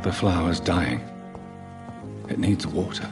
The flower's dying. It needs water.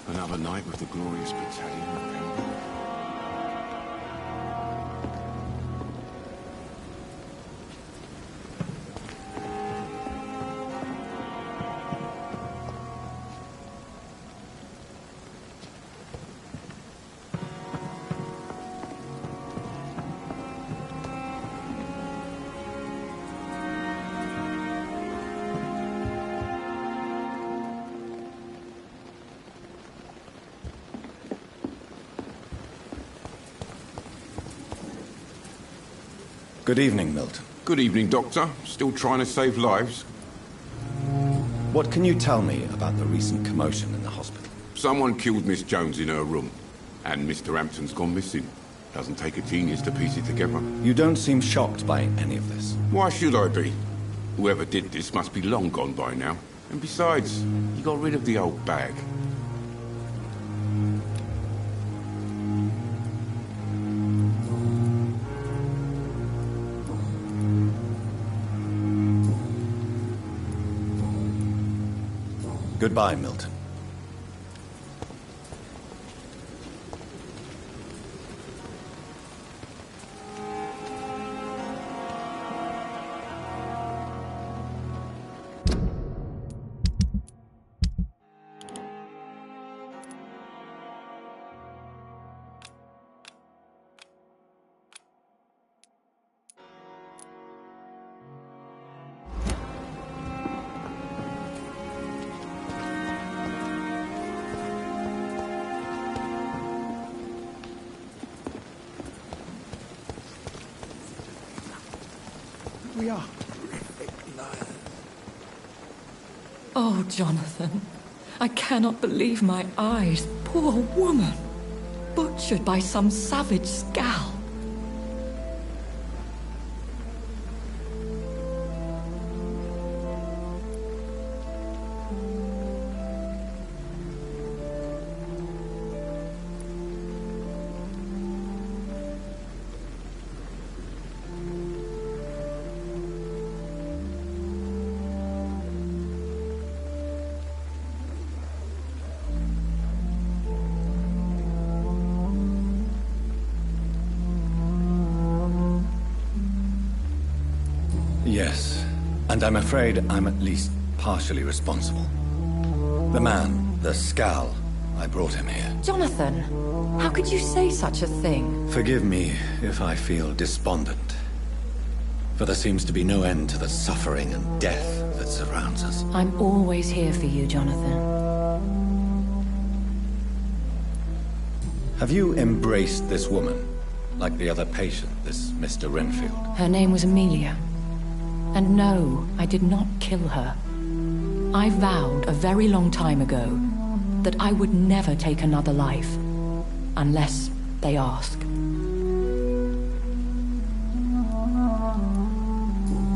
Another night with the glorious battalion of Vampour. Good evening, Milton. Good evening, Doctor. Still trying to save lives? What can you tell me about the recent commotion in the hospital? Someone killed Miss Jones in her room, and Mr. Hampton's gone missing. Doesn't take a genius to piece it together. You don't seem shocked by any of this. Why should I be? Whoever did this must be long gone by now. And besides, he got rid of the old bag. Goodbye, Milton. We are. Oh, Jonathan, I cannot believe my eyes. Poor woman. Butchered by some savage scowl. Yes, and I'm afraid I'm at least partially responsible. The man, the scowl, I brought him here. Jonathan, how could you say such a thing? Forgive me if I feel despondent, for there seems to be no end to the suffering and death that surrounds us. I'm always here for you, Jonathan. Have you embraced this woman, like the other patient, this Mr. Renfield? Her name was Amelia. And no, I did not kill her. I vowed a very long time ago that I would never take another life, unless they ask.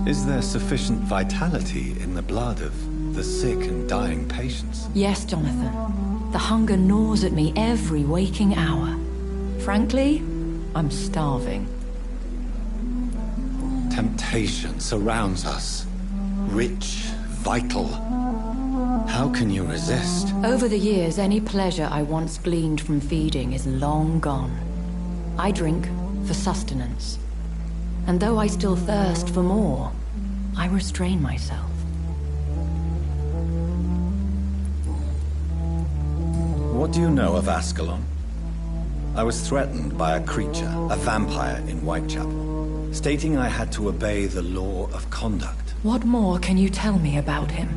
Is there sufficient vitality in the blood of the sick and dying patients? Yes, Jonathan. The hunger gnaws at me every waking hour. Frankly, I'm starving. Temptation surrounds us. Rich, vital. How can you resist? Over the years, any pleasure I once gleaned from feeding is long gone. I drink for sustenance. And though I still thirst for more, I restrain myself. What do you know of Ascalon? I was threatened by a creature, a vampire in Whitechapel, stating I had to obey the law of conduct. What more can you tell me about him?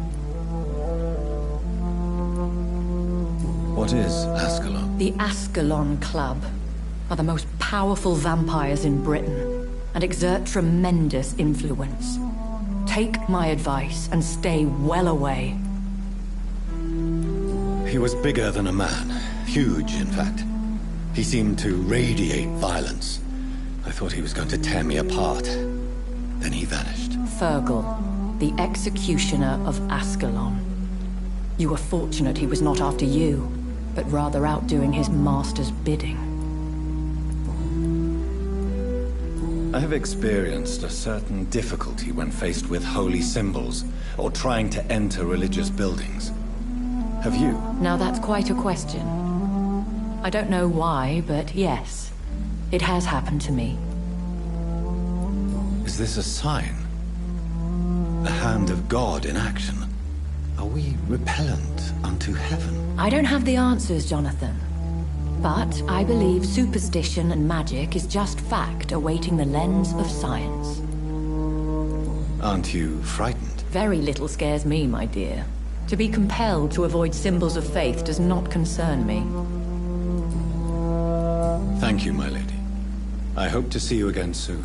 What is Ascalon? The Ascalon Club are the most powerful vampires in Britain and exert tremendous influence. Take my advice and stay well away. He was bigger than a man. Huge, in fact. He seemed to radiate violence. I thought he was going to tear me apart. Then he vanished. Fergal, the executioner of Ascalon. You were fortunate he was not after you, but rather out doing his master's bidding. I have experienced a certain difficulty when faced with holy symbols or trying to enter religious buildings. Have you? Now that's quite a question. I don't know why, but yes, it has happened to me. Is this a sign? The hand of God in action? Are we repellent unto heaven? I don't have the answers, Jonathan. But I believe superstition and magic is just fact awaiting the lens of science. Aren't you frightened? Very little scares me, my dear. To be compelled to avoid symbols of faith does not concern me. Thank you, my lady. I hope to see you again soon.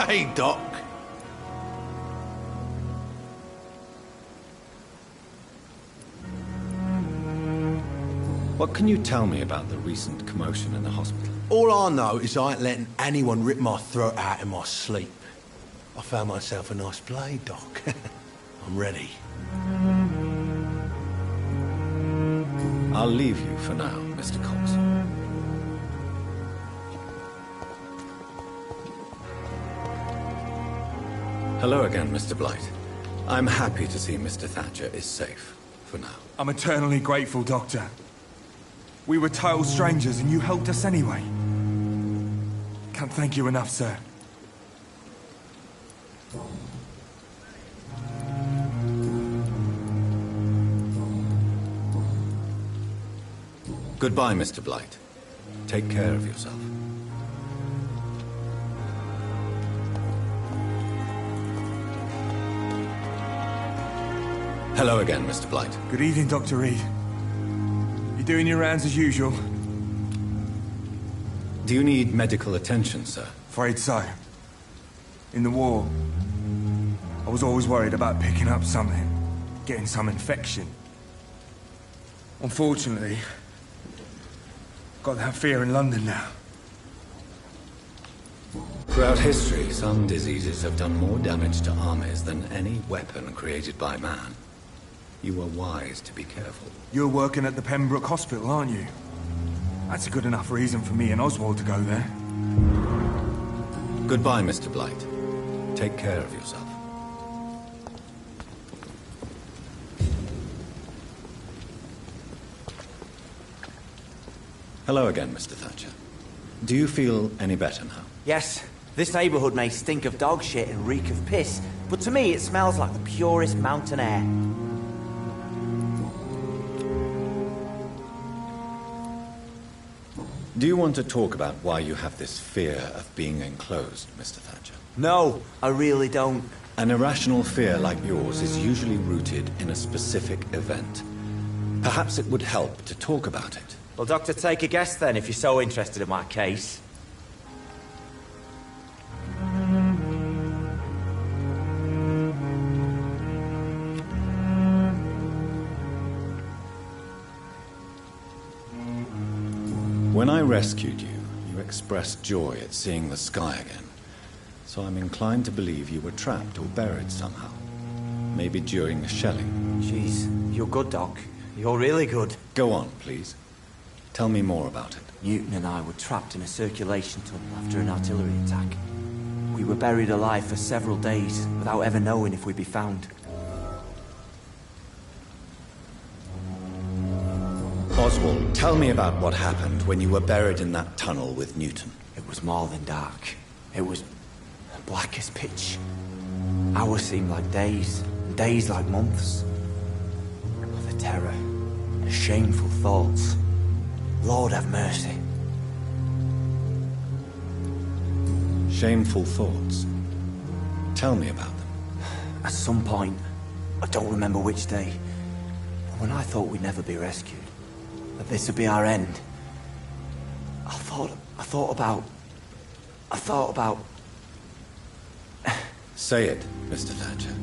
Hey, Doc. What can you tell me about the recent commotion in the hospital? All I know is I ain't letting anyone rip my throat out in my sleep. I found myself a nice blade, Doc. I'm ready. I'll leave you for now, Mr. Cox. Hello again, Mr. Blight. I'm happy to see Mr. Thatcher is safe, for now. I'm eternally grateful, Doctor. We were total strangers and you helped us anyway. Can't thank you enough, sir. Goodbye, Mr. Blight. Take care of yourself. Hello again, Mr. Blight. Good evening, Dr. Reed. You doing your rounds as usual? Do you need medical attention, sir? Afraid so. In the war, I was always worried about picking up something, getting some infection. Unfortunately, got that fear in London now. Throughout history, some diseases have done more damage to armies than any weapon created by man. You were wise to be careful. You're working at the Pembroke Hospital, aren't you? That's a good enough reason for me and Oswald to go there. Goodbye, Mr. Blight. Take care of yourself. Hello again, Mr. Thatcher. Do you feel any better now? Yes, this neighborhood may stink of dog shit and reek of piss, but to me it smells like the purest mountain air. Do you want to talk about why you have this fear of being enclosed, Mr. Thatcher? No, I really don't. An irrational fear like yours is usually rooted in a specific event. Perhaps it would help to talk about it. Well, Doctor, take a guess then, if you're so interested in my case. When I rescued you, you expressed joy at seeing the sky again. So I'm inclined to believe you were trapped or buried somehow. Maybe during the shelling. Jeez, you're good, Doc. You're really good. Go on, please. Tell me more about it. Newton and I were trapped in a circulation tunnel after an artillery attack. We were buried alive for several days without ever knowing if we'd be found. Oswald, tell me about what happened when you were buried in that tunnel with Newton. It was more than dark. It was black as pitch. Hours seemed like days, and days like months. Oh, the terror, the shameful thoughts. Lord have mercy. Shameful thoughts. Tell me about them. At some point, I don't remember which day, but when I thought we'd never be rescued, that this would be our end, I thought about... Say it, Mr. Thatcher.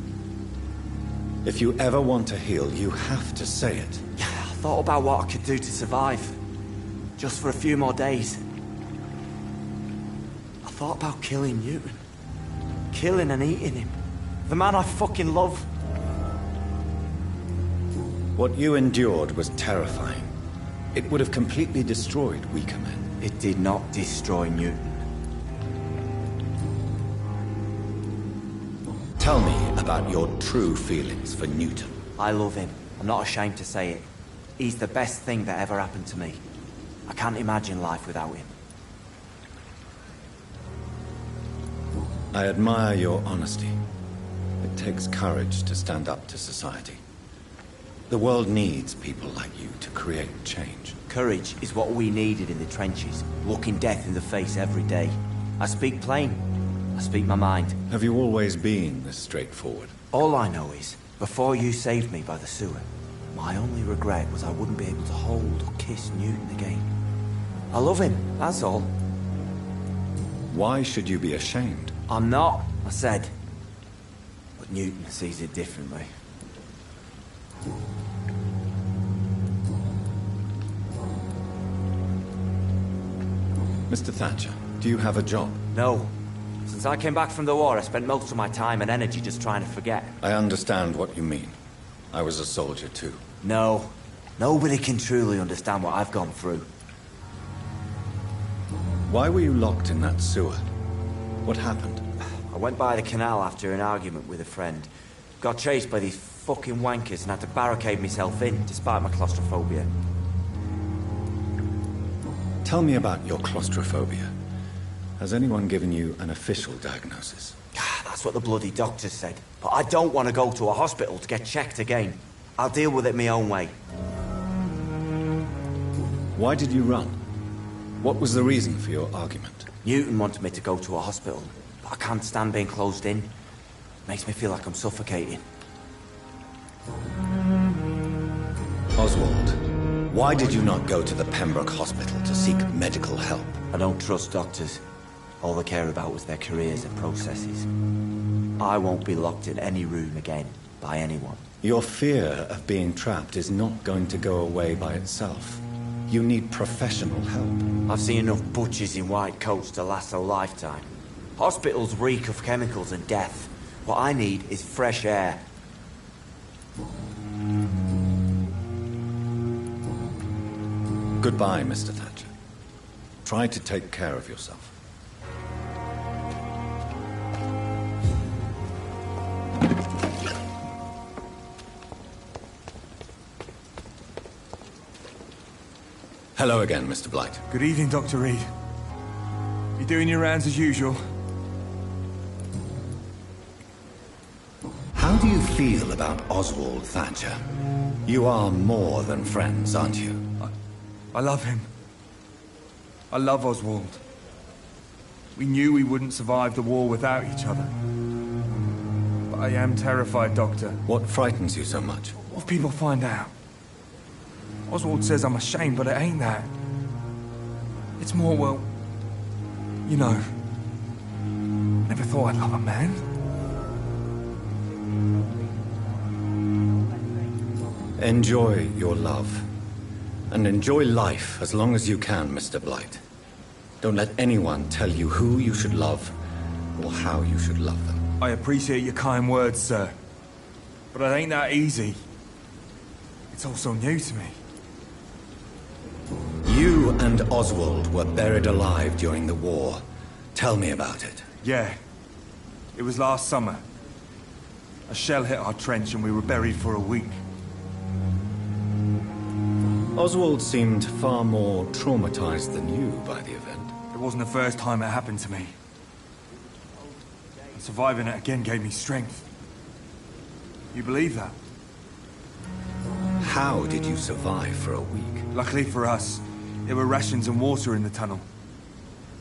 If you ever want to heal, you have to say it. I thought about what I could do to survive. Just for a few more days. I thought about killing Newton. Killing and eating him. The man I fucking love. What you endured was terrifying. It would have completely destroyed weaker men. It did not destroy Newton. Tell me about your true feelings for Newton. I love him. I'm not ashamed to say it. He's the best thing that ever happened to me. I can't imagine life without him. I admire your honesty. It takes courage to stand up to society. The world needs people like you to create change. Courage is what we needed in the trenches, looking death in the face every day. I speak plain. I speak my mind. Have you always been this straightforward? All I know is, before you saved me by the sewer, my only regret was I wouldn't be able to hold or kiss Newton again. I love him, that's all. Why should you be ashamed? I'm not, I said. But Newton sees it differently. Mr. Thatcher, do you have a job? No. Since I came back from the war, I spent most of my time and energy just trying to forget. I understand what you mean. I was a soldier too. No. Nobody can truly understand what I've gone through. Why were you locked in that sewer? What happened? I went by the canal after an argument with a friend. Got chased by these fucking wankers and had to barricade myself in, despite my claustrophobia. Tell me about your claustrophobia. Has anyone given you an official diagnosis? That's what the bloody doctor said. But I don't want to go to a hospital to get checked again. I'll deal with it my own way. Why did you run? What was the reason for your argument? Newton wanted me to go to a hospital, but I can't stand being closed in. Makes me feel like I'm suffocating. Oswald, why did you not go to the Pembroke Hospital to seek medical help? I don't trust doctors. All they care about was their careers and processes. I won't be locked in any room again, by anyone. Your fear of being trapped is not going to go away by itself. You need professional help. I've seen enough butchers in white coats to last a lifetime. Hospitals reek of chemicals and death. What I need is fresh air. Goodbye, Mr. Thatcher. Try to take care of yourself. Hello again, Mr. Blight. Good evening, Dr. Reed. You doing your rounds as usual? How do you feel about Oswald Thatcher? You are more than friends, aren't you? I love him. I love Oswald. We knew we wouldn't survive the war without each other. But I am terrified, Doctor. What frightens you so much? What if people find out? Oswald says I'm ashamed, but it ain't that. It's more, well, you know, never thought I'd love a man. Enjoy your love. And enjoy life as long as you can, Mr. Blight. Don't let anyone tell you who you should love or how you should love them. I appreciate your kind words, sir. But it ain't that easy. It's all so new to me. You and Oswald were buried alive during the war. Tell me about it. Yeah. It was last summer. A shell hit our trench and we were buried for a week. Oswald seemed far more traumatized than you by the event. It wasn't the first time it happened to me. And surviving it again gave me strength. You believe that? How did you survive for a week? Luckily for us, there were rations and water in the tunnel.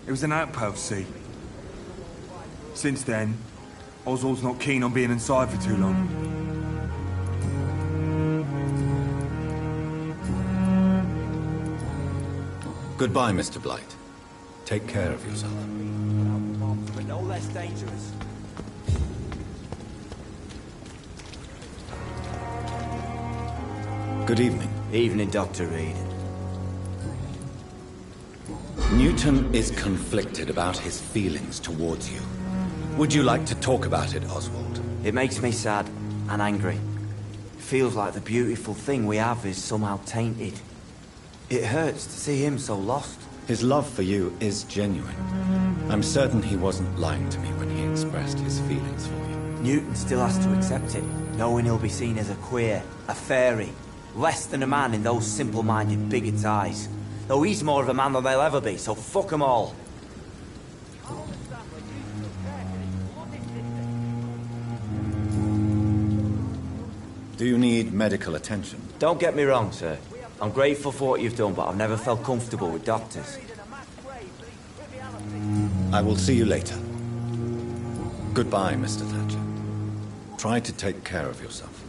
It was an outpost, see? Since then, Oswald's not keen on being inside for too long. Goodbye, Mr. Blight. Take care of yourself. But no less dangerous. Good evening. Evening, Dr. Reed. Newton is conflicted about his feelings towards you. Would you like to talk about it, Oswald? It makes me sad and angry. It feels like the beautiful thing we have is somehow tainted. It hurts to see him so lost. His love for you is genuine. I'm certain he wasn't lying to me when he expressed his feelings for you. Newton still has to accept it, knowing he'll be seen as a queer, a fairy, less than a man in those simple-minded bigots' eyes. Though he's more of a man than they'll ever be, so fuck 'em all. Do you need medical attention? Don't get me wrong, sir. I'm grateful for what you've done, but I've never felt comfortable with doctors. I will see you later. Goodbye, Mr. Thatcher. Try to take care of yourself.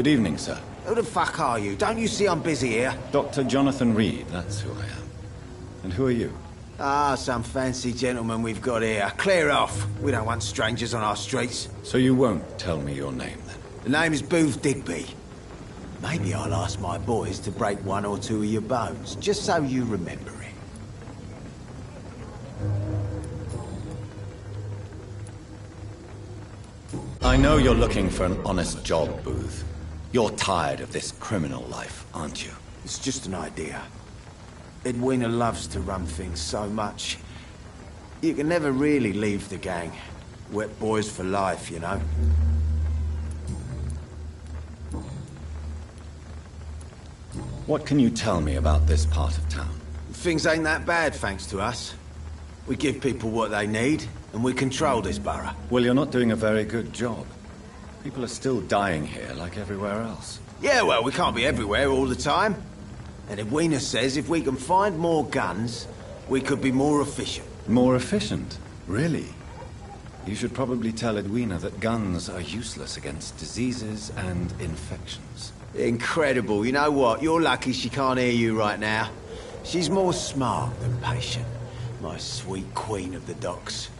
Good evening, sir. Who the fuck are you? Don't you see I'm busy here? Dr. Jonathan Reed, that's who I am. And who are you? Ah, some fancy gentleman we've got here. Clear off. We don't want strangers on our streets. So you won't tell me your name, then? The name is Booth Digby. Maybe I'll ask my boys to break one or two of your bones, just so you remember it. I know you're looking for an honest job, Booth. You're tired of this criminal life, aren't you? It's just an idea. Edwina loves to run things so much. You can never really leave the gang. Wet boys for life, you know. What can you tell me about this part of town? Things ain't that bad, thanks to us. We give people what they need, and we control this borough. Well, you're not doing a very good job. People are still dying here like everywhere else. Yeah, well, we can't be everywhere all the time. And Edwina says if we can find more guns, we could be more efficient. More efficient? Really? You should probably tell Edwina that guns are useless against diseases and infections. Incredible. You know what? You're lucky she can't hear you right now. She's more smart than patient. My sweet queen of the docks.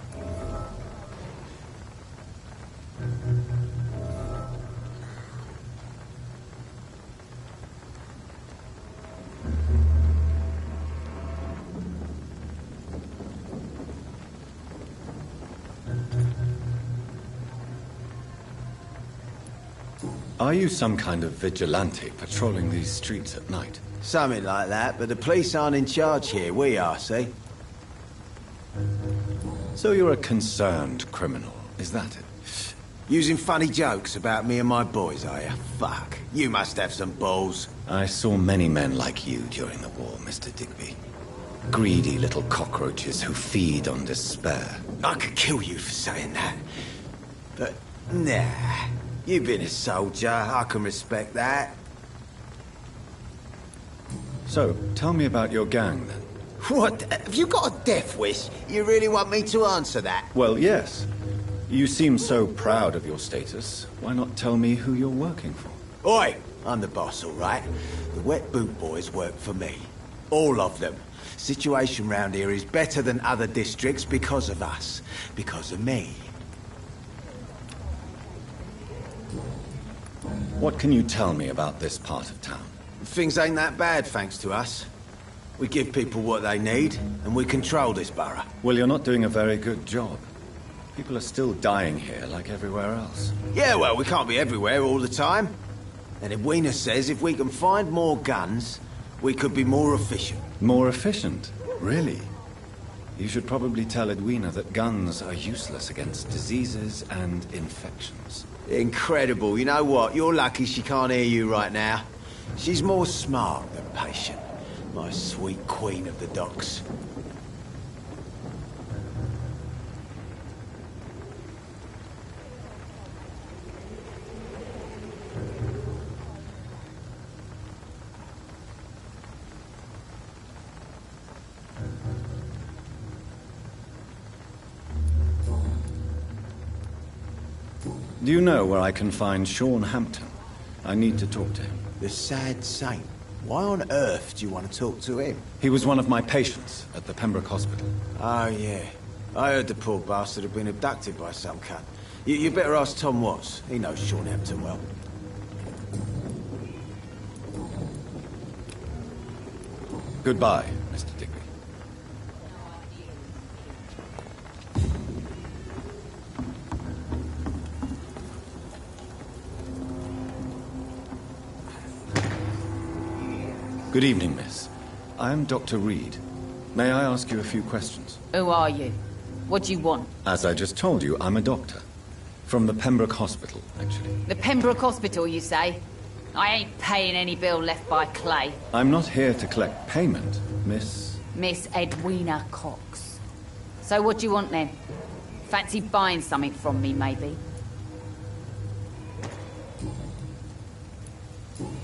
Are you some kind of vigilante patrolling these streets at night? Something like that, but the police aren't in charge here. We are, see? So you're a concerned criminal, is that it? Using funny jokes about me and my boys, are you? Fuck. You must have some balls. I saw many men like you during the war, Mr. Digby. Greedy little cockroaches who feed on despair. I could kill you for saying that. But, nah. You've been a soldier. I can respect that. So, tell me about your gang, then. What? Have you got a death wish? You really want me to answer that? Well, yes. You seem so proud of your status. Why not tell me who you're working for? Oi! I'm the boss, all right? The Wet Boot Boys work for me. All of them. Situation round here is better than other districts because of us. Because of me. What can you tell me about this part of town? Things ain't that bad, thanks to us. We give people what they need, and we control this borough. Well, you're not doing a very good job. People are still dying here like everywhere else. Yeah, well, we can't be everywhere all the time. And Edwina says if we can find more guns, we could be more efficient. More efficient? Really? You should probably tell Edwina that guns are useless against diseases and infections. Incredible. You know what? You're lucky she can't hear you right now. She's more smart than patient. My sweet queen of the docks. Do you know where I can find Sean Hampton? I need to talk to him. The sad saint. Why on earth do you want to talk to him? He was one of my patients at the Pembroke Hospital. Oh, yeah. I heard the poor bastard had been abducted by some cunt. You better ask Tom Watts. He knows Sean Hampton well. Goodbye, Mr. Digby. Good evening, miss. I am Dr. Reed. May I ask you a few questions? Who are you? What do you want? As I just told you, I'm a doctor. From the Pembroke Hospital, actually. The Pembroke Hospital, you say? I ain't paying any bill left by Clay. I'm not here to collect payment, Miss... Miss Edwina Cox. So what do you want then? Fancy buying something from me, maybe?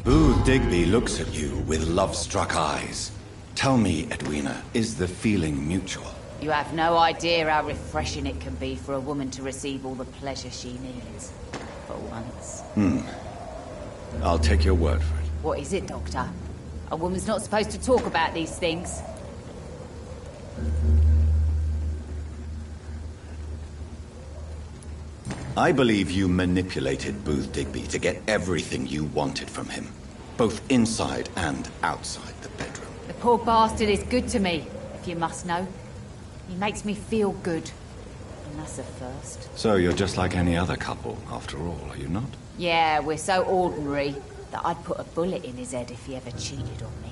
Boo Digby looks at you with love-struck eyes. Tell me, Edwina, is the feeling mutual? You have no idea how refreshing it can be for a woman to receive all the pleasure she needs. For once. I'll take your word for it. What is it, Doctor? A woman's not supposed to talk about these things. I believe you manipulated Booth Digby to get everything you wanted from him, both inside and outside the bedroom. The poor bastard is good to me, if you must know. He makes me feel good. And that's a first. So you're just like any other couple, after all, are you not? Yeah, we're so ordinary that I'd put a bullet in his head if he ever cheated on me.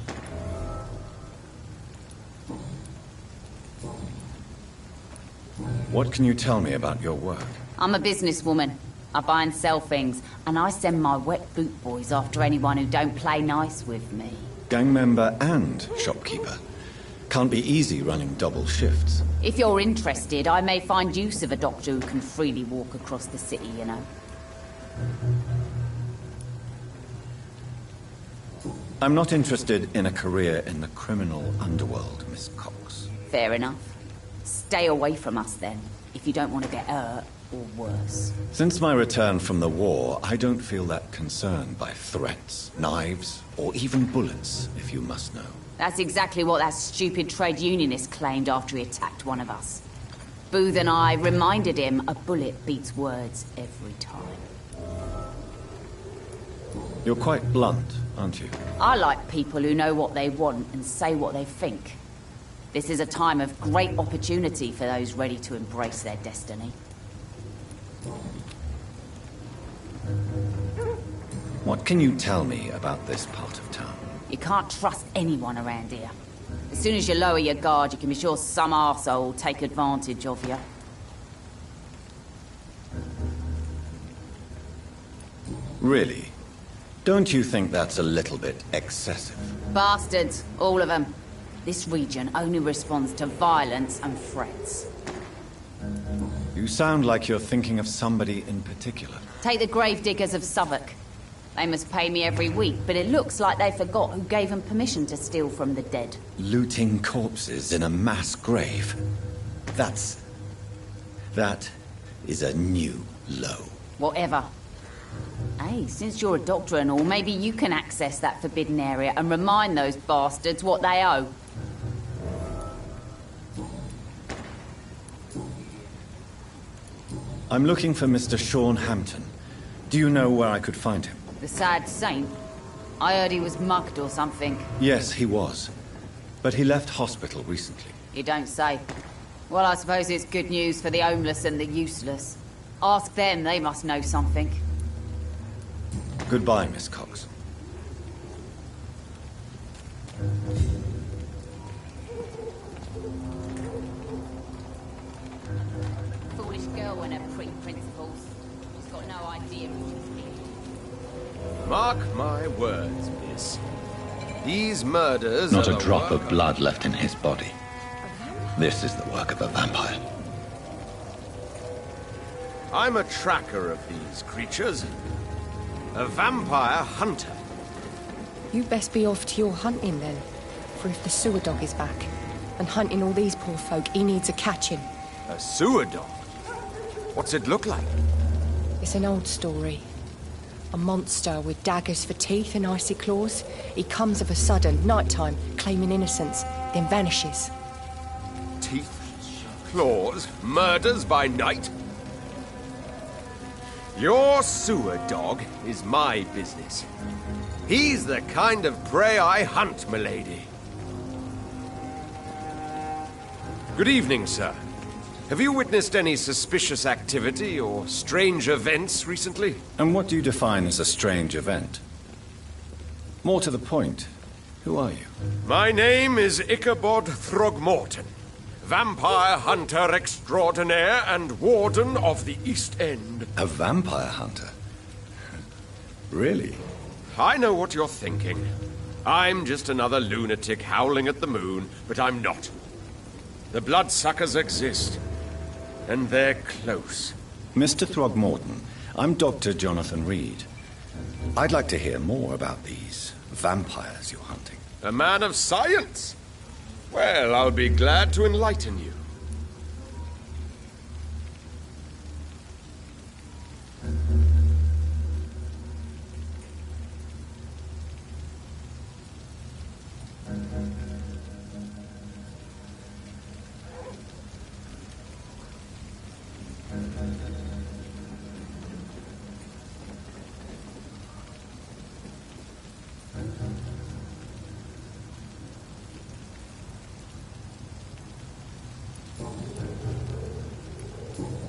What can you tell me about your work? I'm a businesswoman. I buy and sell things, and I send my wet boot boys after anyone who don't play nice with me. Gang member and shopkeeper. Can't be easy running double shifts. If you're interested, I may find use of a doctor who can freely walk across the city, you know. I'm not interested in a career in the criminal underworld, Miss Cox. Fair enough. Stay away from us then, if you don't want to get hurt, or worse. Since my return from the war, I don't feel that concerned by threats, knives, or even bullets, if you must know. That's exactly what that stupid trade unionist claimed after he attacked one of us. Booth and I reminded him a bullet beats words every time. You're quite blunt, aren't you? I like people who know what they want and say what they think. This is a time of great opportunity for those ready to embrace their destiny. What can you tell me about this part of town? You can't trust anyone around here. As soon as you lower your guard, you can be sure some arsehole will take advantage of you. Really? Don't you think that's a little bit excessive? Bastards, all of them. This region only responds to violence and threats. You sound like you're thinking of somebody in particular. Take the gravediggers of Southwark. They must pay me every week, but it looks like they forgot who gave them permission to steal from the dead. Looting corpses in a mass grave. That is a new low. Whatever. Hey, since you're a doctor and all, maybe you can access that forbidden area and remind those bastards what they owe. I'm looking for Mr. Sean Hampton. Do you know where I could find him? The sad saint? I heard he was mugged or something. Yes, he was. But he left hospital recently. You don't say. Well, I suppose it's good news for the homeless and the useless. Ask them, they must know something. Goodbye, Miss Cox. Foolish girl and her pretty principles. She's got no idea who she's being. Mark my words, miss. These murders Not are a drop work of blood left in his body. This is the work of a vampire. I'm a tracker of these creatures. A vampire hunter. You best be off to your hunting then. For if the sewer dog is back, and hunting all these poor folk, he needs a catching. A sewer dog? What's it look like? It's an old story. A monster with daggers for teeth and icy claws. He comes of a sudden, nighttime, claiming innocence, then vanishes. Teeth, claws, murders by night? Your sewer dog is my business. He's the kind of prey I hunt, milady. Good evening, sir. Have you witnessed any suspicious activity or strange events recently? And what do you define as a strange event? More to the point, who are you? My name is Ichabod Throgmorton, vampire hunter extraordinaire and warden of the East End. A vampire hunter? Really? I know what you're thinking. I'm just another lunatic howling at the moon, but I'm not. The bloodsuckers exist, and they're close. Mr. Throgmorton, I'm Dr. Jonathan Reed. I'd like to hear more about these vampires you're hunting. A man of science? Well, I'll be glad to enlighten you.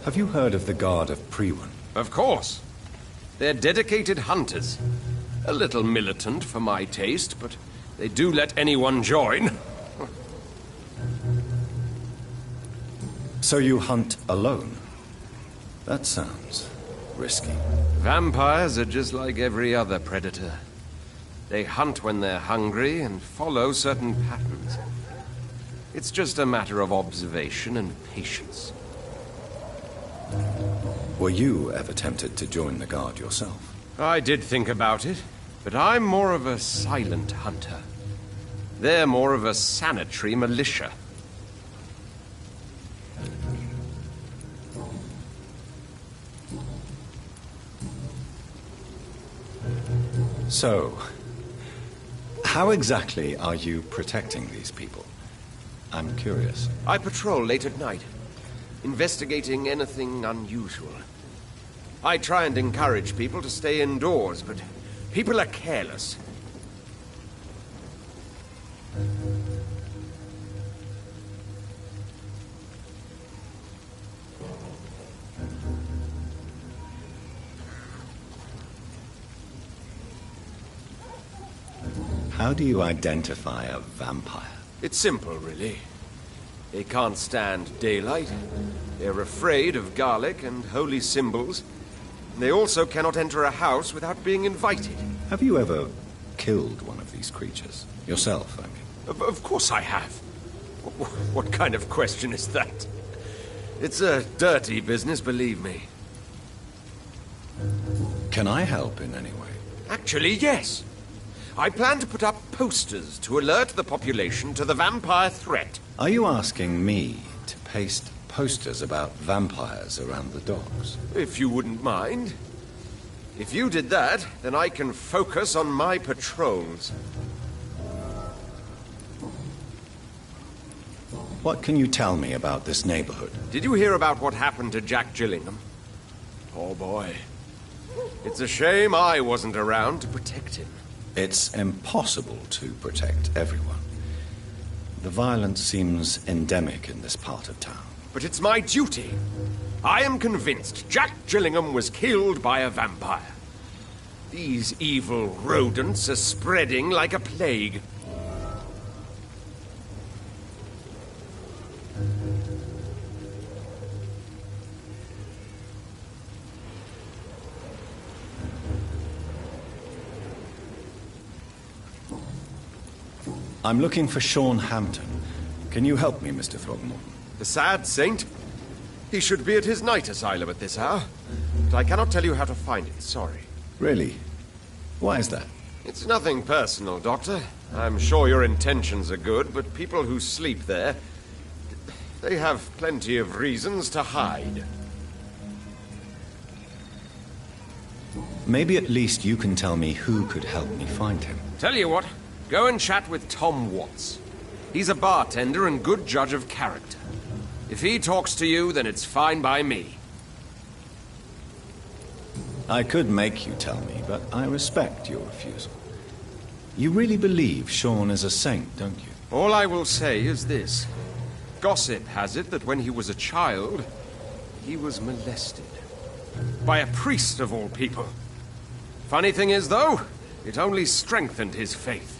Have you heard of the Guard of Priwen? Of course. They're dedicated hunters. A little militant for my taste, but they do let anyone join. So you hunt alone? That sounds risky. Vampires are just like every other predator. They hunt when they're hungry and follow certain patterns. It's just a matter of observation and patience. Were you ever tempted to join the Guard yourself? I did think about it, but I'm more of a silent hunter. They're more of a sanitary militia. So, how exactly are you protecting these people? I'm curious. I patrol late at night, investigating anything unusual. I try and encourage people to stay indoors, but people are careless. How do you identify a vampire? It's simple, really. They can't stand daylight. They're afraid of garlic and holy symbols. They also cannot enter a house without being invited. Have you ever killed one of these creatures? Yourself, I mean. Of course I have. What kind of question is that? It's a dirty business, believe me. Can I help in any way? Actually, yes. I plan to put up posters to alert the population to the vampire threat. Are you asking me to paste posters about vampires around the docks? If you wouldn't mind. If you did that, then I can focus on my patrols. What can you tell me about this neighborhood? Did you hear about what happened to Jack Gillingham? Oh boy. It's a shame I wasn't around to protect him. It's impossible to protect everyone. The violence seems endemic in this part of town. But it's my duty. I am convinced Jack Gillingham was killed by a vampire. These evil rodents are spreading like a plague. I'm looking for Sean Hampton. Can you help me, Mr. Throgmorton? The sad saint? He should be at his night asylum at this hour. But I cannot tell you how to find it, sorry. Really? Why is that? It's nothing personal, Doctor. I'm sure your intentions are good, but people who sleep there, they have plenty of reasons to hide. Maybe at least you can tell me who could help me find him. Tell you what, go and chat with Tom Watts. He's a bartender and good judge of character. If he talks to you, then it's fine by me. I could make you tell me, but I respect your refusal. You really believe Sean is a saint, don't you? All I will say is this. Gossip has it that when he was a child, he was molested. By a priest of all people. Funny thing is, though, it only strengthened his faith.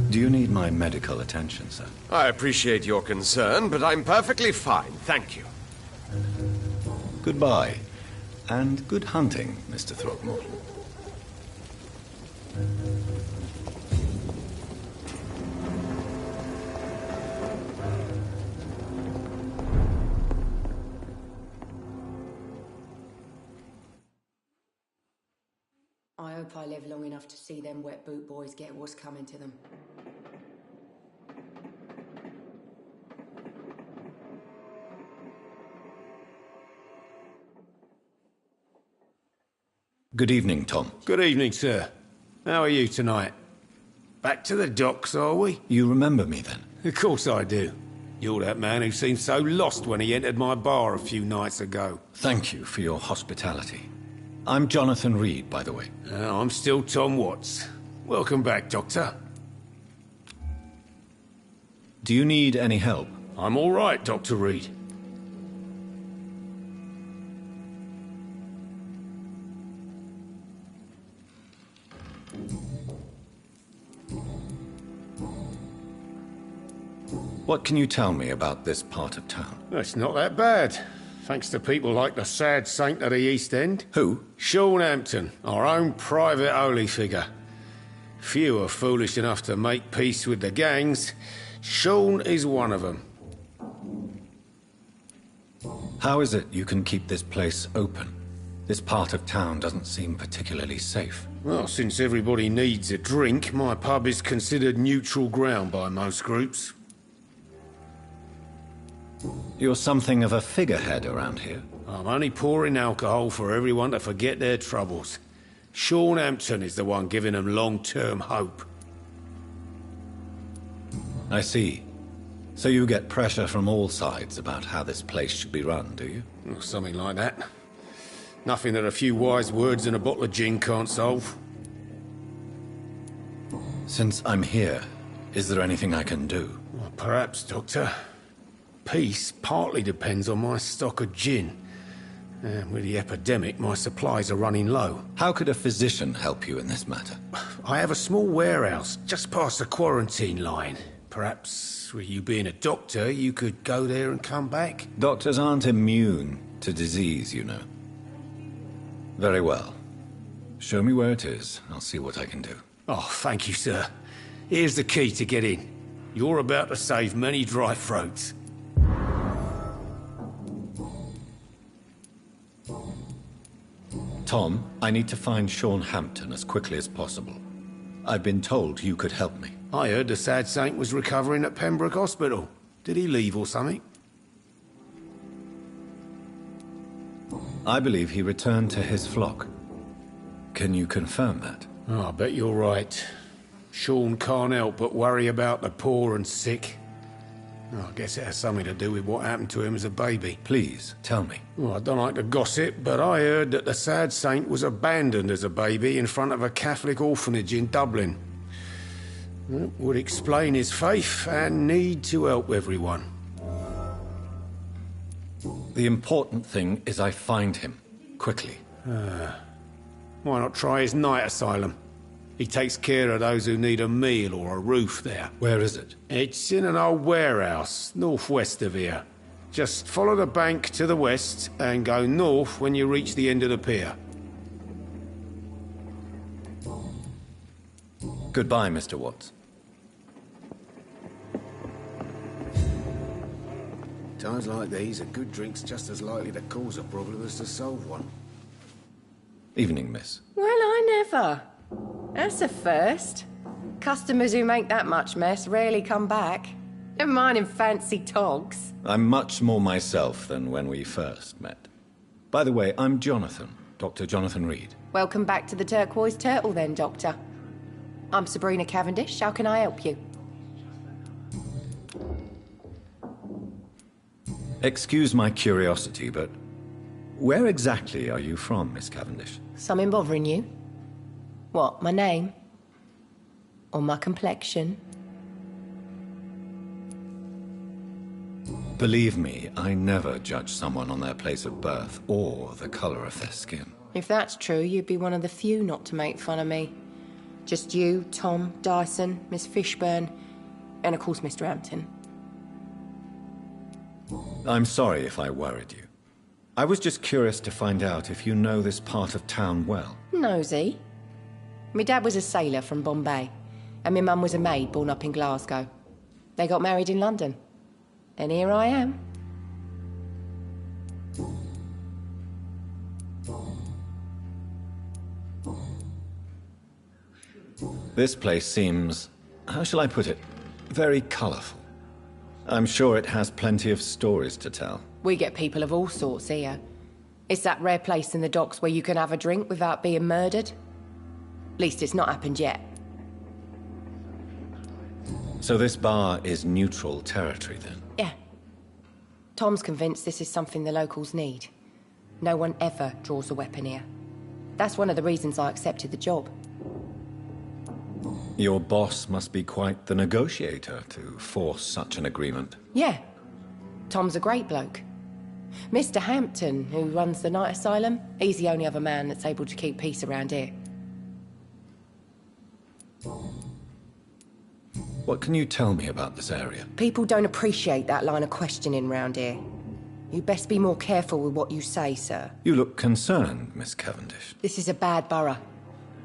Do you need my medical attention, sir? I appreciate your concern, but I'm perfectly fine, thank you. Goodbye, and good hunting, Mr. Throgmorton. hope I live long enough to see them wet boot boys get what's coming to them. Good evening, Tom. Good evening, sir. How are you tonight? Back to the docks, are we? You remember me then? Of course I do. You're that man who seemed so lost when he entered my bar a few nights ago. Thank you for your hospitality. I'm Jonathan Reed, by the way. I'm still Tom Watts. Welcome back, Doctor. Do you need any help? I'm all right, Dr. Reed. What can you tell me about this part of town? It's not that bad. Thanks to people like the sad saint of the East End. Who? Sean Hampton, our own private holy figure. Few are foolish enough to make peace with the gangs. Sean is one of them. How is it you can keep this place open? This part of town doesn't seem particularly safe. Well, since everybody needs a drink, my pub is considered neutral ground by most groups. You're something of a figurehead around here. I'm only pouring alcohol for everyone to forget their troubles. Sean Hampton is the one giving them long-term hope. I see. So you get pressure from all sides about how this place should be run, do you? Or something like that. Nothing that a few wise words and a bottle of gin can't solve. Since I'm here, is there anything I can do? Well, perhaps, Doctor. Peace partly depends on my stock of gin. With the epidemic, my supplies are running low. How could a physician help you in this matter? I have a small warehouse just past the quarantine line. Perhaps, with you being a doctor, you could go there and come back? Doctors aren't immune to disease, you know. Very well. Show me where it is. I'll see what I can do. Oh, thank you, sir. Here's the key to get in. You're about to save many dry throats. Tom, I need to find Sean Hampton as quickly as possible. I've been told you could help me. I heard the sad saint was recovering at Pembroke Hospital. Did he leave or something? I believe he returned to his flock. Can you confirm that? Oh, I bet you're right. Sean can't help but worry about the poor and sick. Oh, I guess it has something to do with what happened to him as a baby. Please, tell me. Well, I don't like to gossip, but I heard that the sad saint was abandoned as a baby in front of a Catholic orphanage in Dublin. Well, would explain his faith and need to help everyone. The important thing is I find him, quickly. Why not try his night asylum? He takes care of those who need a meal or a roof there. Where is it? It's in an old warehouse, northwest of here. Just follow the bank to the west and go north when you reach the end of the pier. Goodbye, Mr. Watts. Times like these, a good drink's just as likely to cause a problem as to solve one. Evening, miss. Well, I never. That's a first. Customers who make that much mess rarely come back. Never mind in fancy togs. I'm much more myself than when we first met. By the way, I'm Jonathan, Dr. Jonathan Reed. Welcome back to the Turquoise Turtle then, Doctor. I'm Sabrina Cavendish. How can I help you? Excuse my curiosity, but where exactly are you from, Miss Cavendish? Something bothering you? What, my name? Or my complexion? Believe me, I never judge someone on their place of birth or the color of their skin. If that's true, you'd be one of the few not to make fun of me. Just you, Tom, Dyson, Miss Fishburne, and of course Mr. Hampton. I'm sorry if I worried you. I was just curious to find out if you know this part of town well. Nosy. My dad was a sailor from Bombay, and my mum was a maid born up in Glasgow. They got married in London. And here I am. This place seems, how shall I put it, very colourful. I'm sure it has plenty of stories to tell. We get people of all sorts here. It's that rare place in the docks where you can have a drink without being murdered. At least it's not happened yet. So this bar is neutral territory, then? Yeah. Tom's convinced this is something the locals need. No one ever draws a weapon here. That's one of the reasons I accepted the job. Your boss must be quite the negotiator to force such an agreement. Yeah. Tom's a great bloke. Mr. Hampton, who runs the night asylum, he's the only other man that's able to keep peace around here. What can you tell me about this area? People don't appreciate that line of questioning round here. You best be more careful with what you say, sir. You look concerned, Miss Cavendish. This is a bad borough.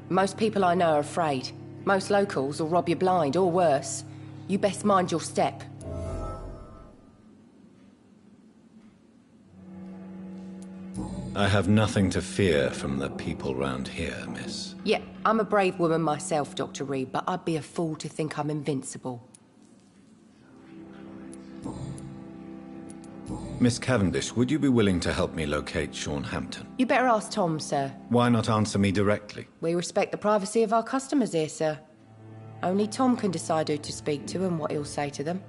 Most people I know are afraid. Most locals will rob you blind, or worse. You best mind your step. I have nothing to fear from the people round here, miss. Yeah, I'm a brave woman myself, Dr. Reed, but I'd be a fool to think I'm invincible. Miss Cavendish, would you be willing to help me locate Sean Hampton? You better ask Tom, sir. Why not answer me directly? We respect the privacy of our customers here, sir. Only Tom can decide who to speak to and what he'll say to them.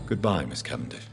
Goodbye, Miss Cavendish.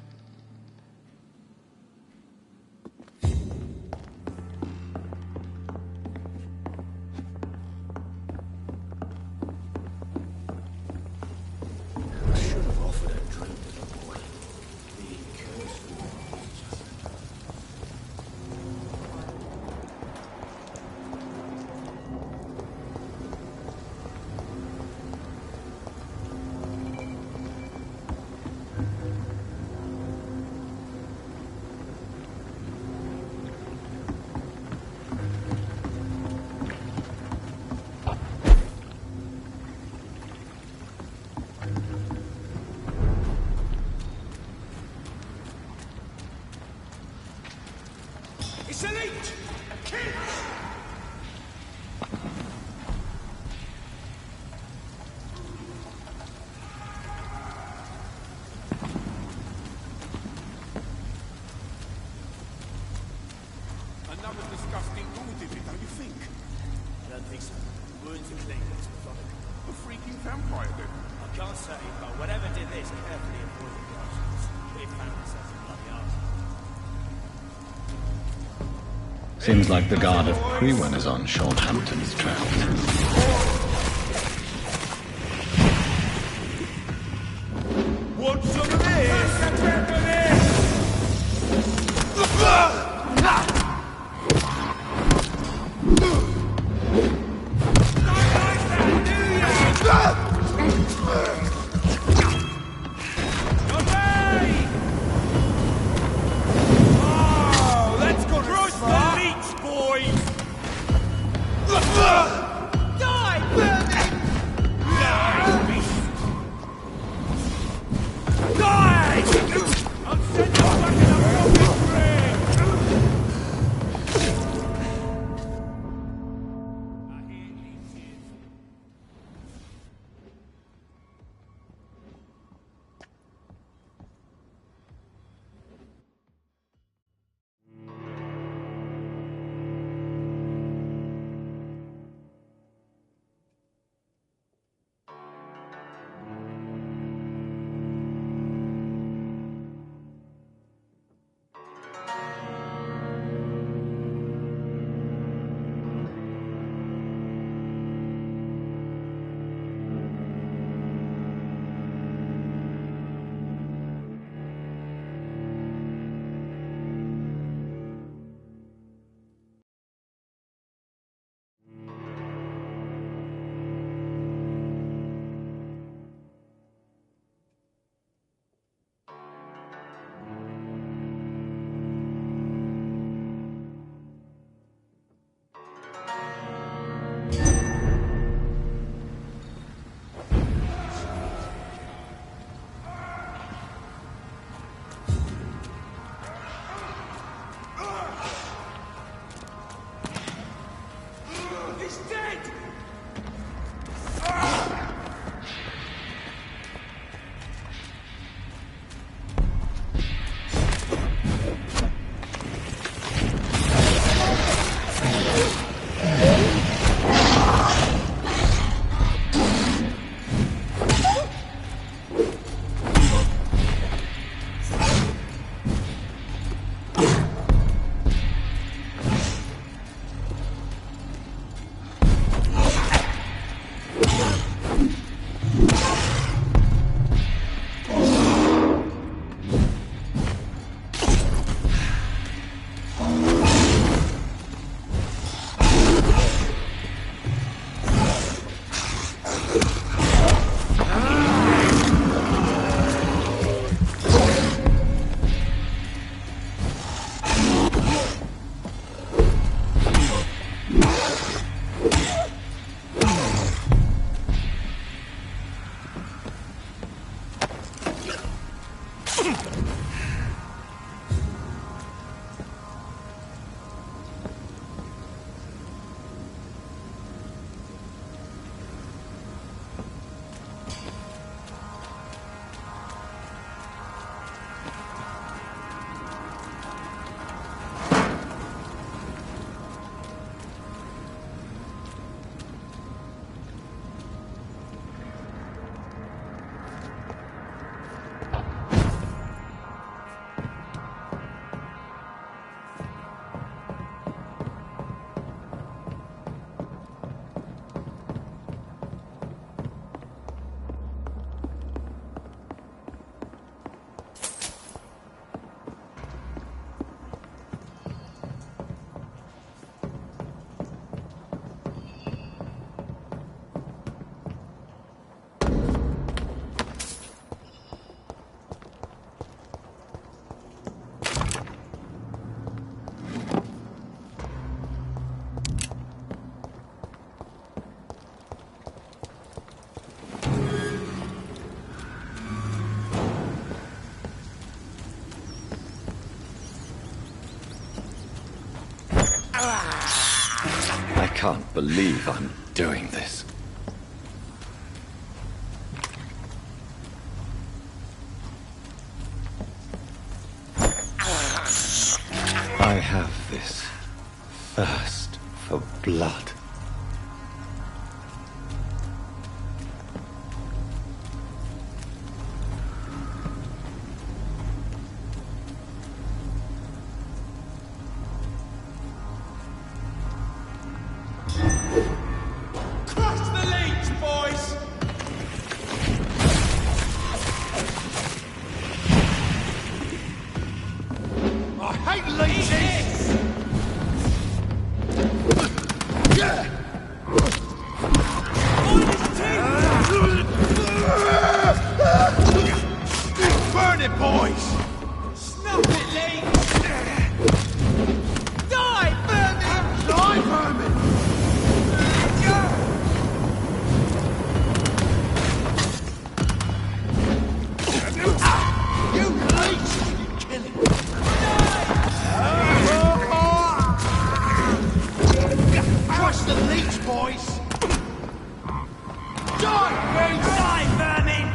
Seems like the guard of Prewen is on Sean Hampton's trail. Want some of this? Die! I can't believe I'm doing this. I have this thirst for blood. Crush the leech, boys! I hate leeches! Burn it, boys! Snuff it, leech! Die, vermin! Die, vermin! You leech! You kill him! Crush the leech, boys! Die, vermin! Die, vermin!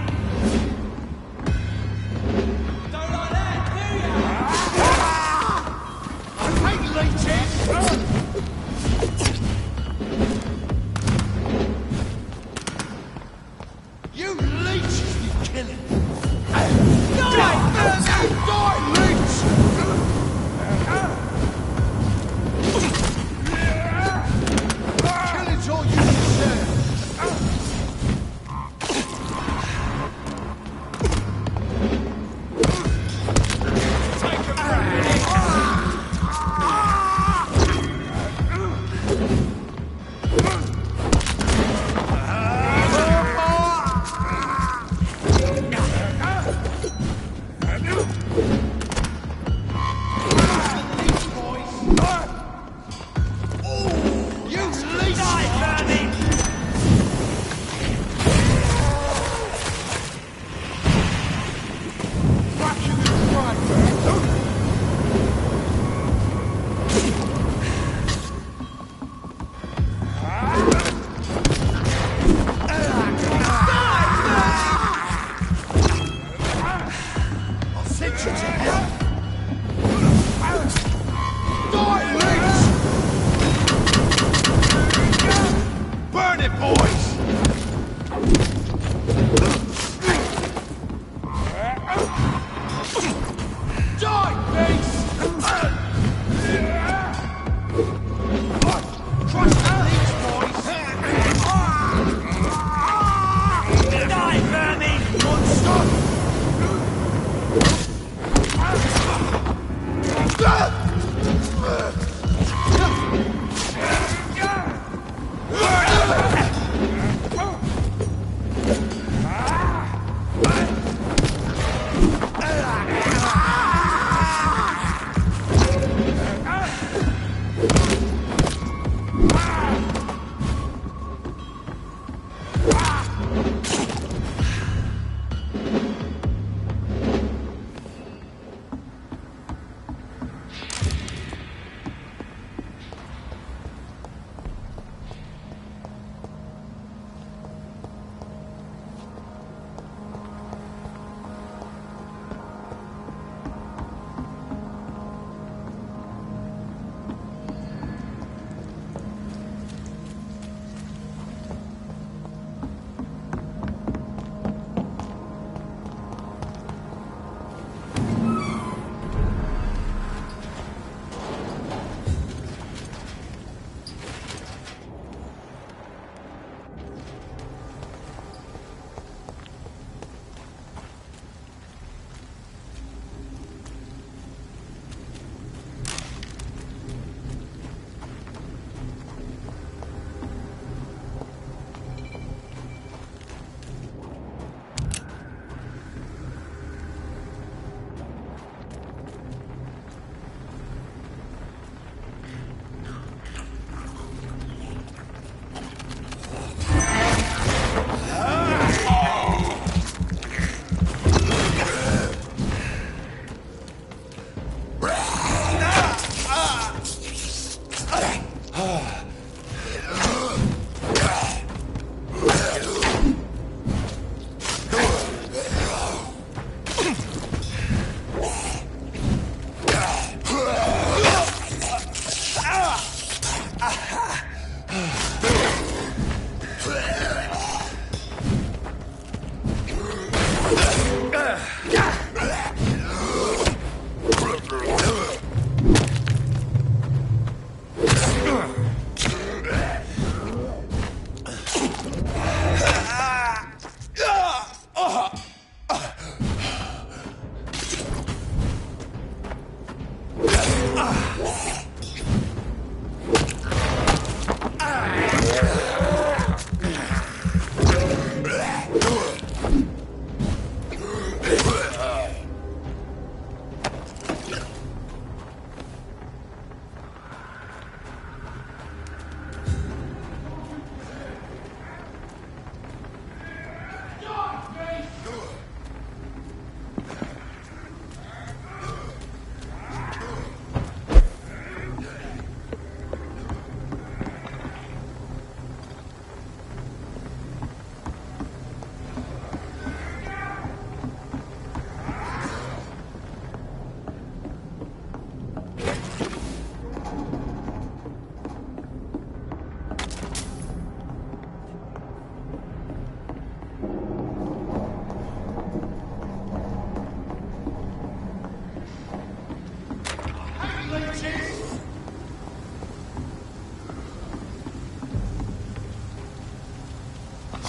Don't like that, do ya? I hate leeches! You leeches, you kill him! Die, vermin! Die, leech! Killing's all you deserve! Take him from me!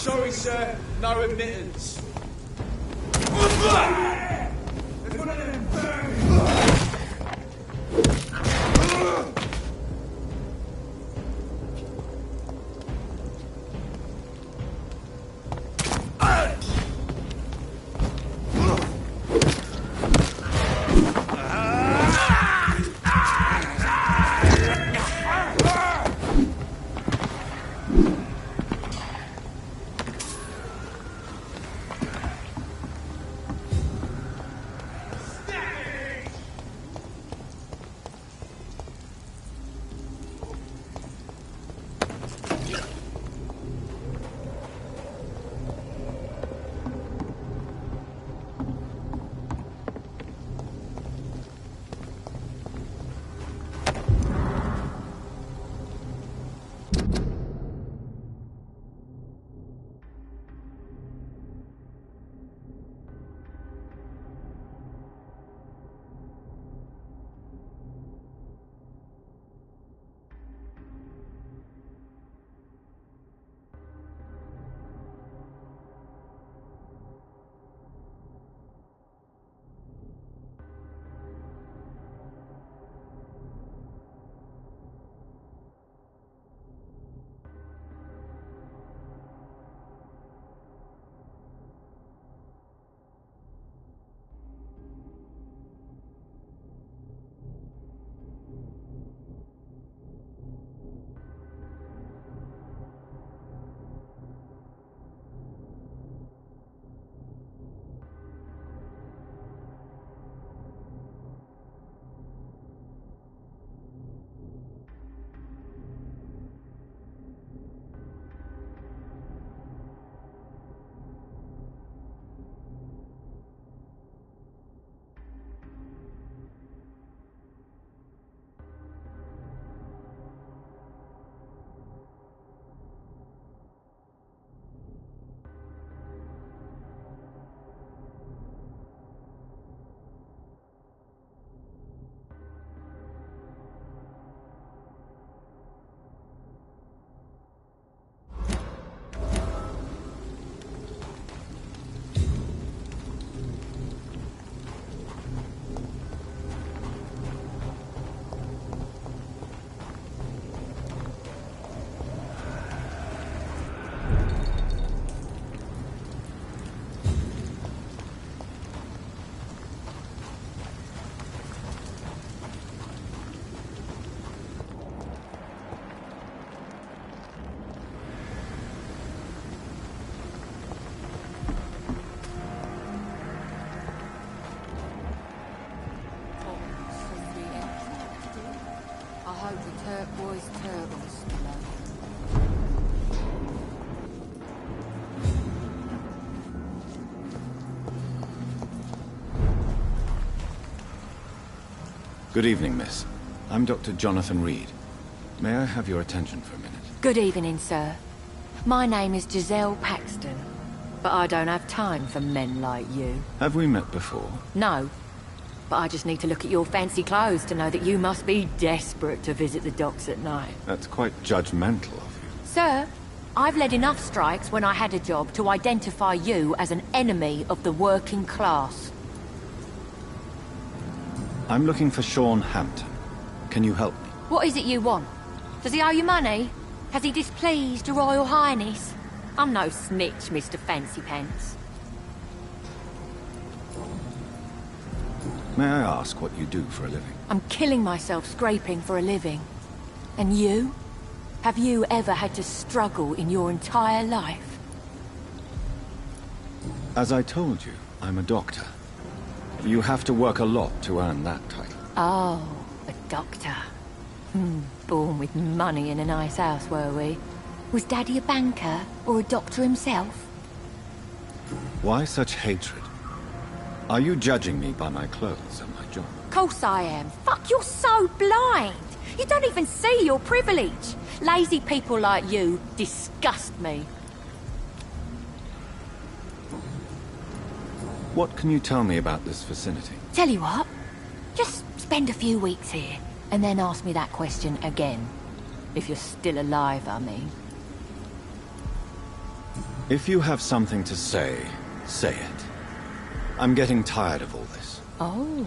Sorry, sir. No admittance. Good evening, miss. I'm Dr. Jonathan Reed. May I have your attention for a minute? Good evening, sir. My name is Giselle Paxton, but I don't have time for men like you. Have we met before? No, but I just need to look at your fancy clothes to know that you must be desperate to visit the docks at night. That's quite judgmental of you. Sir, I've led enough strikes when I had a job to identify you as an enemy of the working class. I'm looking for Sean Hampton. Can you help me? What is it you want? Does he owe you money? Has he displeased your Royal Highness? I'm no snitch, Mr. Fancy Pants. May I ask what you do for a living? I'm killing myself scraping for a living. And you? Have you ever had to struggle in your entire life? As I told you, I'm a doctor. You have to work a lot to earn that title. Oh, a doctor. Born with money in a nice house, were we? Was Daddy a banker or a doctor himself? Why such hatred? Are you judging me by my clothes and my job? Course I am. Fuck, you're so blind. You don't even see your privilege. Lazy people like you disgust me. What can you tell me about this vicinity? Tell you what, just spend a few weeks here, and then ask me that question again. If you're still alive, I mean. If you have something to say, say it. I'm getting tired of all this. Oh.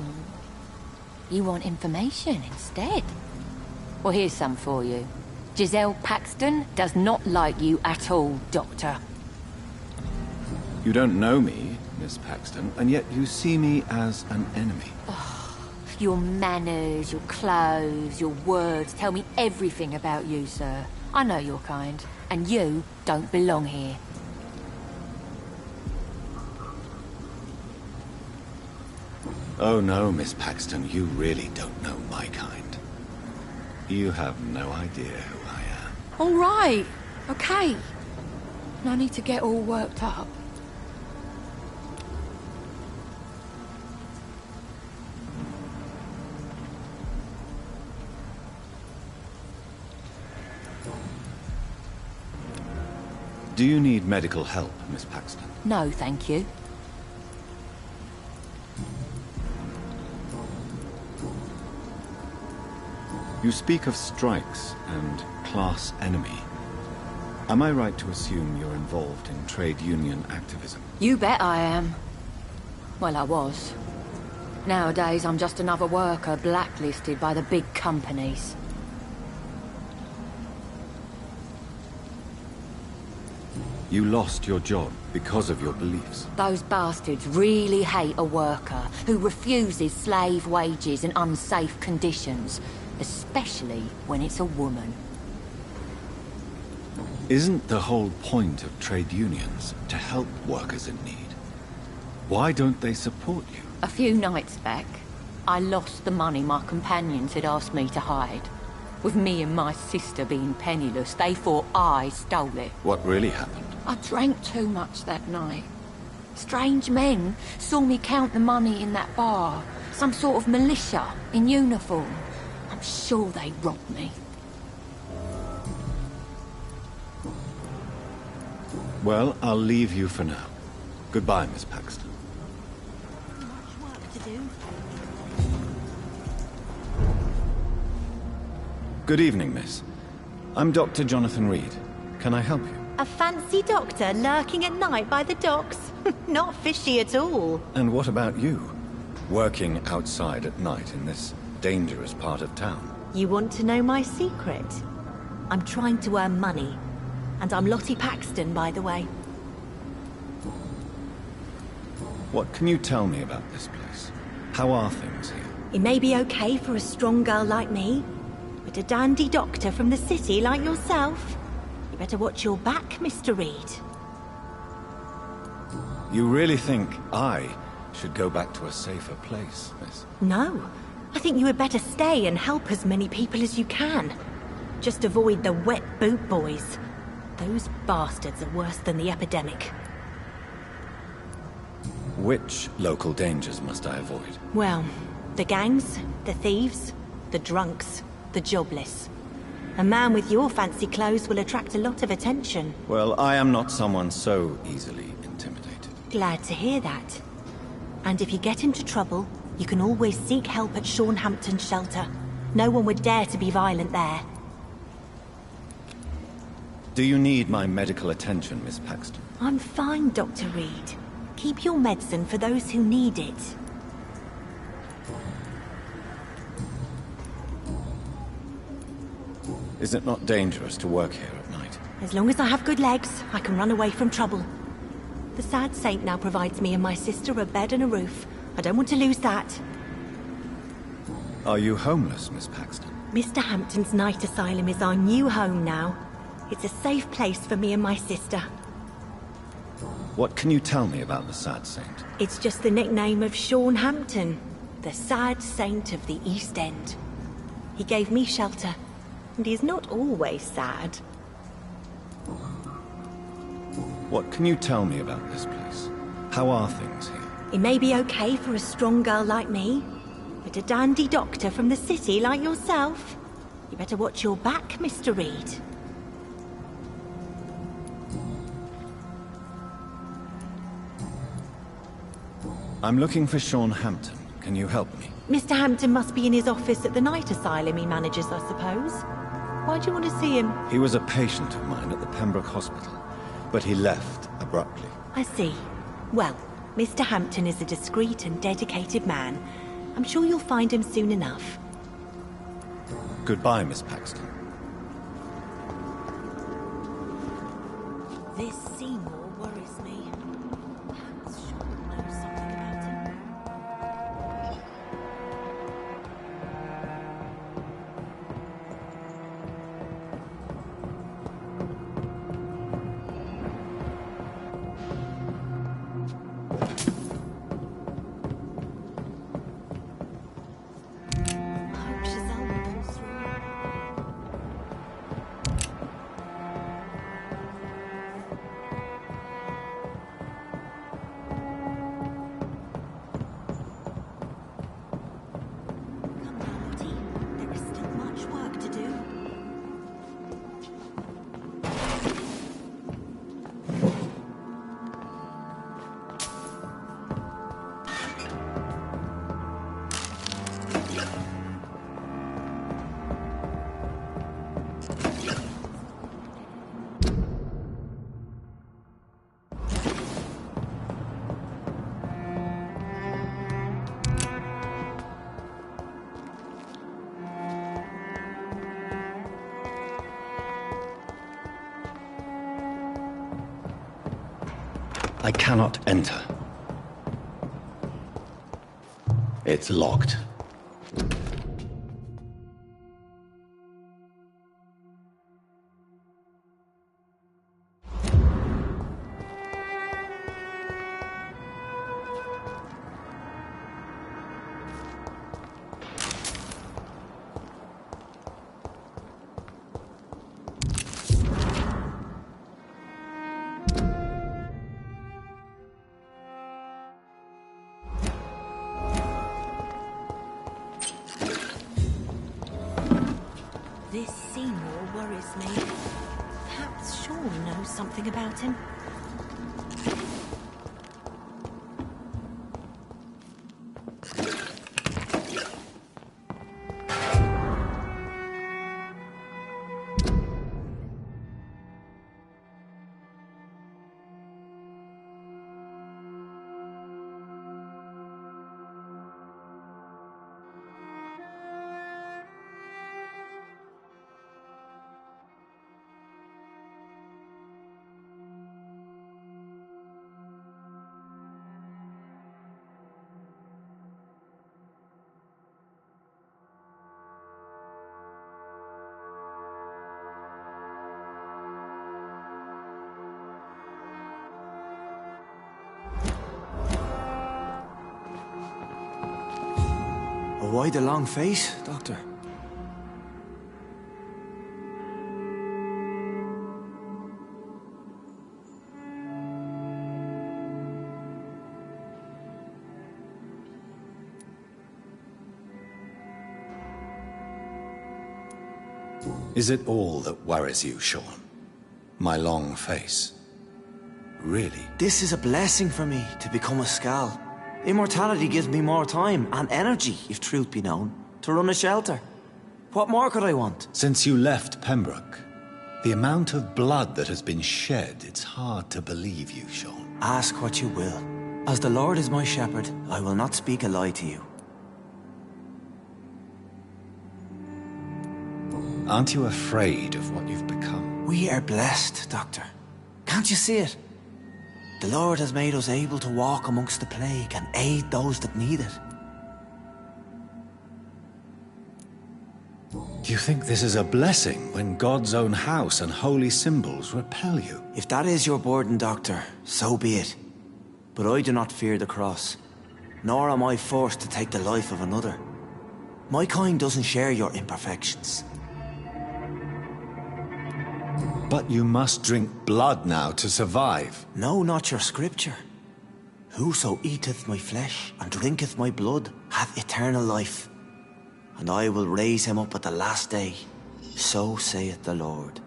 You want information instead? Well, here's some for you. Giselle Paxton does not like you at all, Doctor. You don't know me, Miss Paxton, and yet you see me as an enemy. Oh, your manners, your clothes, your words tell me everything about you, sir. I know your kind, and you don't belong here. Oh no, Miss Paxton, you really don't know my kind. You have no idea who I am. All right, okay. No need to get all worked up. Do you need medical help, Miss Paxton? No, thank you. You speak of strikes and class enemy. Am I right to assume you're involved in trade union activism? You bet I am. Well, I was. Nowadays, I'm just another worker blacklisted by the big companies. You lost your job because of your beliefs. Those bastards really hate a worker who refuses slave wages and unsafe conditions, especially when it's a woman. Isn't the whole point of trade unions to help workers in need? Why don't they support you? A few nights back, I lost the money my companions had asked me to hide. With me and my sister being penniless, they thought I stole it. What really happened? I drank too much that night. Strange men saw me count the money in that bar. Some sort of militia in uniform. I'm sure they robbed me. Well, I'll leave you for now. Goodbye, Miss Paxton. Much work to do. Good evening, miss. I'm Dr. Jonathan Reed. Can I help you? A fancy doctor lurking at night by the docks? Not fishy at all. And what about you? Working outside at night in this dangerous part of town? You want to know my secret? I'm trying to earn money. And I'm Lottie Paxton, by the way. What can you tell me about this place? How are things here? It may be okay for a strong girl like me, but a dandy doctor from the city like yourself, you better watch your back, Mr. Reed. You really think I should go back to a safer place, miss? No. I think you had better stay and help as many people as you can. Just avoid the wet boot boys. Those bastards are worse than the epidemic. Which local dangers must I avoid? Well, the gangs, the thieves, the drunks, the jobless. A man with your fancy clothes will attract a lot of attention. Well, I am not someone so easily intimidated. Glad to hear that. And if you get into trouble, you can always seek help at Hampton's shelter. No one would dare to be violent there. Do you need my medical attention, Miss Paxton? I'm fine, Dr. Reed. Keep your medicine for those who need it. Is it not dangerous to work here at night? As long as I have good legs, I can run away from trouble. The sad saint now provides me and my sister a bed and a roof. I don't want to lose that. Are you homeless, Miss Paxton? Mr. Hampton's night asylum is our new home now. It's a safe place for me and my sister. What can you tell me about the Sad Saint? It's just the nickname of Sean Hampton, the sad saint of the East End. He gave me shelter, and he's not always sad. What can you tell me about this place? How are things here? It may be okay for a strong girl like me, but a dandy doctor from the city like yourself, you better watch your back, Mr. Reed. I'm looking for Sean Hampton. Can you help me? Mr. Hampton must be in his office at the night asylum he manages, I suppose. Why do you want to see him? He was a patient of mine at the Pembroke Hospital, But he left abruptly. I see. Well, Mr. Hampton is a discreet and dedicated man. I'm sure you'll find him soon enough. Goodbye, Miss Paxton. This Seymour worries me. Perhaps Sean knows something about him. Hope Giselle will pull through. Come now, Lottie. There is still much work to do. I cannot enter. It's locked. This Seymour worries me. Perhaps Sean knows something about him. Why the long face, Doctor? Is it all that worries you, Sean? My long face? Really? This is a blessing for me, to become a Skal. Immortality gives me more time and energy, if truth be known, to run a shelter. What more could I want? Since you left Pembroke, the amount of blood that has been shed, it's hard to believe you, Sean. Ask what you will. As the Lord is my shepherd, I will not speak a lie to you. Aren't you afraid of what you've become? We are blessed, Doctor. Can't you see it? The Lord has made us able to walk amongst the plague and aid those that need it. Do you think this is a blessing when God's own house and holy symbols repel you? If that is your burden, Doctor, so be it. But I do not fear the cross, nor am I forced to take the life of another. My kind doesn't share your imperfections. But you must drink blood now to survive. No, not your scripture. Whoso eateth my flesh and drinketh my blood hath eternal life, and I will raise him up at the last day. So saith the Lord.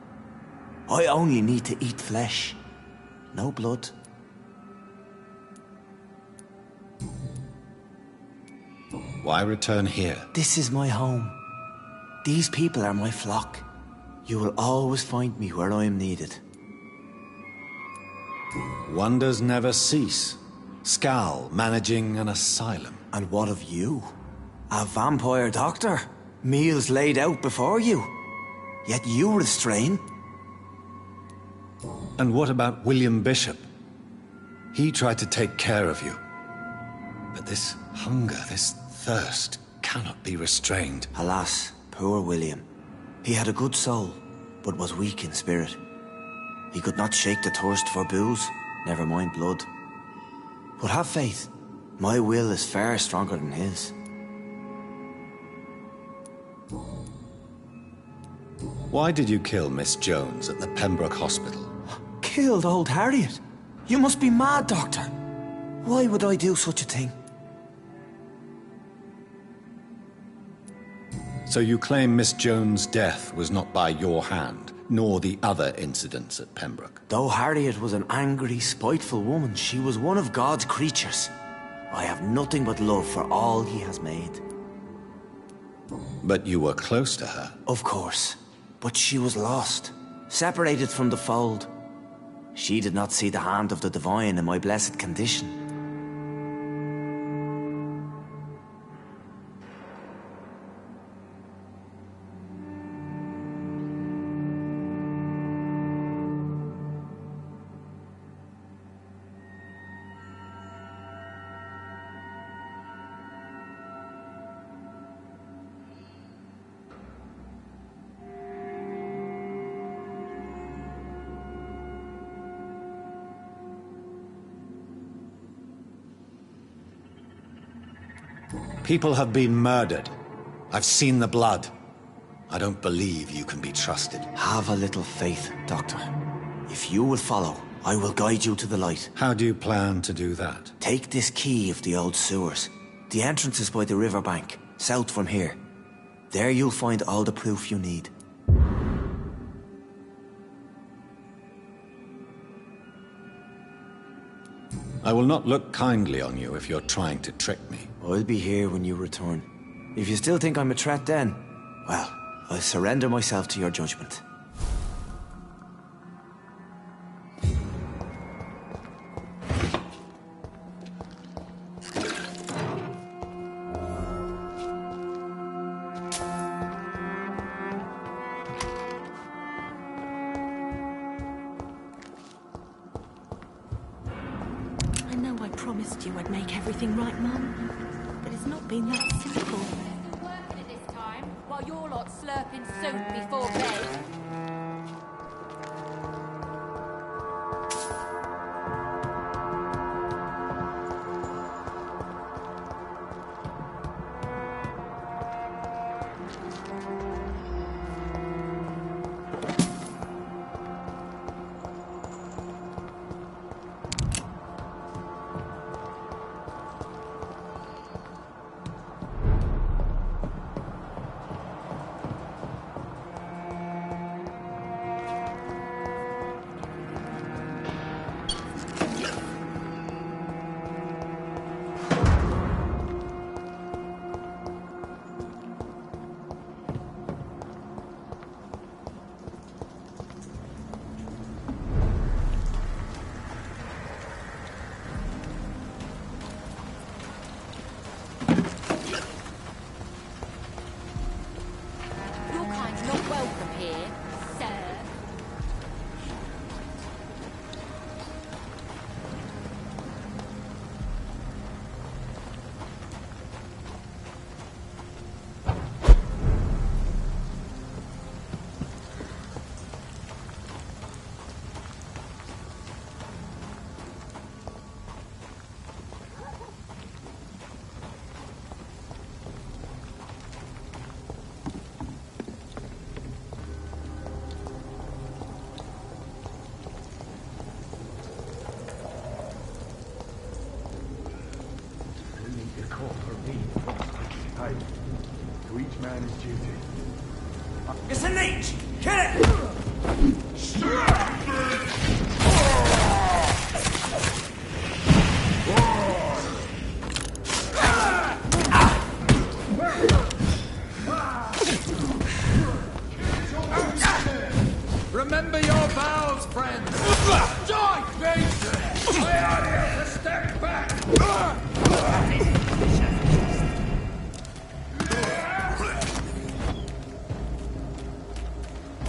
I only need to eat flesh, no blood. Why return here? This is my home. These people are my flock. You will always find me where I am needed. Wonders never cease. Scal managing an asylum. And what of you? A vampire doctor? Meals laid out before you. Yet you restrain. And what about William Bishop? He tried to take care of you. But this hunger, this thirst, cannot be restrained. Alas, poor William. He had a good soul, but was weak in spirit. He could not shake the thirst for booze, never mind blood. But have faith. My will is far stronger than his. Why did you kill Miss Jones at the Pembroke Hospital? Killed old Harriet? You must be mad, Doctor. Why would I do such a thing? So you claim Miss Jones' death was not by your hand, nor the other incidents at Pembroke? Though Harriet was an angry, spiteful woman, she was one of God's creatures. I have nothing but love for all he has made. But you were close to her. Of course. But she was lost, separated from the fold. She did not see the hand of the divine in my blessed condition. People have been murdered. I've seen the blood. I don't believe you can be trusted. Have a little faith, Doctor. If you will follow, I will guide you to the light. How do you plan to do that? Take this key of the old sewers. The entrance is by the riverbank, south from here. There you'll find all the proof you need. I will not look kindly on you if you're trying to trick me. I'll be here when you return. If you still think I'm a threat then, well, I'll surrender myself to your judgment. I know I promised you I'd make everything right, Mum. But it's not been that simple. Working at this time, while you're lot slurping soup before bed.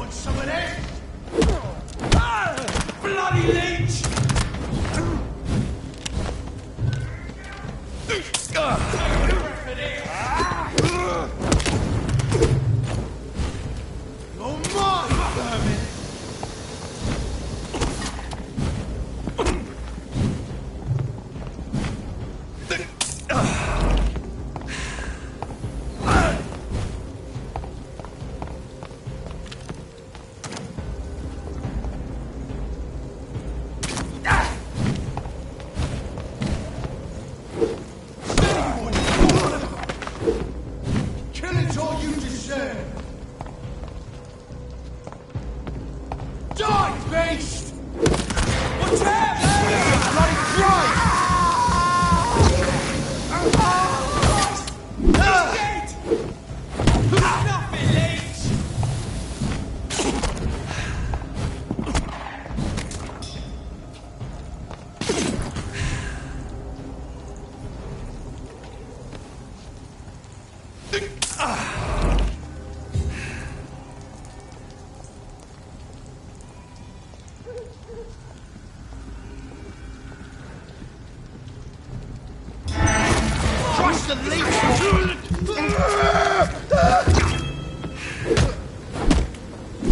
Want some of this? Bloody leech! You're mine, vermin!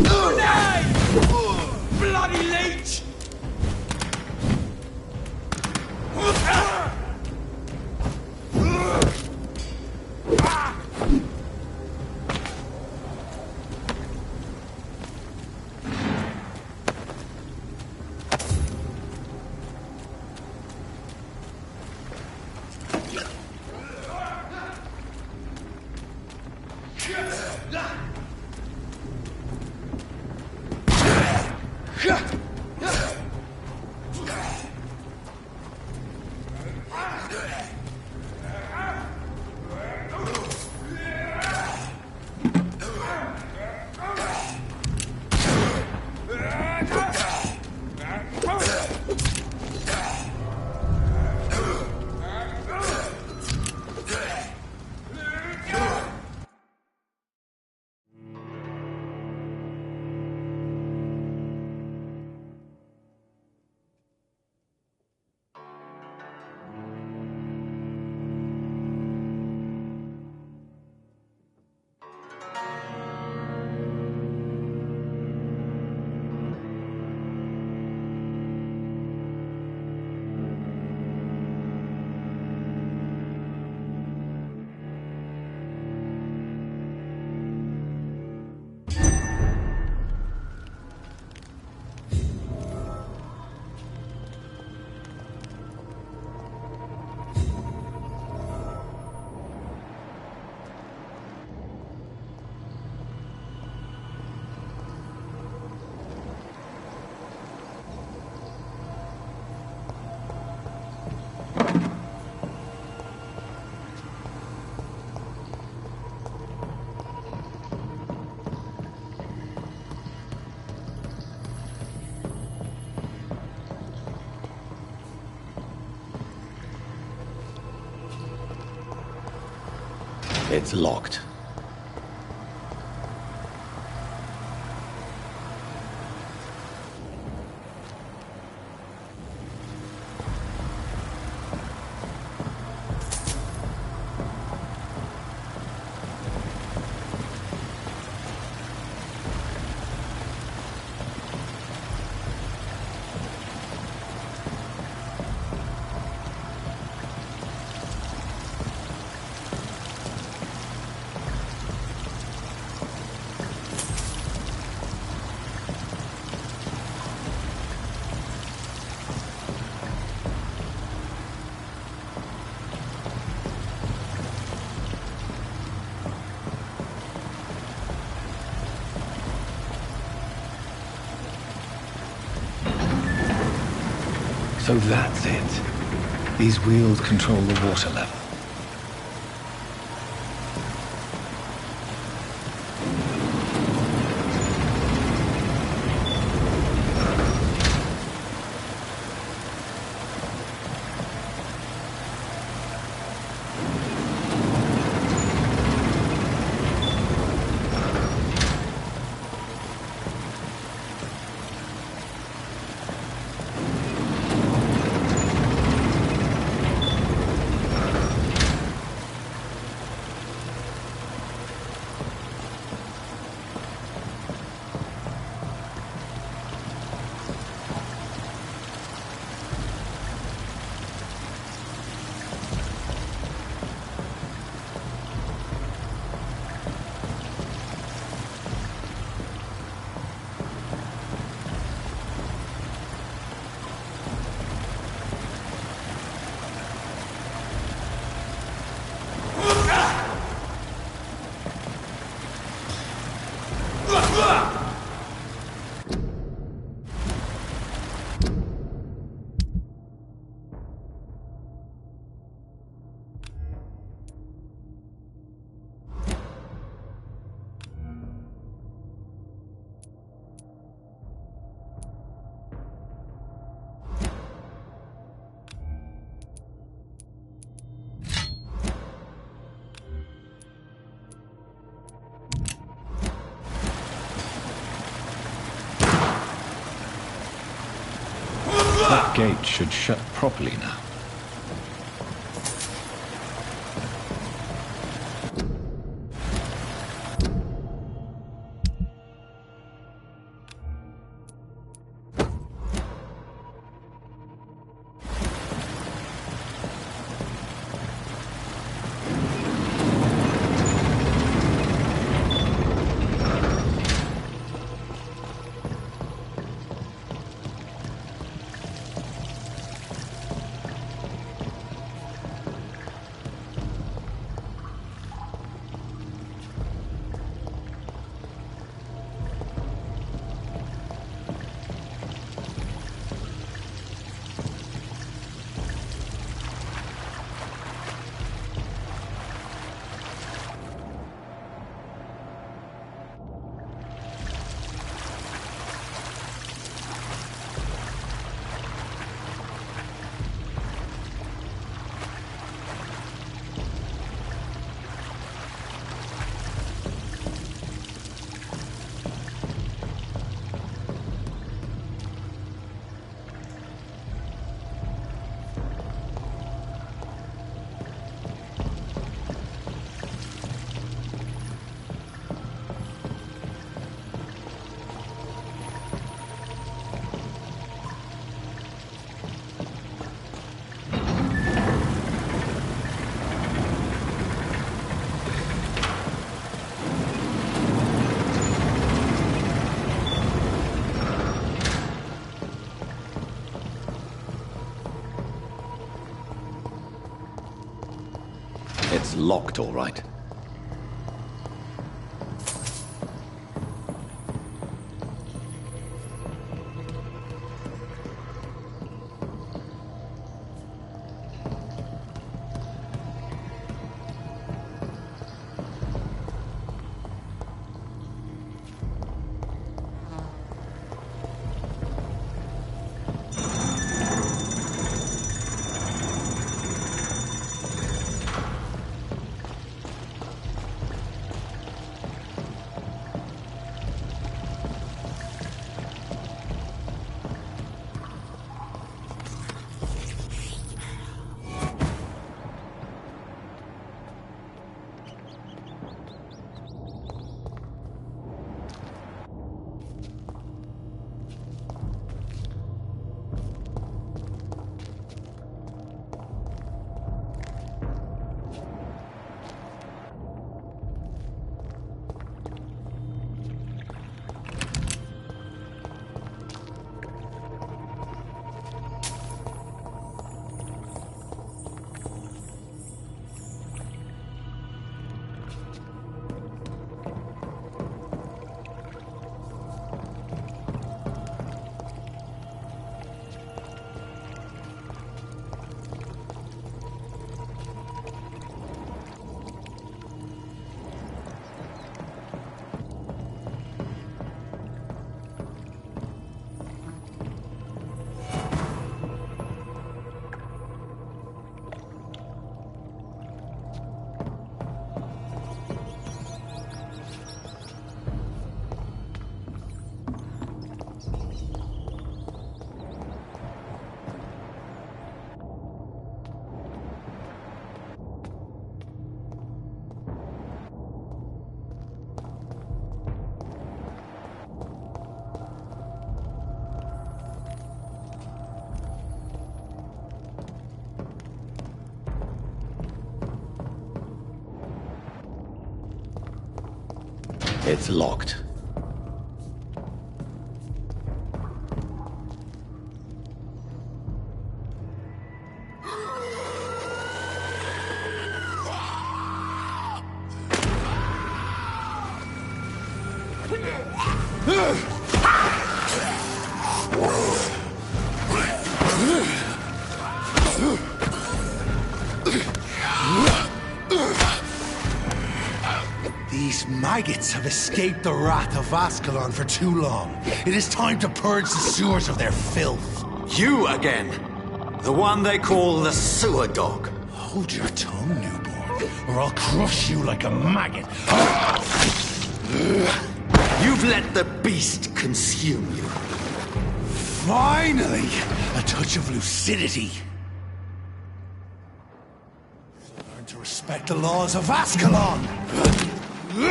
The bloody leech! It's locked. So that's it. These wheels control the water level. That gate should shut properly now. It's locked, all right. It's locked. These maggots have escaped the wrath of Ascalon for too long. It is time to purge the sewers of their filth. You again! The one they call the sewer dog. Hold your tongue, newborn, or I'll crush you like a maggot. You've let the beast consume you. Finally! A touch of lucidity. Learn to respect the laws of Ascalon! I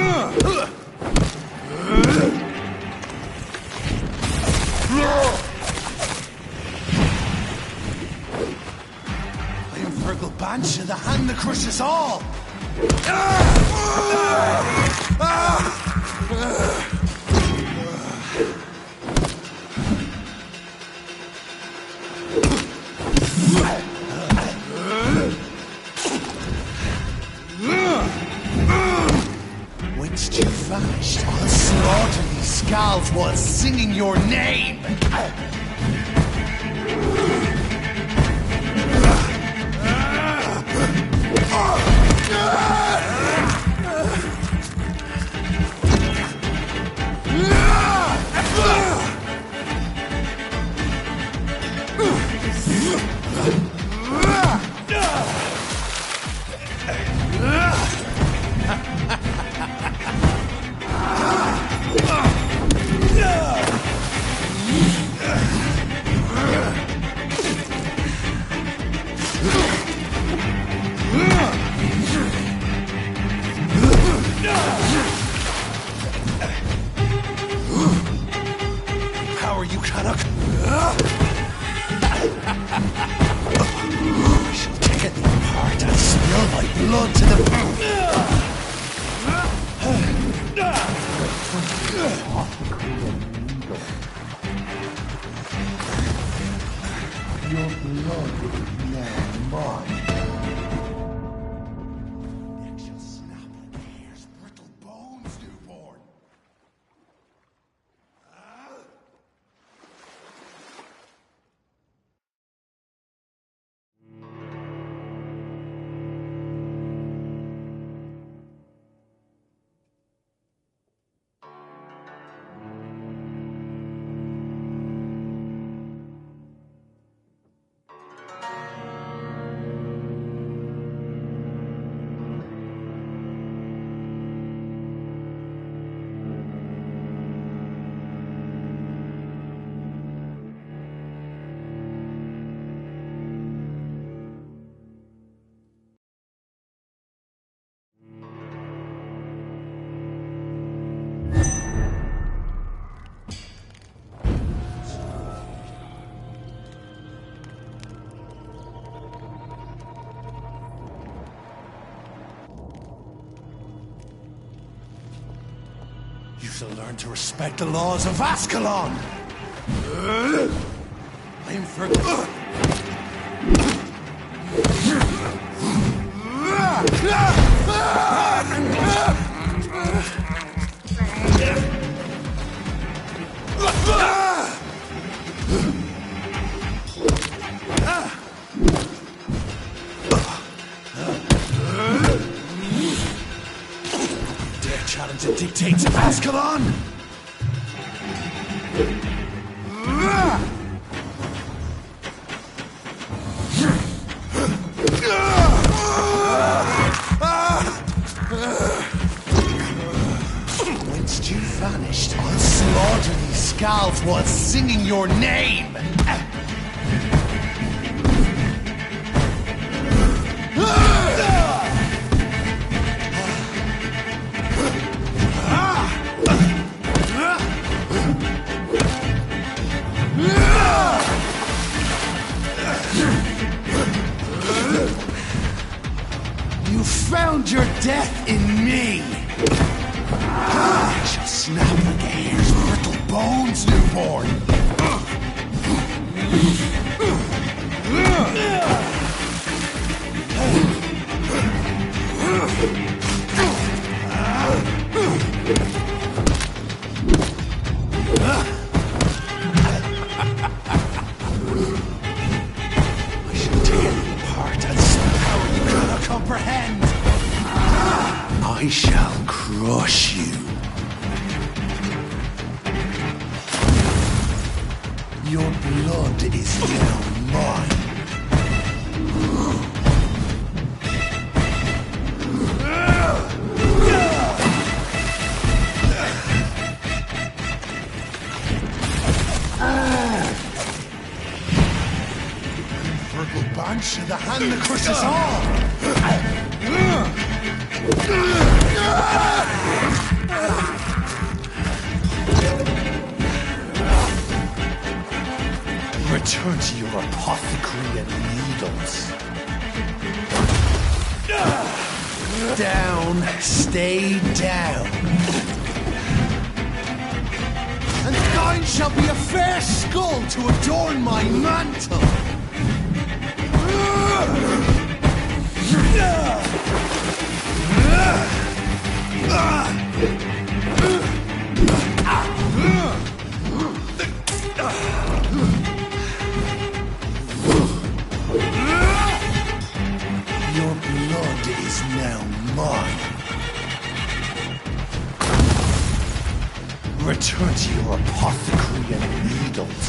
am Virgil Banshee, the hand that crushes all! Once you've vanished, I'll slaughter these skulls while singing your name! Power, you cannot. I shall tear thee apart and spill my blood to the. Your blood is now mine. Neck shall snap like a hare's brittle bones, newborn. You shall learn to respect the laws of Ascalon! I am for... Dare challenge the dictates of Ascalon? Once you vanished, I'll slaughter these skulls while singing your name! You found your death in me! I shall snap like a hare's brittle bones, newborn! shall tear you apart and somehow you cannot comprehend. I shall crush you. Your blood is now mine. Bunch of the hand that crushes all! Return to your apothecary and needles. Down, stay down. And thine shall be a fair skull to adorn my mantle. Your blood is now mine. Return to your apothecary and needles.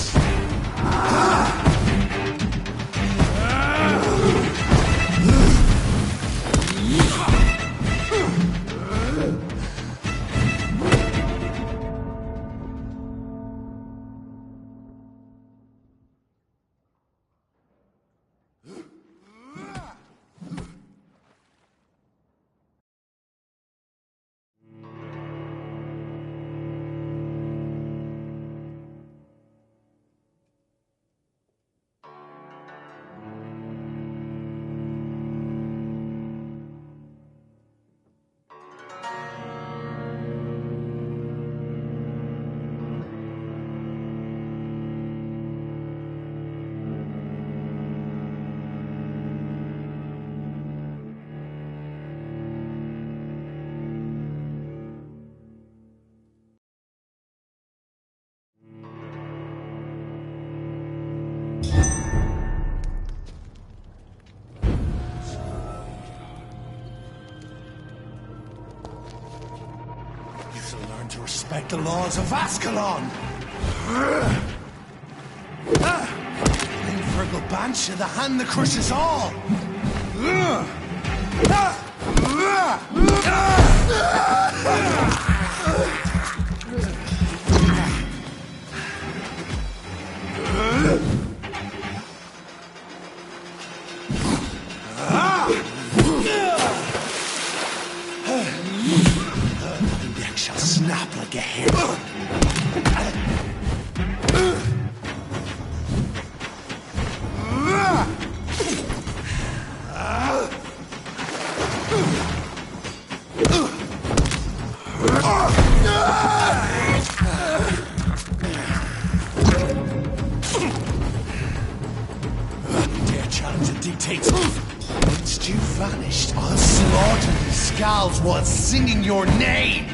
To respect the laws of Ascalon! Infernal Banshee, the hand that crushes all! Snap like a hare. Dare challenge the dictates. Once you vanished, I'll slaughter these skulls while singing your name.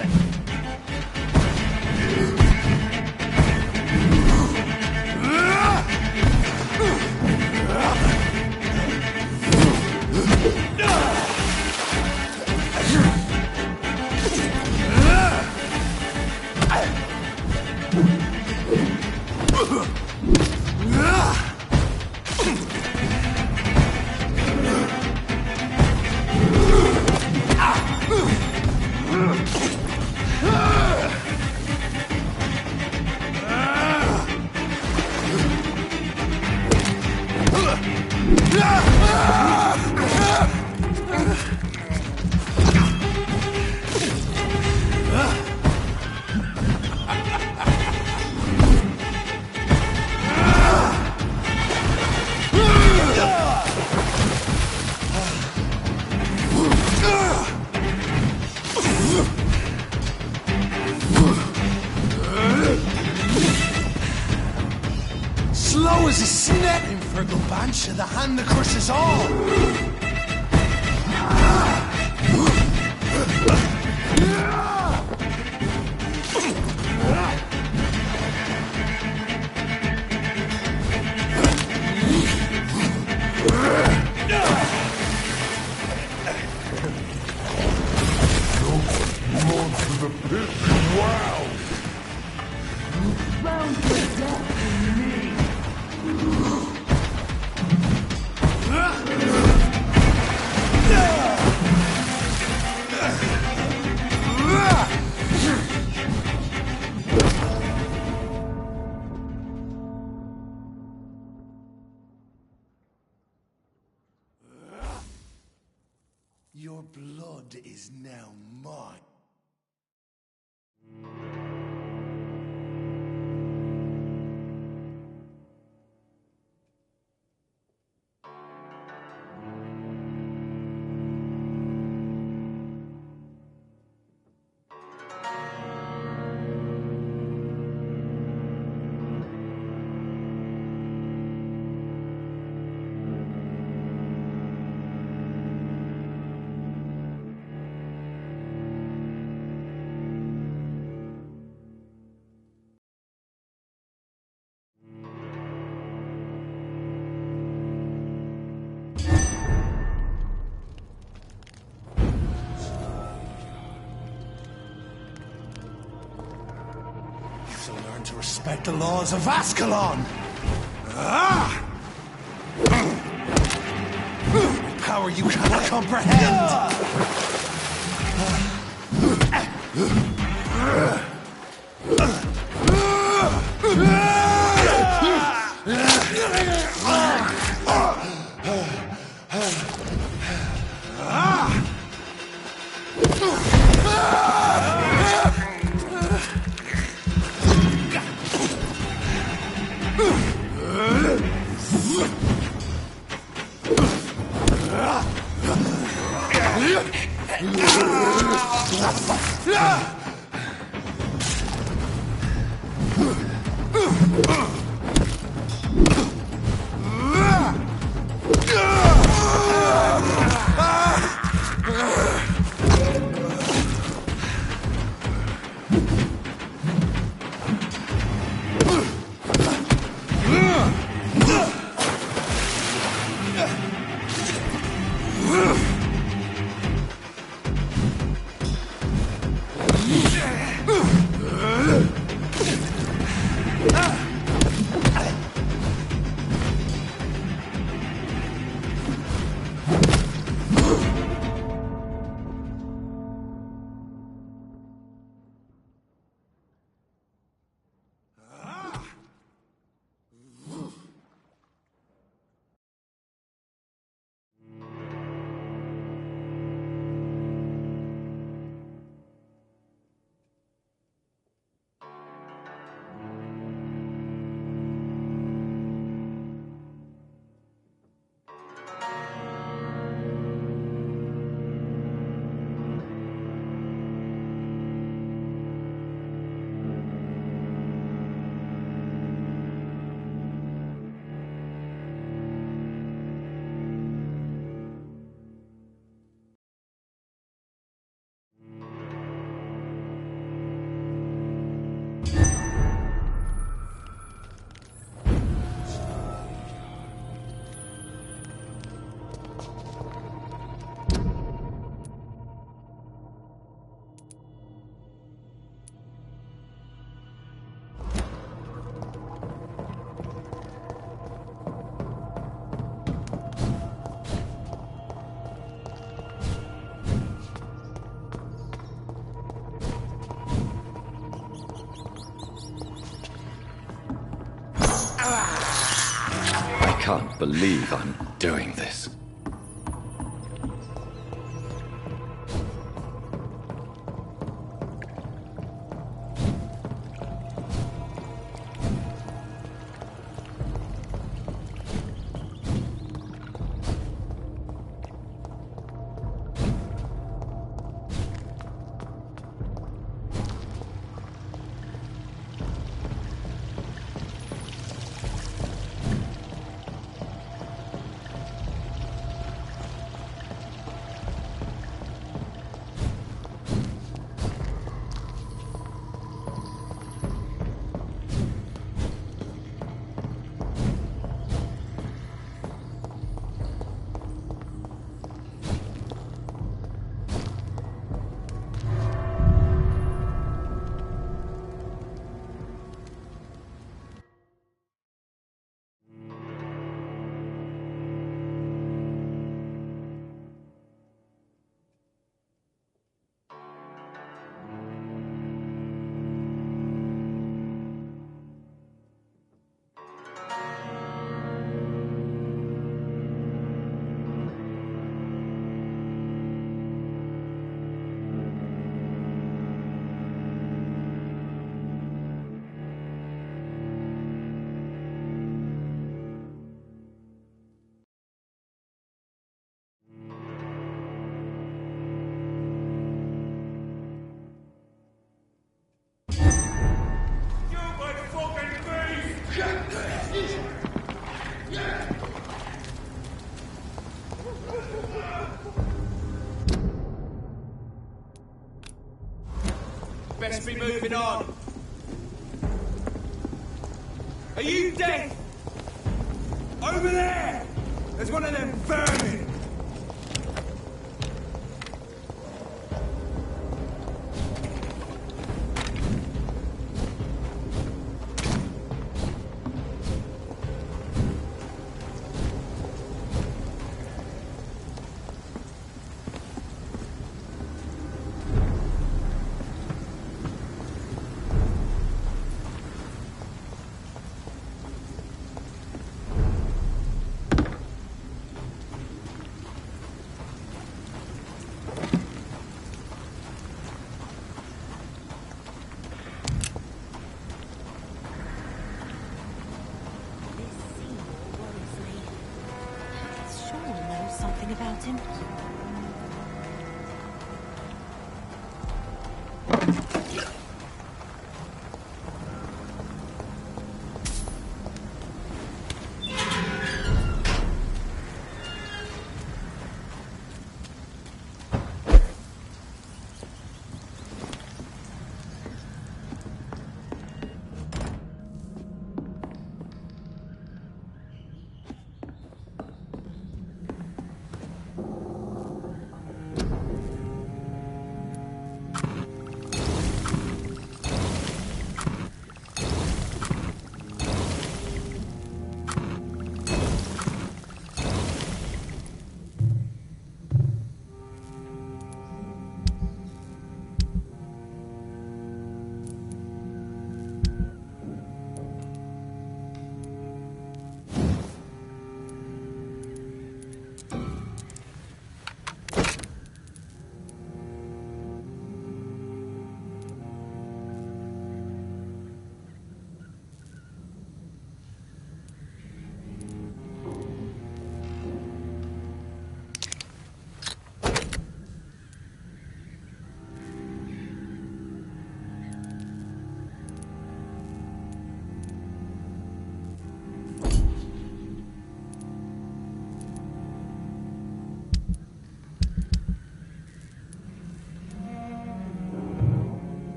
Slow as a snap, Infernal Banshee, the hand that crushes all! Your blood is now mine. So learn to respect the laws of Ascalon! Ah! A power you cannot comprehend! I can't believe I'm doing this. should be moving on. Are you deaf? Over there! There's one of them vermin! About him.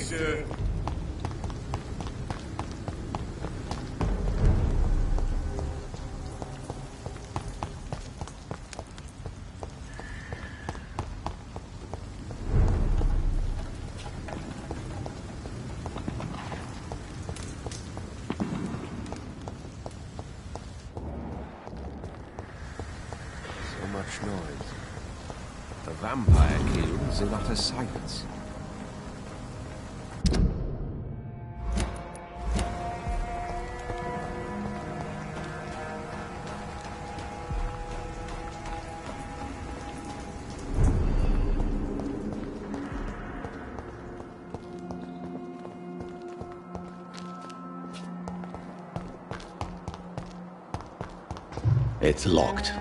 sir. Much noise. The vampire kills in utter silence. It's locked.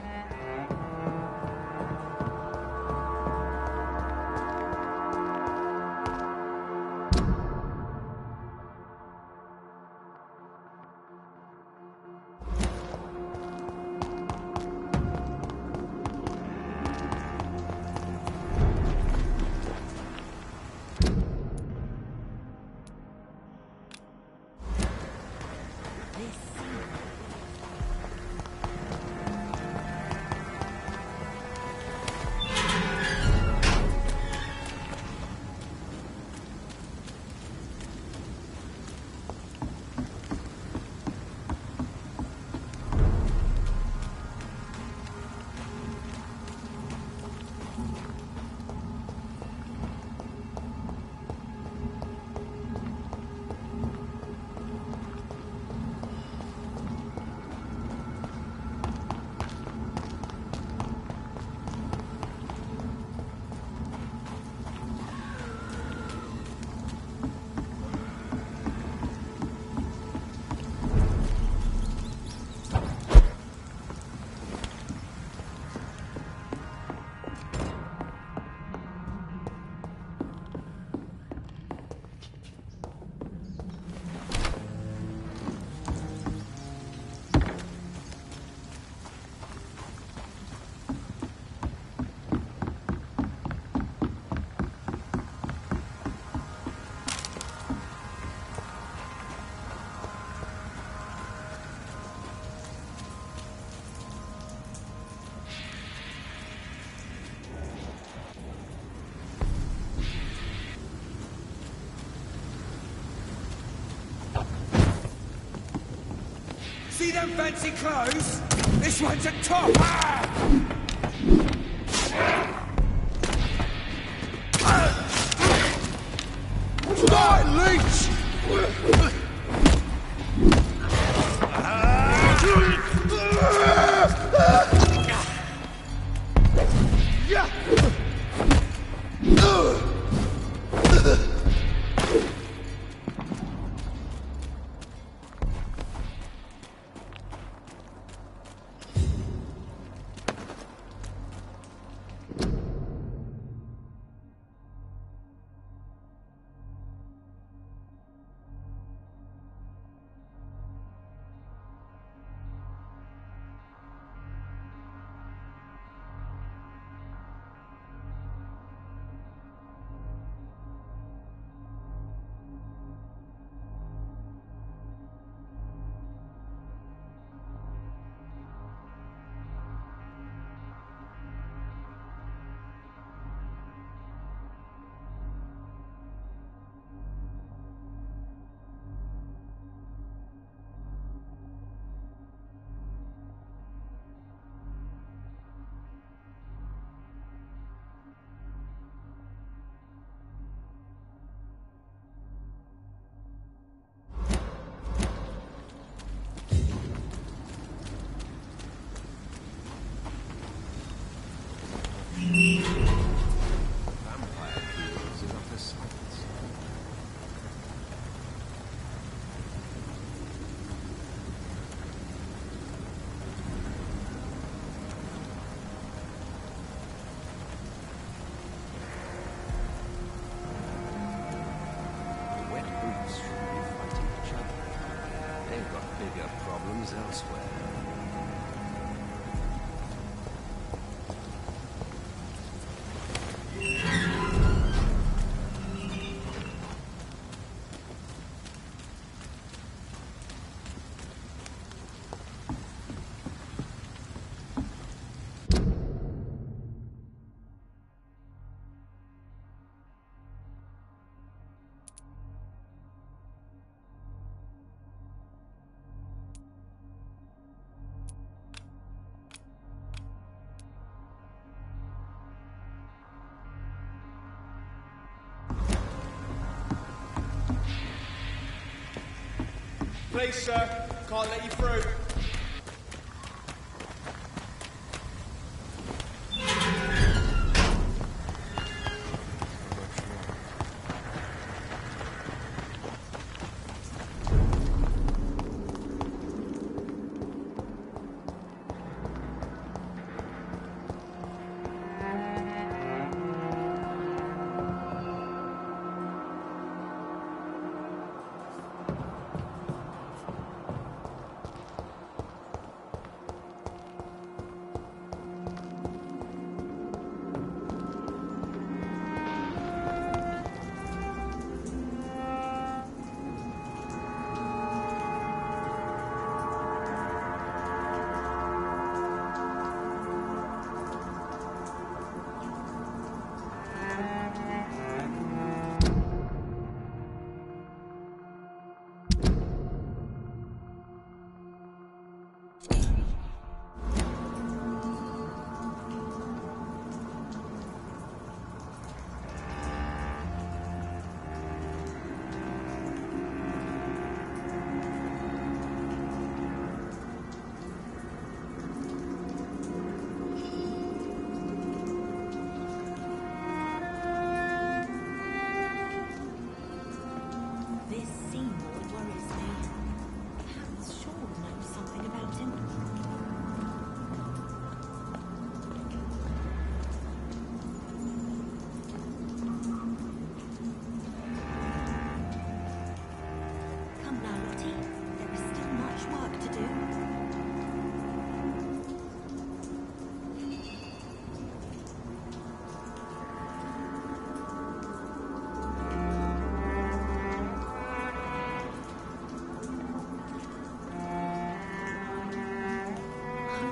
See them fancy clothes? This one's a top! Ah! Right, leech! Elsewhere. Please, sir. Can't let you through.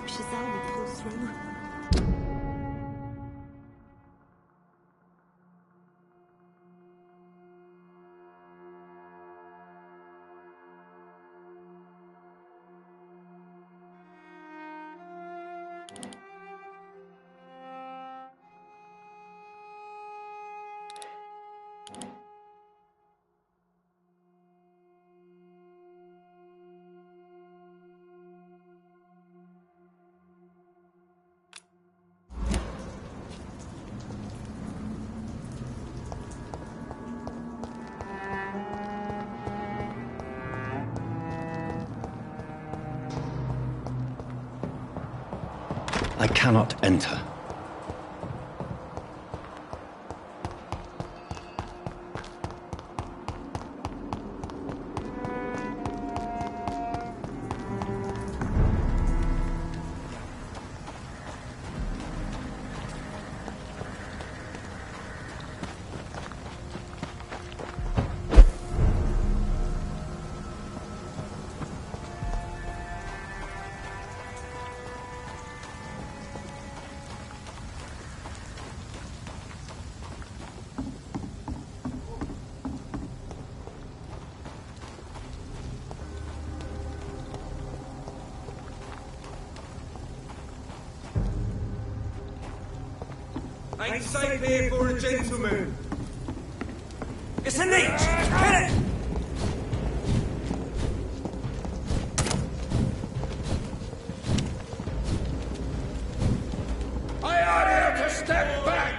hope Giselle will pull through. I cannot enter. Ain't safe here for a gentleman. It's a niche! Kill it! I order you to step back!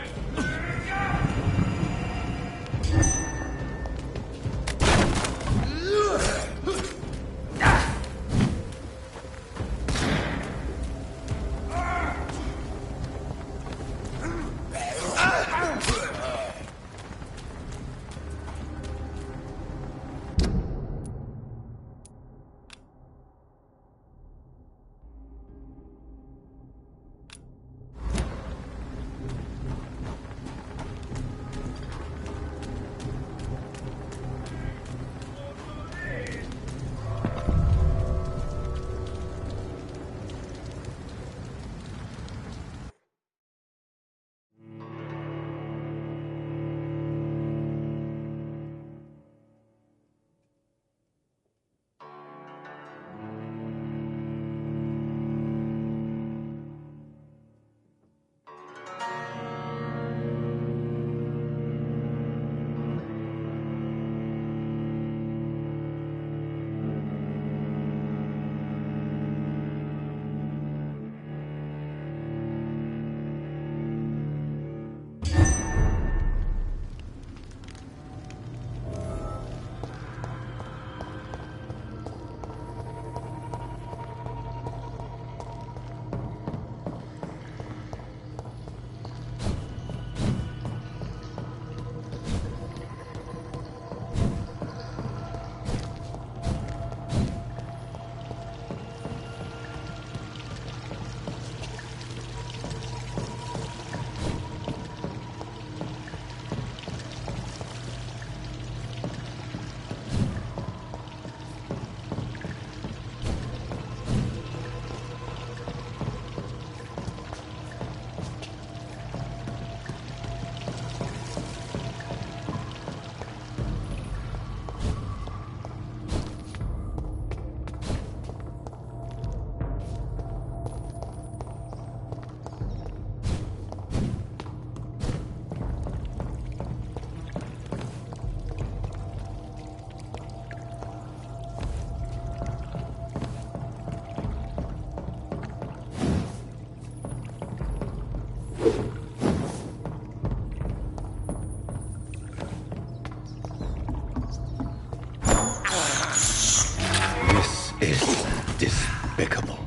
Despicable.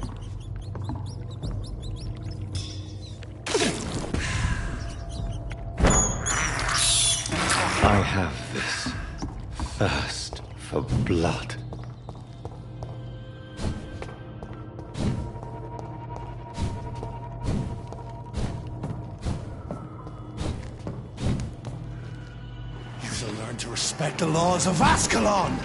I have this thirst for blood. You shall learn to respect the laws of Ascalon!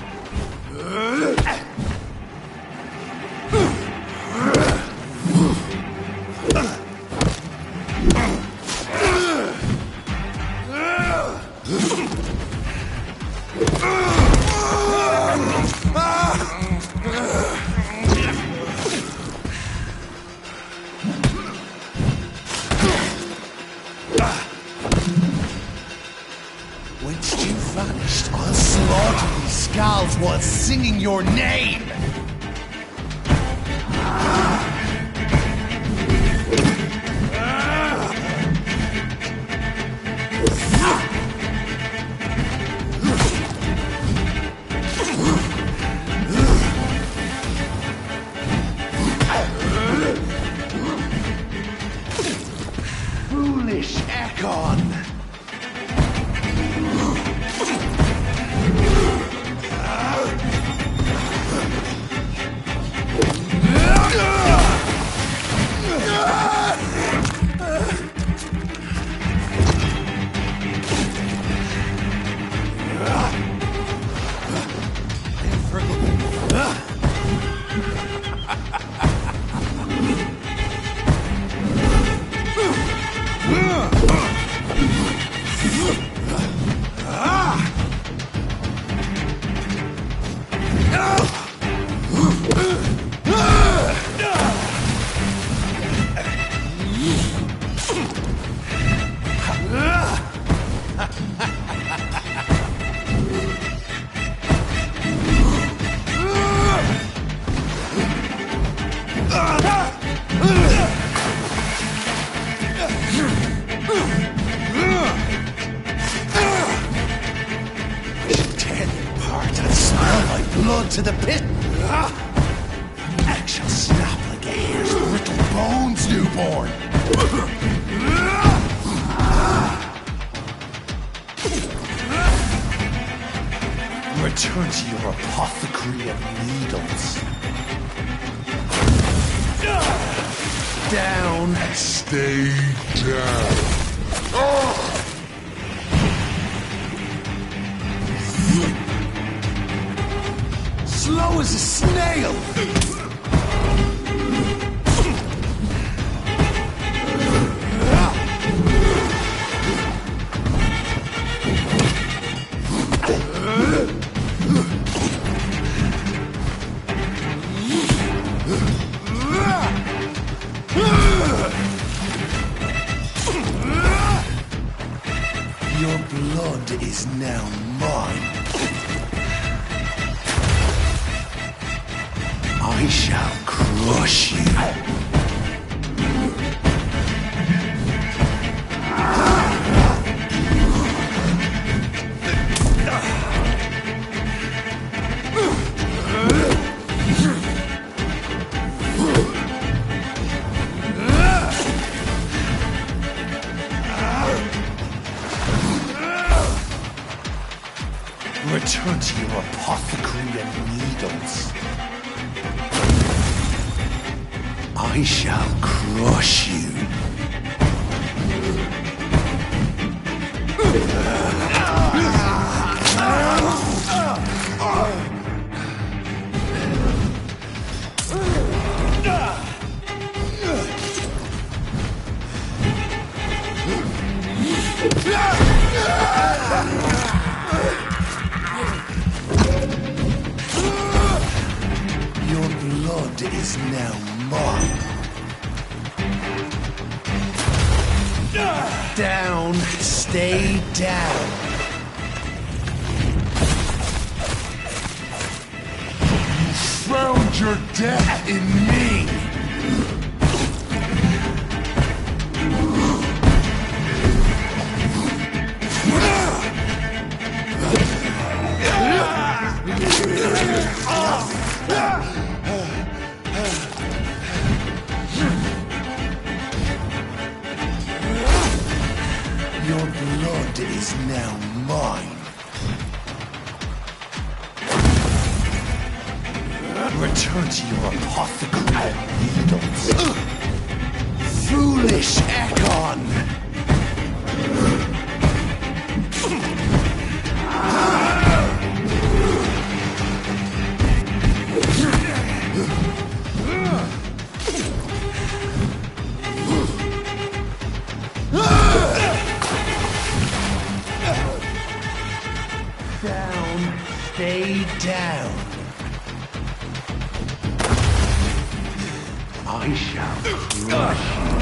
singing your name! Foolish Ekon! To the pit! I shall snap like a hare's brittle bones, newborn! Return to your apothecary of needles. Down. Stay down. Slow as a snail! Your blood is now mine. I shall crush you. Return to your apothecary and needles. I shall crush you. Your blood is now mine. Down, stay down. You found your death in me. Your blood is now mine. Return to your apothecary needles. Foolish Ekon! Down, stay down. I shall crush you.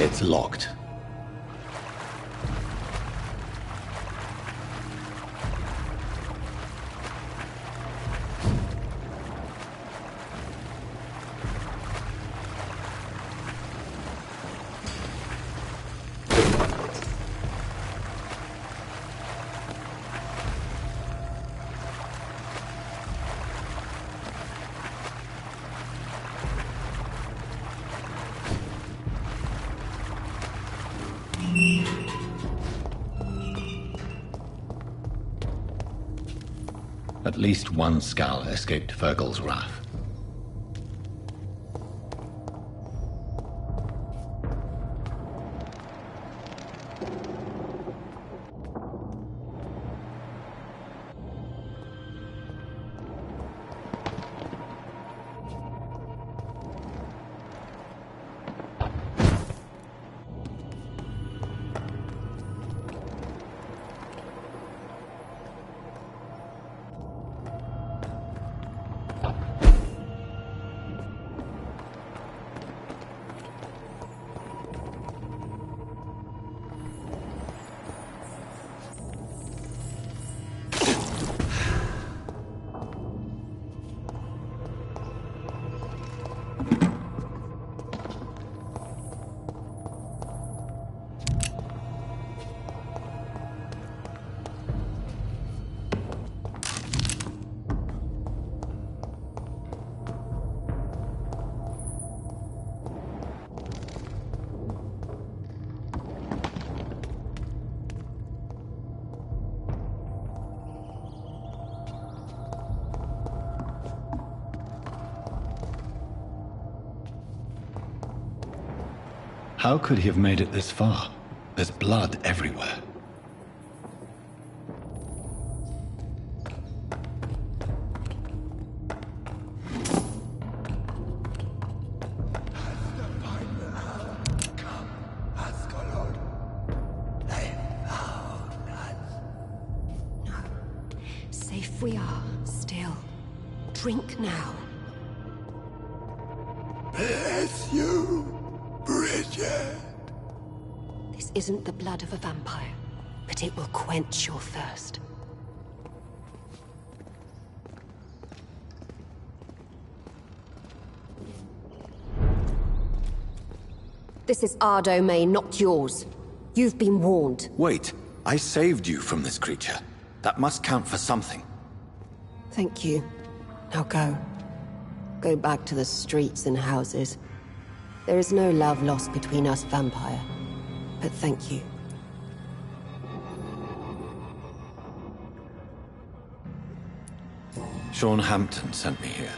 It's locked. At least one Skal escaped Fergal's wrath. How could he have made it this far? There's blood everywhere. Safe we are, still. Drink now. Bless you, Bridget. This isn't the blood of a vampire, but it will quench your thirst. This is our domain, not yours. You've been warned. Wait, I saved you from this creature. That must count for something. Thank you. Now go. Go back to the streets and houses. There is no love lost between us, vampire. But thank you. Sean Hampton sent me here.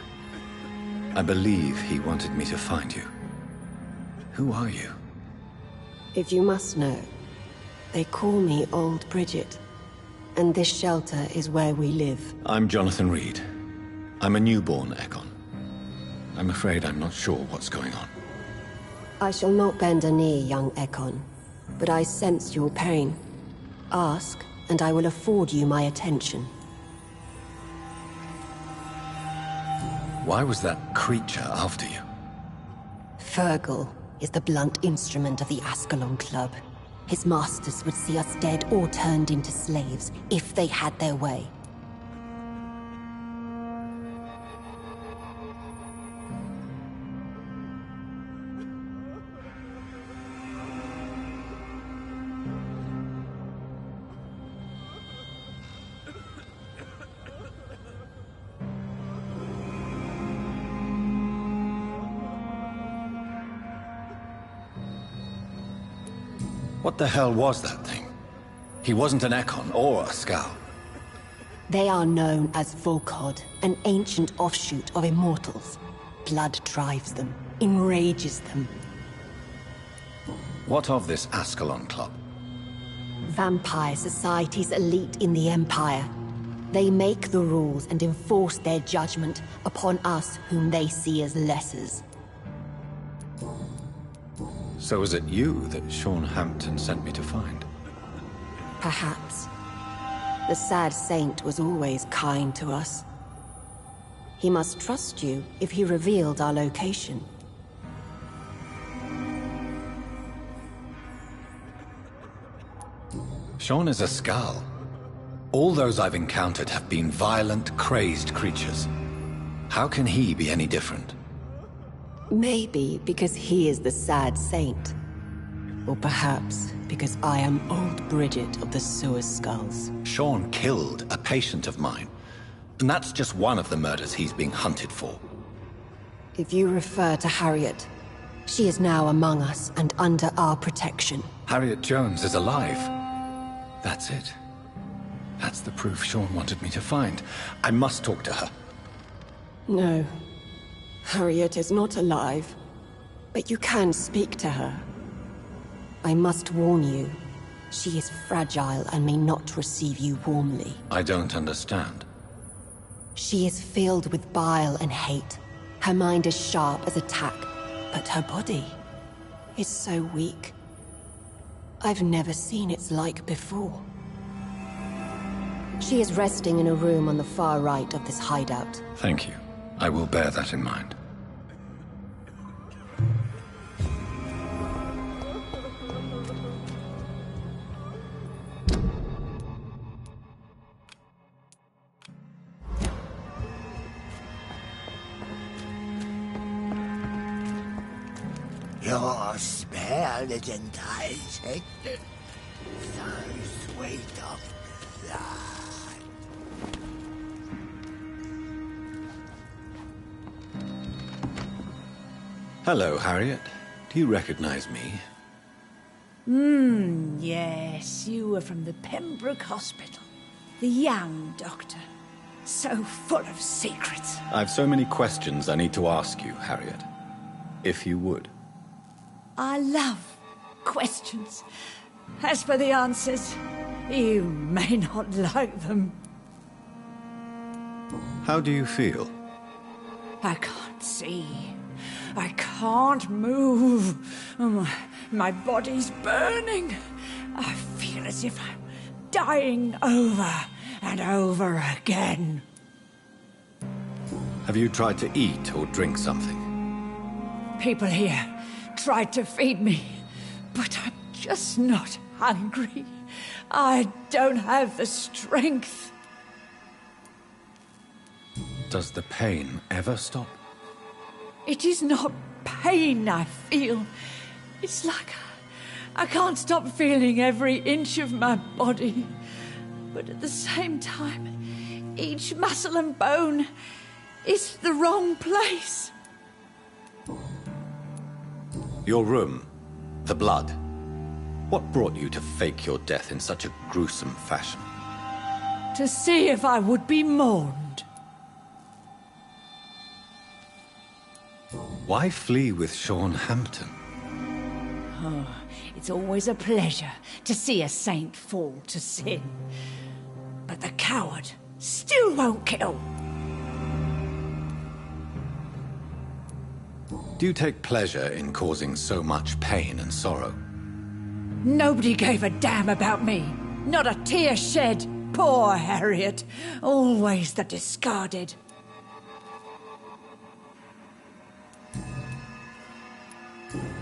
I believe he wanted me to find you. Who are you? If you must know, they call me Old Bridget. And this shelter is where we live. I'm Jonathan Reed. I'm a newborn Ekon. I'm afraid I'm not sure what's going on. I shall not bend a knee, young Ekon. But I sense your pain. Ask, and I will afford you my attention. Why was that creature after you? Fergal is the blunt instrument of the Ascalon Club. His masters would see us dead or turned into slaves, if they had their way. What the hell was that thing? He wasn't an Ekon or a Scowl. They are known as Volkod, an ancient offshoot of immortals. Blood drives them, enrages them. What of this Ascalon Club? Vampire society's elite in the Empire. They make the rules and enforce their judgment upon us whom they see as lessers. So was it you that Sean Hampton sent me to find? Perhaps. The sad saint was always kind to us. He must trust you if he revealed our location. Sean is a Scowl. All those I've encountered have been violent, crazed creatures. How can he be any different? Maybe because he is the sad saint. Or perhaps because I am old Bridget of the Sewer Skulls. Sean killed a patient of mine. And that's just one of the murders he's being hunted for. If you refer to Harriet, she is now among us and under our protection. Harriet Jones is alive. That's it. That's the proof Sean wanted me to find. I must talk to her. No. Harriet is not alive. But you can speak to her. I must warn you. She is fragile and may not receive you warmly. I don't understand. She is filled with bile and hate. Her mind is sharp as a tack, but her body is so weak. I've never seen its like before. She is resting in a room on the far right of this hideout. Thank you. I will bear that in mind. Your spare little eyes, eh? So sweet of blood. Hello, Harriet. Do you recognize me? Yes, you were from the Pembroke Hospital. The young doctor. So full of secrets. I've so many questions I need to ask you, Harriet. If you would. I love questions. As for the answers, you may not like them. How do you feel? I can't see. I can't move. My body's burning. I feel as if I'm dying over and over again. Have you tried to eat or drink something? People here tried to feed me, but I'm just not hungry. I don't have the strength. Does the pain ever stop? It is not pain I feel. It's like I can't stop feeling every inch of my body. But at the same time, each muscle and bone is the wrong place. Your room, the blood. What brought you to fake your death in such a gruesome fashion? To see if I would be mourned. Why flee with Sean Hampton? Oh, it's always a pleasure to see a saint fall to sin. But the coward still won't kill. Do you take pleasure in causing so much pain and sorrow? Nobody gave a damn about me. Not a tear shed. Poor Harriet. Always the discarded.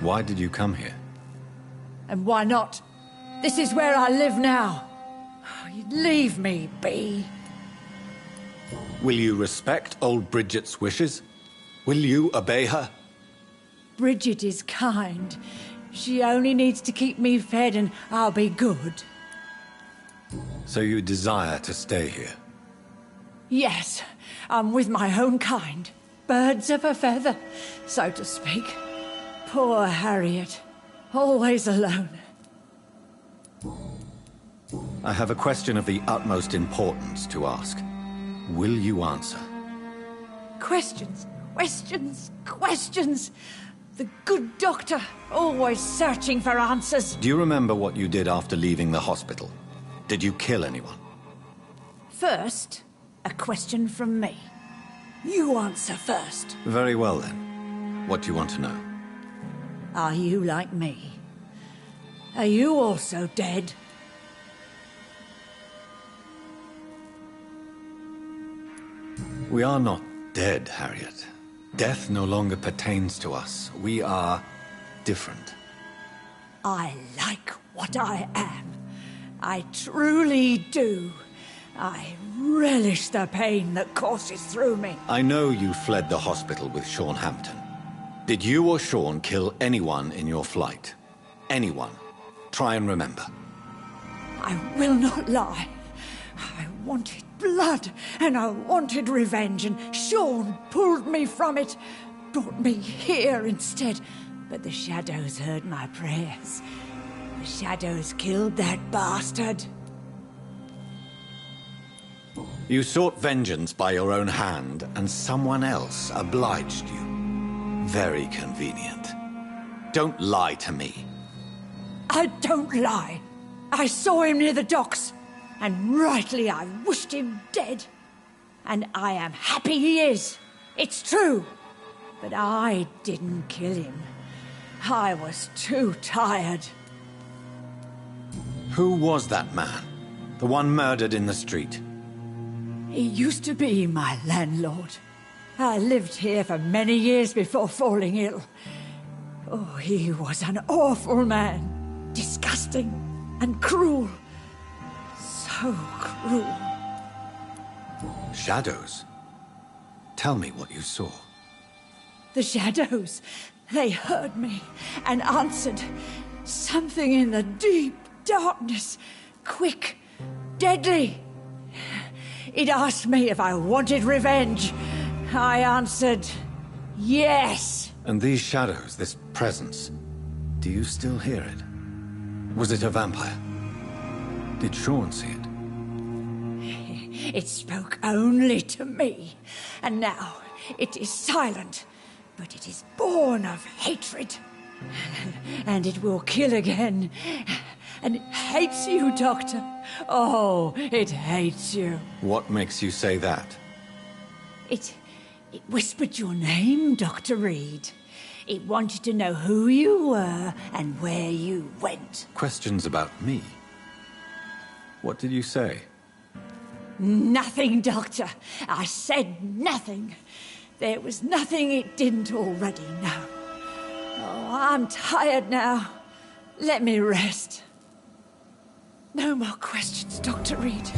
Why did you come here? And why not? This is where I live now. Leave me be. Will you respect old Bridget's wishes? Will you obey her? Bridget is kind. She only needs to keep me fed and I'll be good. So you desire to stay here? Yes, I'm with my own kind. Birds of a feather, so to speak. Poor Harriet. Always alone. I have a question of the utmost importance to ask. Will you answer? Questions, questions, questions. The good doctor, always searching for answers. Do you remember what you did after leaving the hospital? Did you kill anyone? First, a question from me. You answer first. Very well then. What do you want to know? Are you like me? Are you also dead? We are not dead, Harriet. Death no longer pertains to us. We are different. I like what I am. I truly do. I relish the pain that courses through me. I know you fled the hospital with Sean Hampton. Did you or Sean kill anyone in your flight? Anyone? Try and remember. I will not lie. I wanted blood, and I wanted revenge, and Sean pulled me from it, brought me here instead. But the shadows heard my prayers. The shadows killed that bastard. You sought vengeance by your own hand, and someone else obliged you. Very convenient. Don't lie to me. I don't lie. I saw him near the docks, and rightly I wished him dead. And I am happy he is. It's true. But I didn't kill him. I was too tired. Who was that man? The one murdered in the street? He used to be my landlord. I lived here for many years before falling ill. Oh, he was an awful man. Disgusting and cruel. So cruel. Shadows? Tell me what you saw. The shadows, they heard me and answered. Something in the deep darkness. Quick, deadly. It asked me if I wanted revenge. I answered, yes. And these shadows, this presence, do you still hear it? Was it a vampire? Did Sean see it? It spoke only to me, and now it is silent, but it is born of hatred. And it will kill again. And it hates you, Doctor. Oh, it hates you. What makes you say that? It whispered your name, Dr. Reed. It wanted to know who you were and where you went. Questions about me? What did you say? Nothing, Doctor. I said nothing. There was nothing it didn't already know. Oh, I'm tired now. Let me rest. No more questions, Dr. Reed.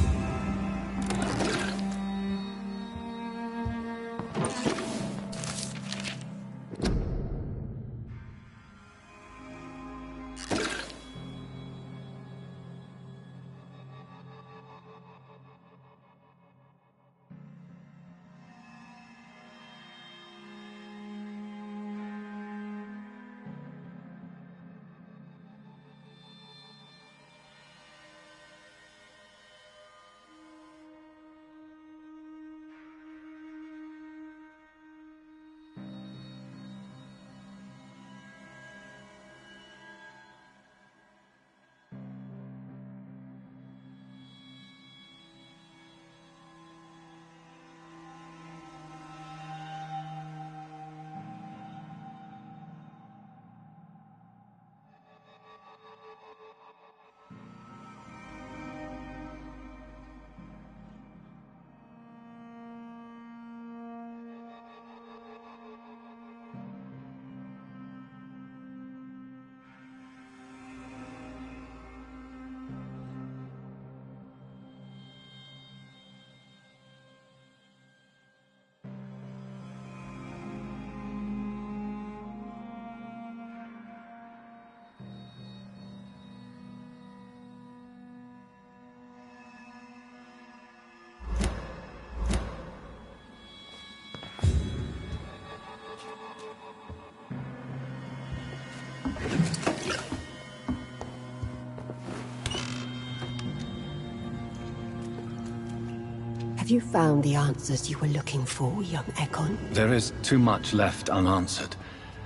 you found the answers you were looking for, young Ekon? There is too much left unanswered.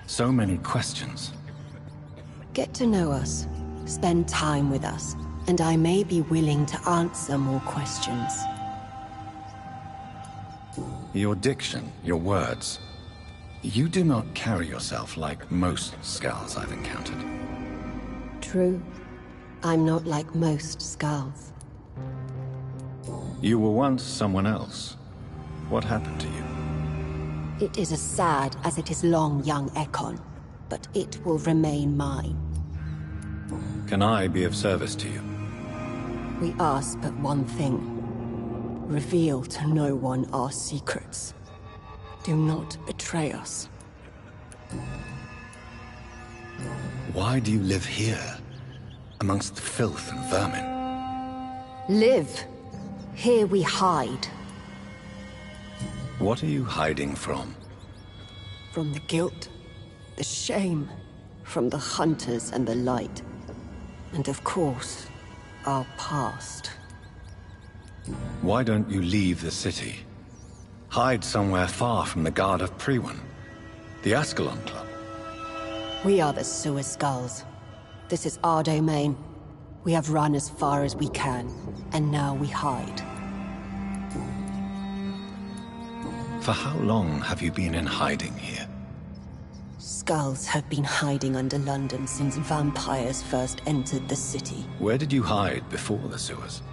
So many questions. Get to know us, spend time with us, and I may be willing to answer more questions. Your diction, your words. You do not carry yourself like most Skulls I've encountered. True. I'm not like most Skulls. You were once someone else. What happened to you? It is as sad as it is long, young Ekon, but it will remain mine. Can I be of service to you? We ask but one thing. Reveal to no one our secrets. Do not betray us. Why do you live here, amongst the filth and vermin? Live. Here we hide. What are you hiding from? From the guilt, the shame, from the hunters and the light. And of course, our past. Why don't you leave the city? Hide somewhere far from the guard of Priwen, the Ascalon Club. We are the Sewer Skulls. This is our domain. We have run as far as we can, and now we hide. For how long have you been in hiding here? Skulls have been hiding under London since vampires first entered the city. Where did you hide before the sewers?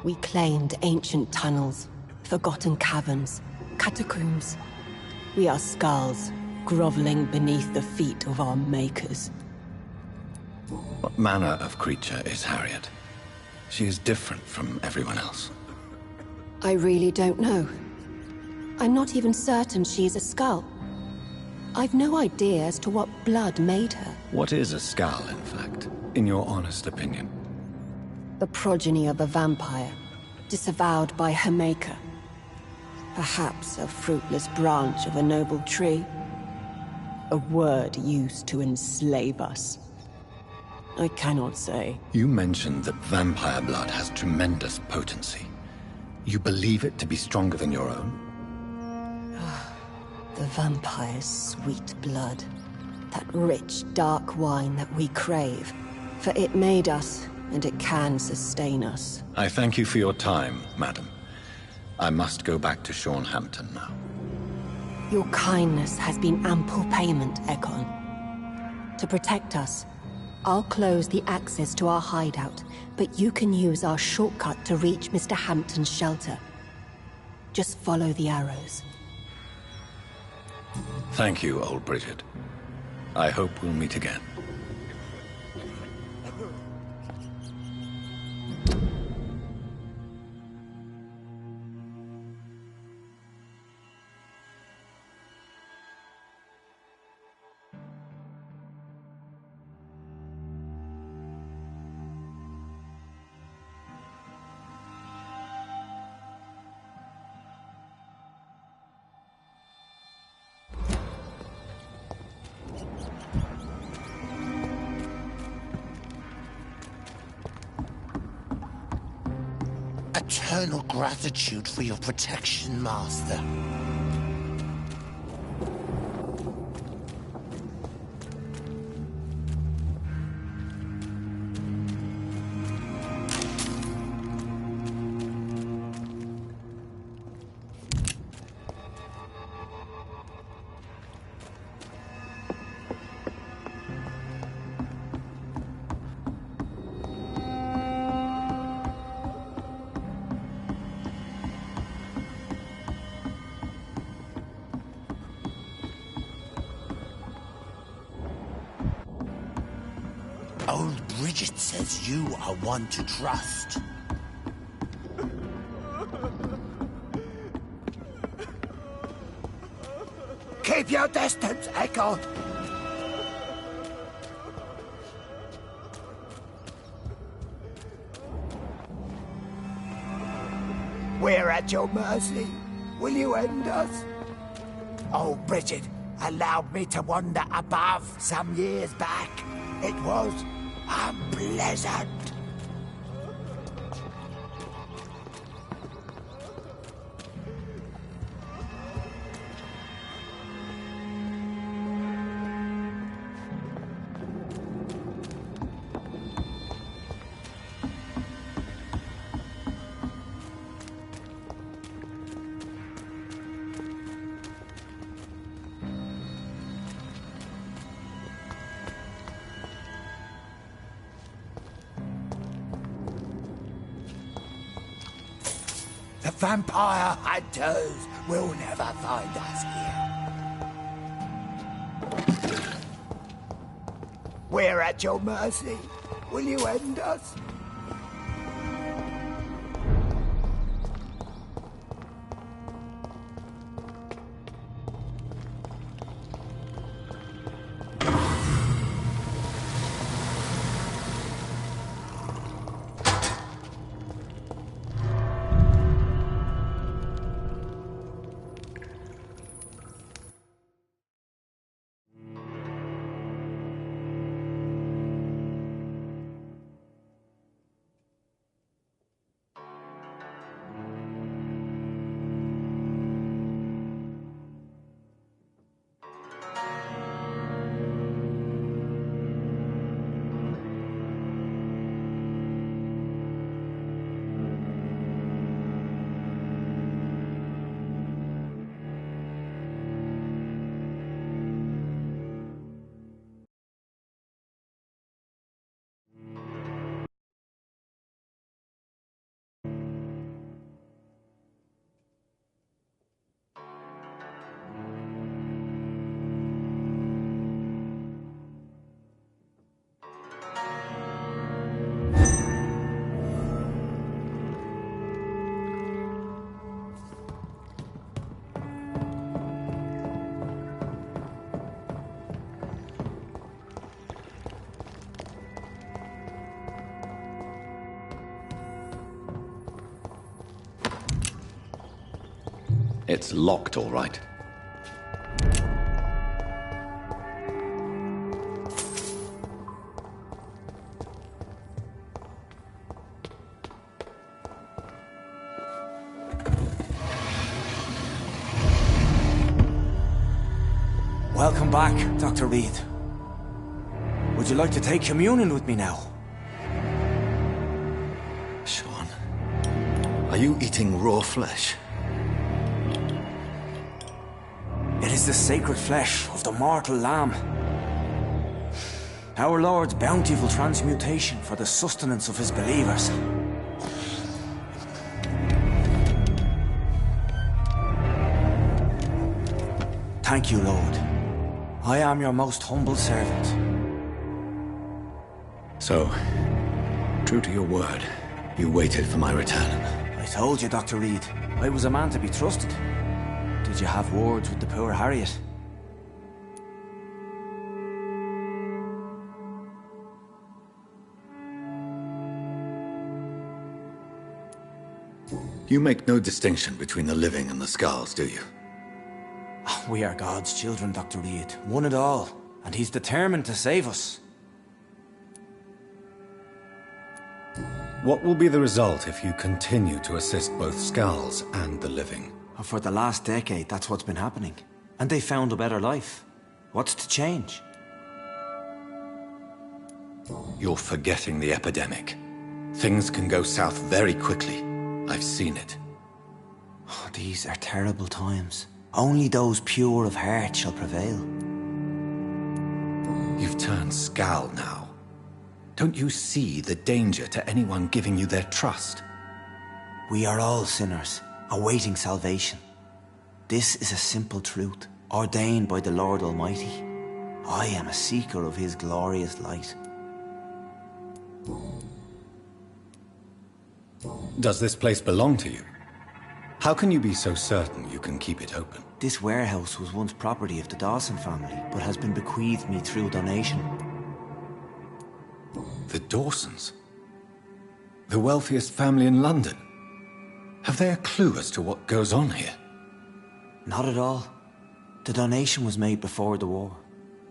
We claimed ancient tunnels, forgotten caverns, catacombs. We are Skulls, groveling beneath the feet of our makers. What manner of creature is Harriet? She is different from everyone else. I really don't know. I'm not even certain she is a Skull. I've no idea as to what blood made her. What is a Skull, in fact, in your honest opinion? The progeny of a vampire, disavowed by her maker. Perhaps a fruitless branch of a noble tree. A word used to enslave us. I cannot say. You mentioned that vampire blood has tremendous potency. You believe it to be stronger than your own? The vampire's sweet blood. That rich, dark wine that we crave. For it made us, and it can sustain us. I thank you for your time, madam. I must go back to Shornhampton now. Your kindness has been ample payment, Ekon. To protect us, I'll close the access to our hideout, but you can use our shortcut to reach Mr. Hampton's shelter. Just follow the arrows. Thank you, old Bridget. I hope we'll meet again. Eternal gratitude for your protection, Master. Old Bridget says you are one to trust. Keep your distance, Echo. We're at your mercy. Will you end us? Old Bridget allowed me to wander above some years back. It was unpleasant. vampire hunters will never find us here. We're at your mercy. Will you end us? It's locked, all right. Welcome back, Dr. Reed. Would you like to take communion with me now? Sean, are you eating raw flesh? It is the sacred flesh of the mortal lamb. Our Lord's bountiful transmutation for the sustenance of his believers. Thank you, Lord. I am your most humble servant. So, true to your word, you waited for my return. I told you, Dr. Reed, I was a man to be trusted. Did you have words with the poor Harriet? You make no distinction between the living and the skulls, do you? We are God's children, Dr. Reed. One and all. And he's determined to save us. What will be the result if you continue to assist both skulls and the living? For the last decade, that's what's been happening. And they found a better life. What's to change? You're forgetting the epidemic. Things can go south very quickly. I've seen it. Oh, these are terrible times. Only those pure of heart shall prevail. You've turned Skal now. Don't you see the danger to anyone giving you their trust? We are all sinners, awaiting salvation. This is a simple truth, ordained by the Lord Almighty. I am a seeker of his glorious light. Does this place belong to you? How can you be so certain you can keep it open? This warehouse was once property of the Dawson family, but has been bequeathed me through donation. The Dawsons? The wealthiest family in London? Have they a clue as to what goes on here? Not at all. The donation was made before the war.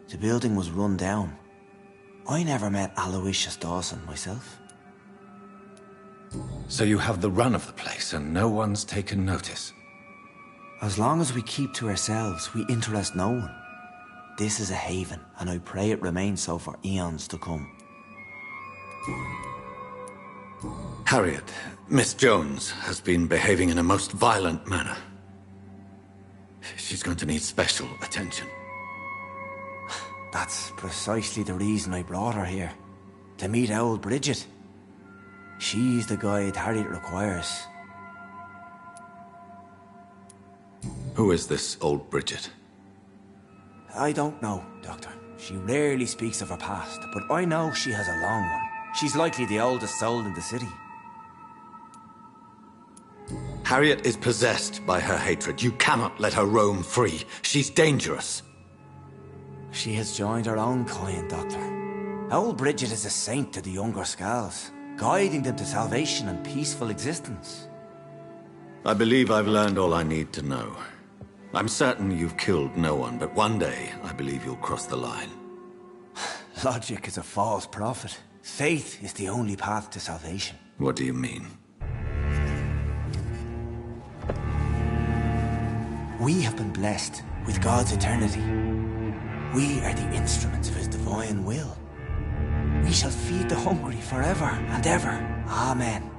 The building was run down. I never met Aloysius Dawson myself. So you have the run of the place and no one's taken notice? As long as we keep to ourselves, we interest no one. This is a haven, and I pray it remains so for eons to come. Harriet, Miss Jones has been behaving in a most violent manner. She's going to need special attention. That's precisely the reason I brought her here. To meet old Bridget. She's the guide Harriet requires. Who is this old Bridget? I don't know, Doctor. She rarely speaks of her past, but I know she has a long one. She's likely the oldest soul in the city. Harriet is possessed by her hatred. You cannot let her roam free. She's dangerous. She has joined her own kind, Doctor. Old Bridget is a saint to the younger Scals, guiding them to salvation and peaceful existence. I believe I've learned all I need to know. I'm certain you've killed no one, but one day I believe you'll cross the line. Logic is a false prophet. Faith is the only path to salvation. What do you mean? We have been blessed with God's eternity. We are the instruments of His divine will. We shall feed the hungry forever and ever. Amen.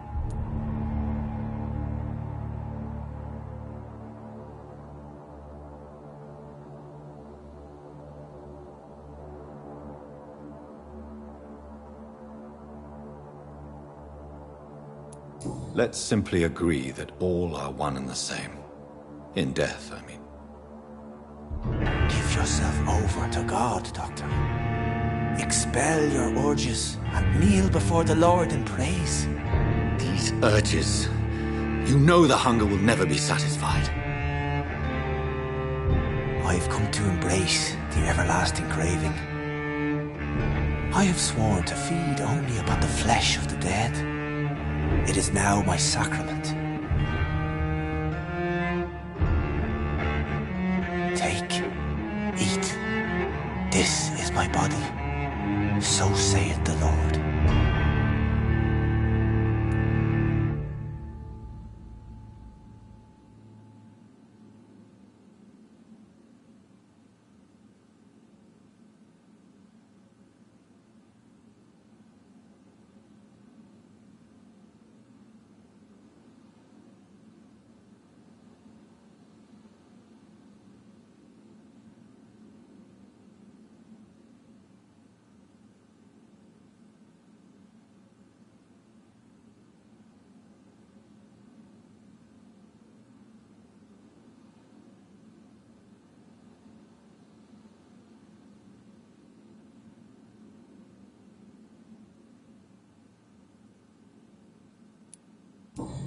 Let's simply agree that all are one and the same. In death, I mean. Give yourself over to God, Doctor. Expel your urges and kneel before the Lord in praise. These urges. You know the hunger will never be satisfied. I've come to embrace the everlasting craving. I have sworn to feed only upon the flesh of the dead. It is now my sacrament. Take, eat. This is my body. So saith the Lord.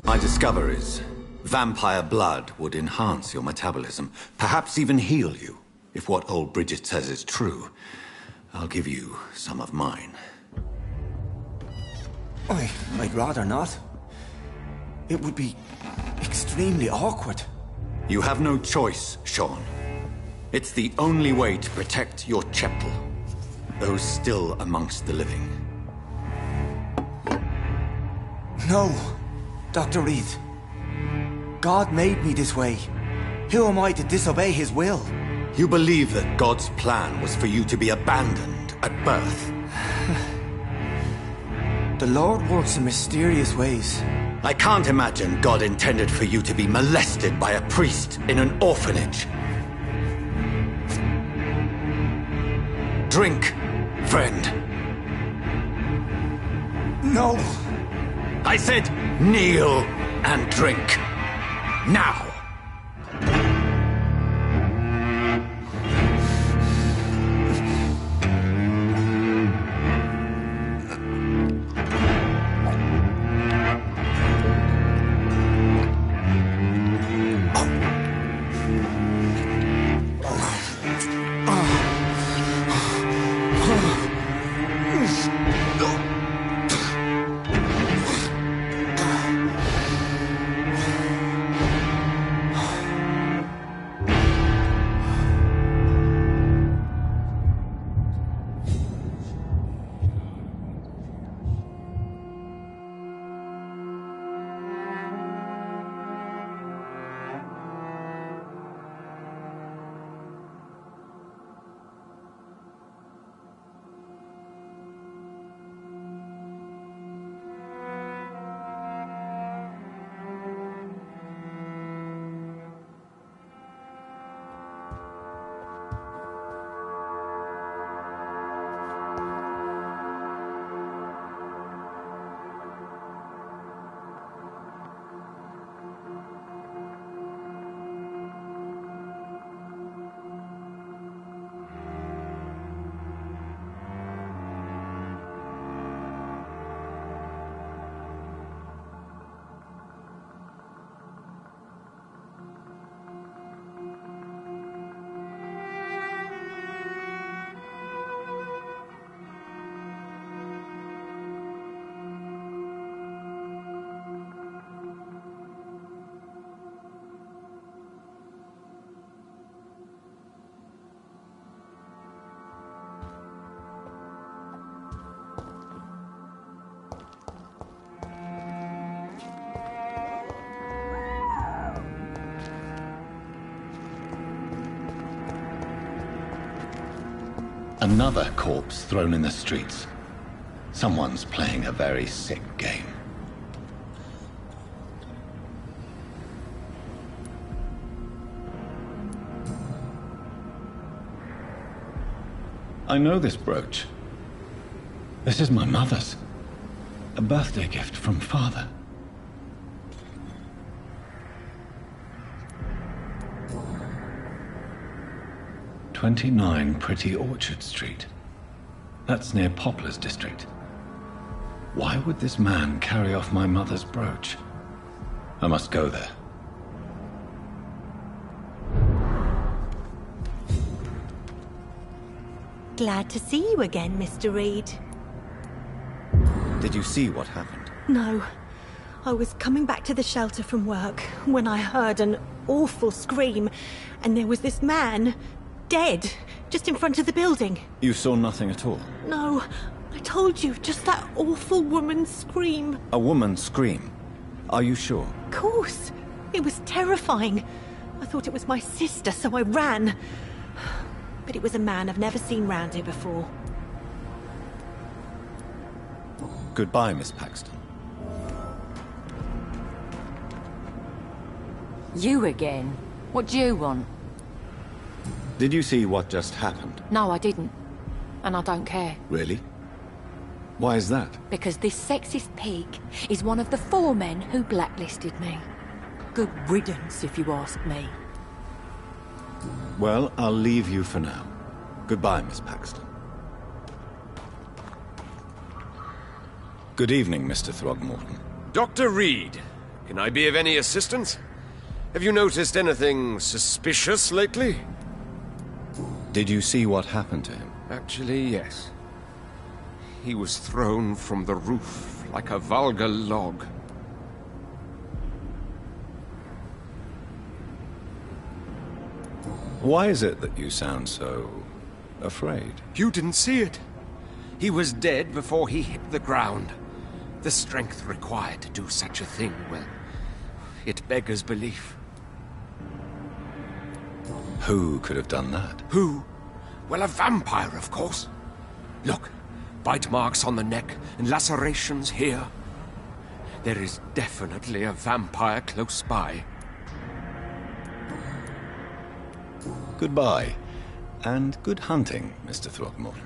My discoveries. Vampire blood would enhance your metabolism, perhaps even heal you. If what old Bridget says is true, I'll give you some of mine. I'd rather not. It would be extremely awkward. You have no choice, Sean. It's the only way to protect your cheptel, those still amongst the living. No, Dr. Reed. God made me this way. Who am I to disobey His will? You believe that God's plan was for you to be abandoned at birth. The Lord works in mysterious ways. I can't imagine God intended for you to be molested by a priest in an orphanage. Drink, friend. No. I said kneel and drink. Now. Another corpse thrown in the streets. Someone's playing a very sick game. I know this brooch. This is my mother's. A birthday gift from father. "29 Pretty Orchard Street." That's near Poplar's district. Why would this man carry off my mother's brooch? I must go there. Glad to see you again, Mr. Reed. Did you see what happened? No. I was coming back to the shelter from work when I heard an awful scream, and there was this man, dead, just in front of the building. You saw nothing at all? No, I told you, just that awful woman's scream. A woman scream? Are you sure? Of course. It was terrifying. I thought it was my sister, so I ran. But it was a man I've never seen round here before. Goodbye, Miss Paxton. You again? What do you want? Did you see what just happened? No, I didn't. And I don't care. Really? Why is that? Because this sexist pig is one of the 4 men who blacklisted me. Good riddance, if you ask me. Well, I'll leave you for now. Goodbye, Miss Paxton. Good evening, Mr. Throgmorton. Dr. Reed, can I be of any assistance? Have you noticed anything suspicious lately? Did you see what happened to him? Actually, yes. He was thrown from the roof like a vulgar log. Why is it that you sound so afraid? You didn't see it. He was dead before he hit the ground. The strength required to do such a thing, well, it beggars belief. Who could have done that? Who? Well, a vampire, of course. Look, bite marks on the neck and lacerations here. There is definitely a vampire close by. Goodbye, and good hunting, Mr. Throgmorton.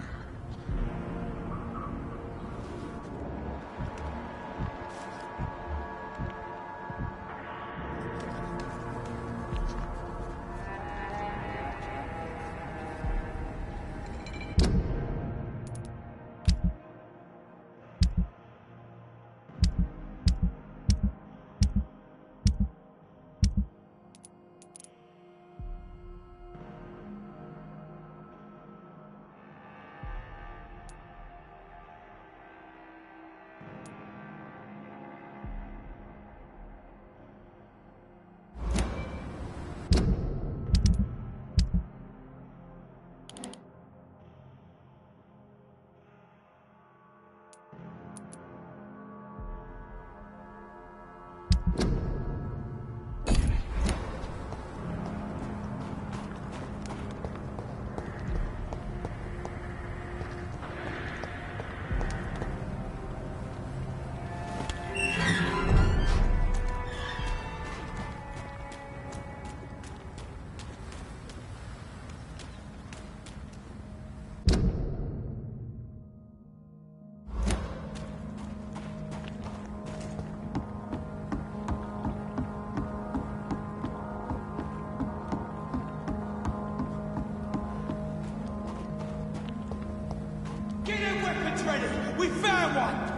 We found one!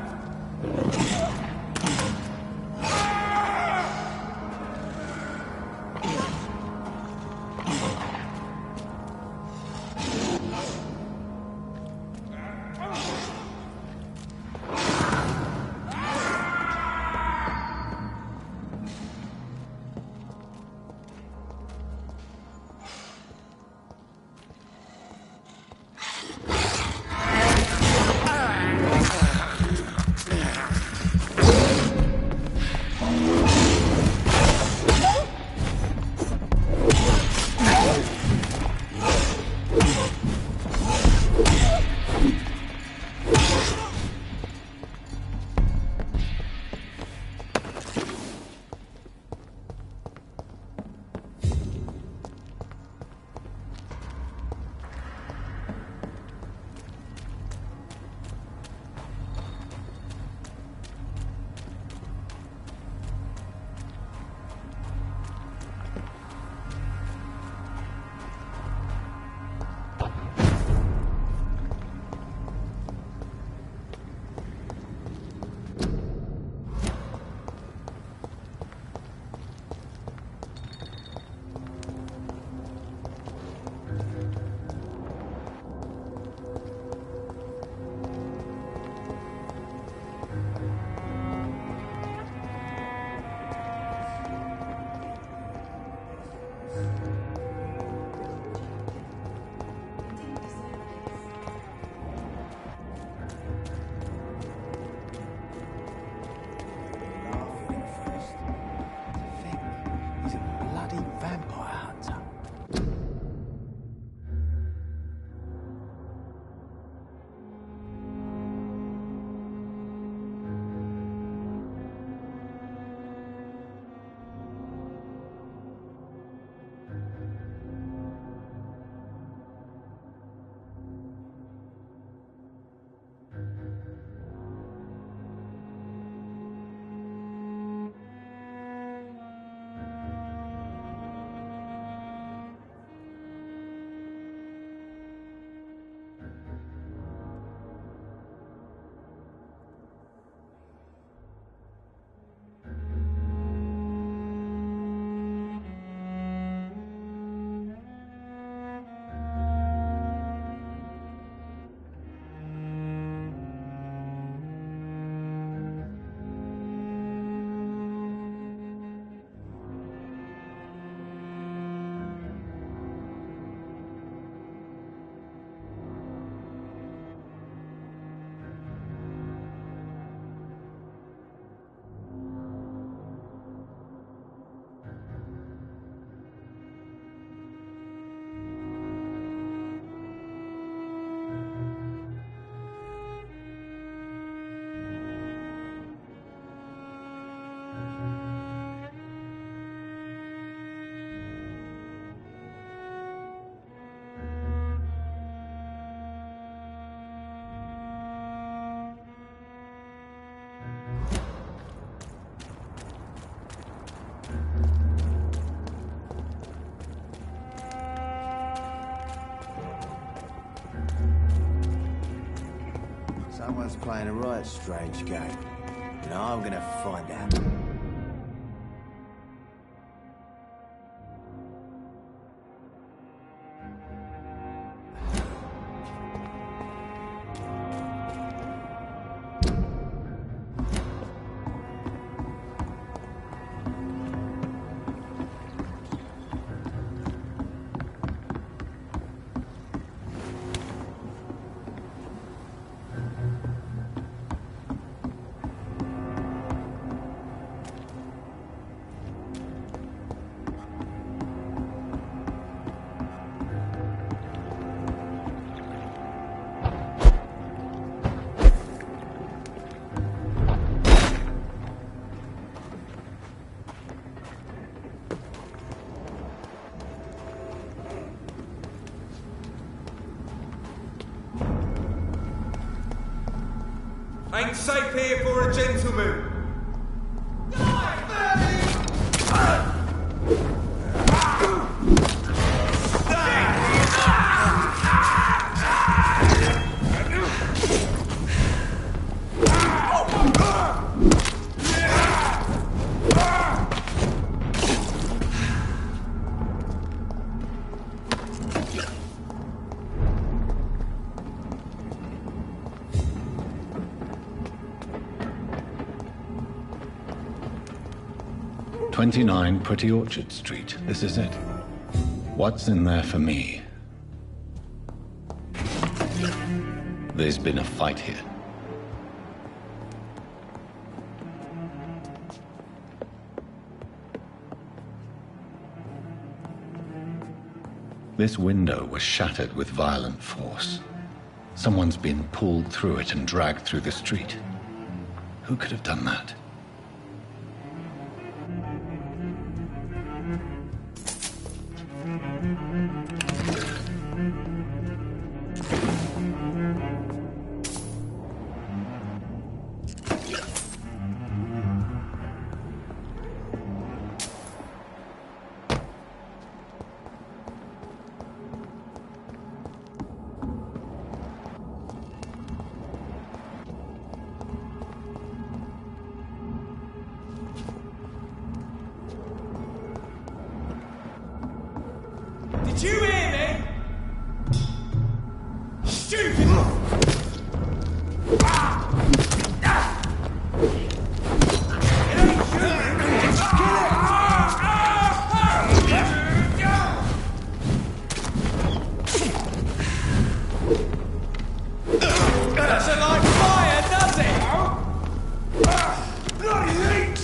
Someone's playing a right strange game. And I'm gonna find out. Ain't safe here for a gentleman. "29 Pretty Orchard Street. This is it. What's in there for me?" There's been a fight here. This window was shattered with violent force. Someone's been pulled through it and dragged through the street. Who could have done that? Did you hear me? Stupid! Doesn't like fire, does it? Bloody leech!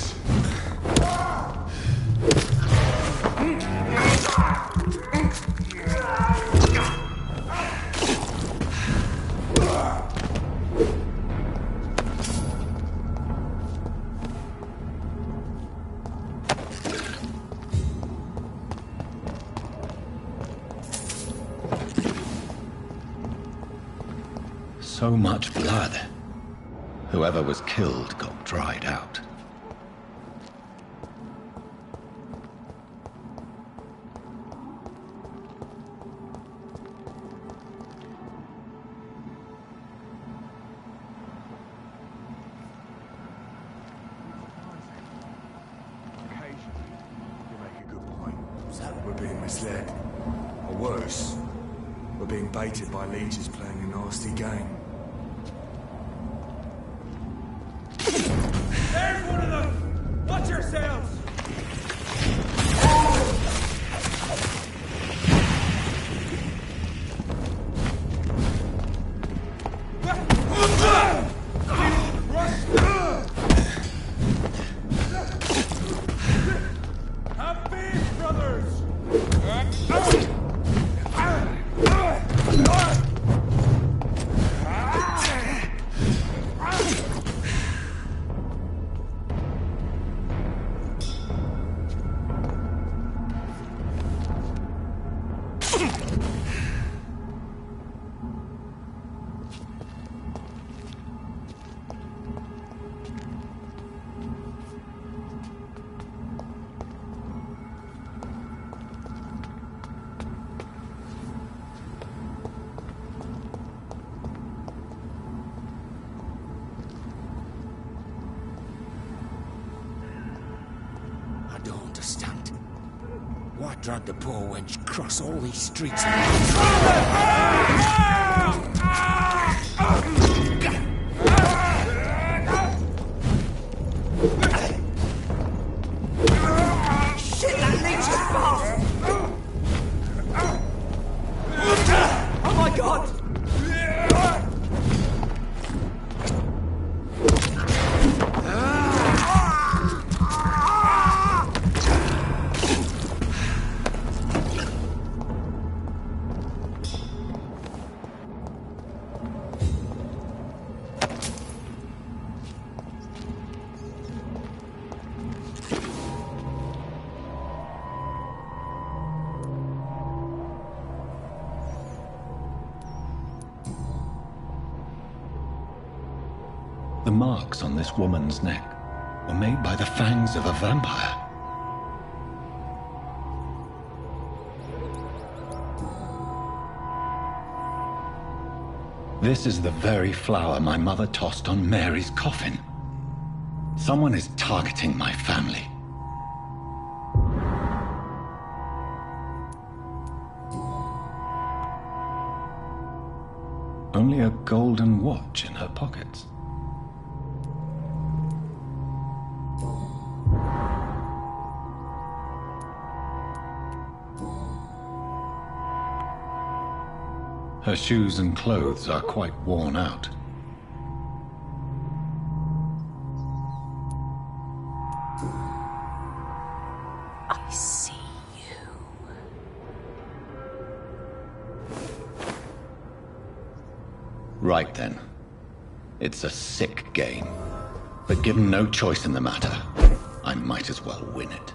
So much blood. Whoever was killed got dried out. We're being misled. Or worse, we're being baited by leeches playing a nasty game. There's one of them! Watch yourselves! Have faith, brothers! dragged the poor wench across all these streets. Shit, that leech is fast! Oh my god! The marks on this woman's neck were made by the fangs of a vampire. This is the very flower my mother tossed on Mary's coffin. Someone is targeting my family. Only a golden watch in her pockets. Her shoes and clothes are quite worn out. I see you. Right then. It's a sick game. But given no choice in the matter, I might as well win it.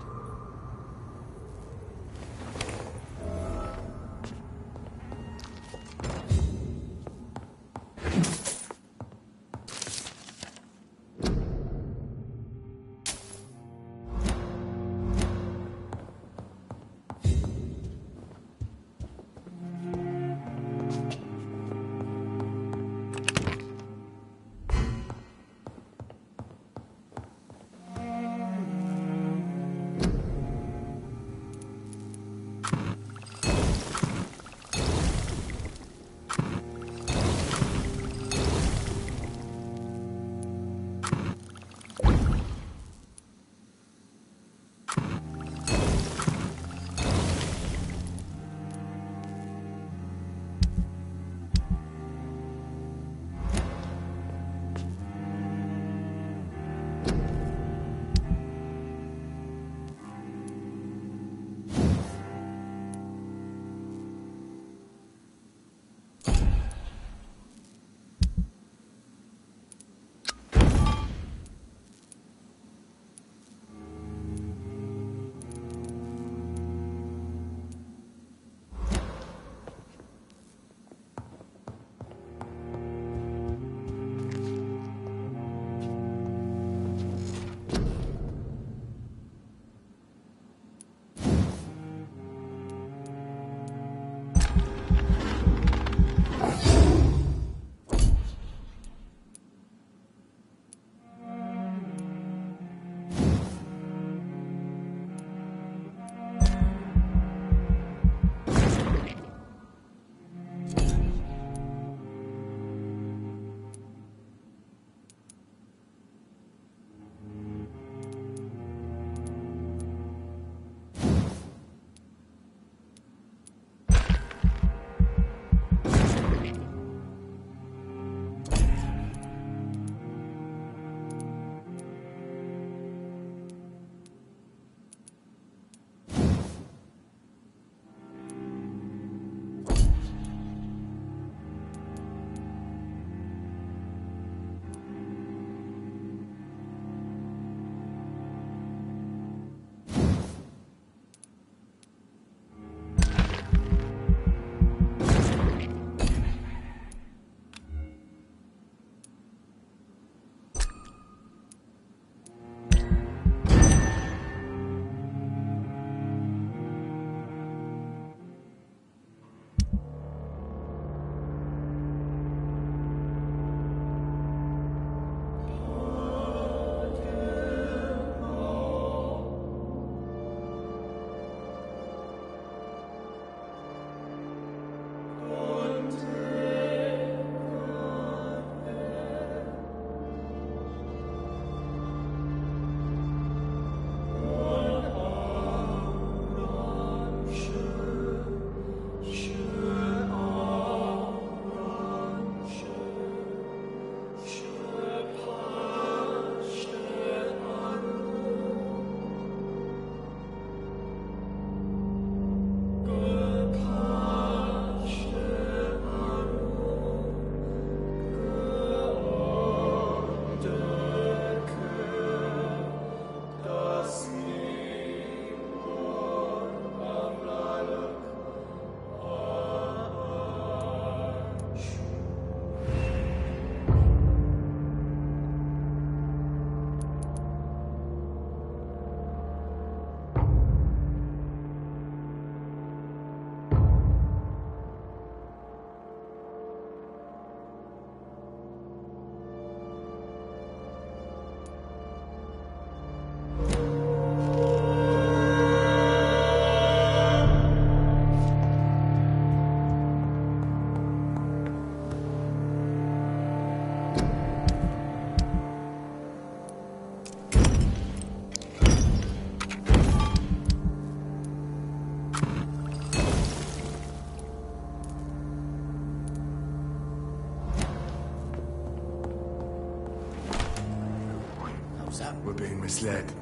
We're being misled.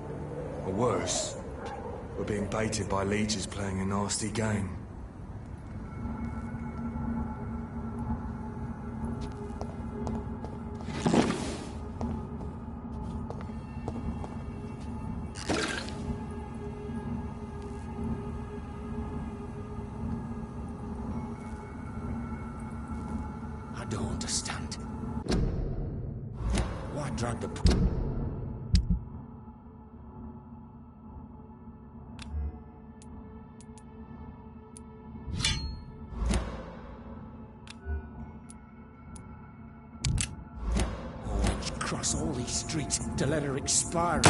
Or worse, we're being baited by leeches playing a nasty game. I don't understand. Why drag the... Cross all these streets to let her expire.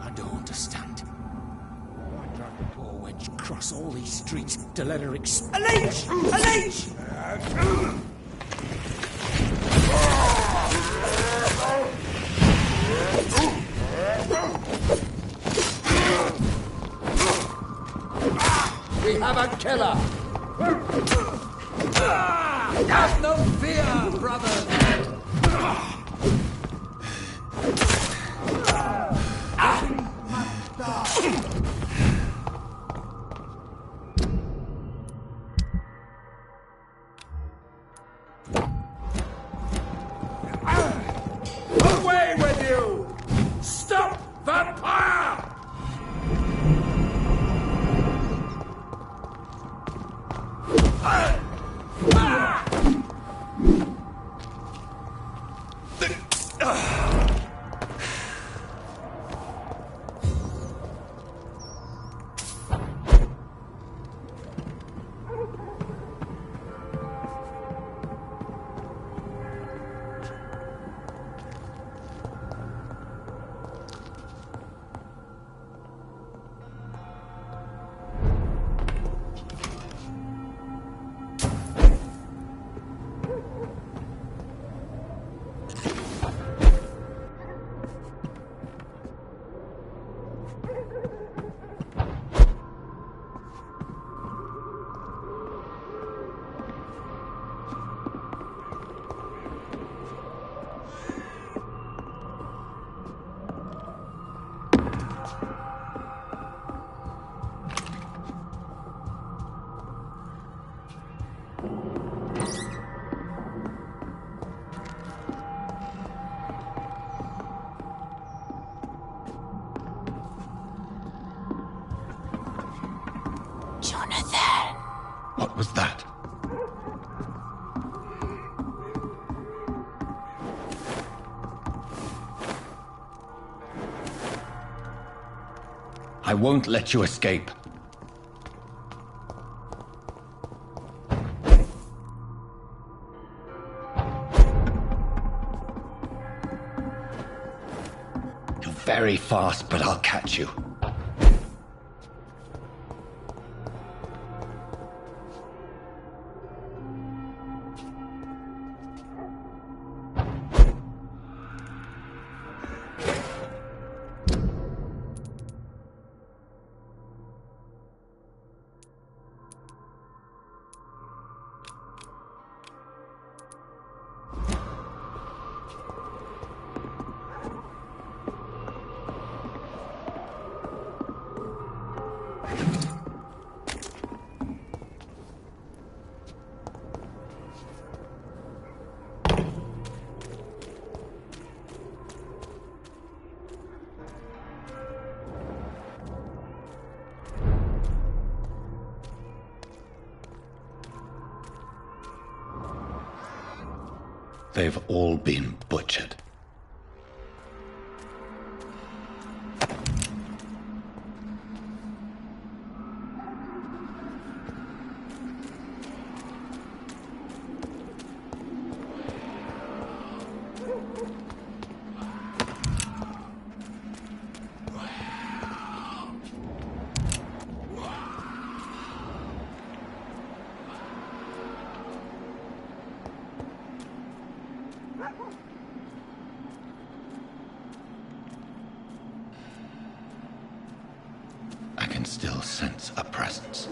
I don't understand. Why drag the poor wench across all these streets to let her expire? A leech! A leech! We have a killer! Have no fear, brother! Away with you! Stop, vampire! Jonathan! What was that? I won't let you escape. You're very fast, but I'll catch you. They've all been butchered. I can still see. sense a presence.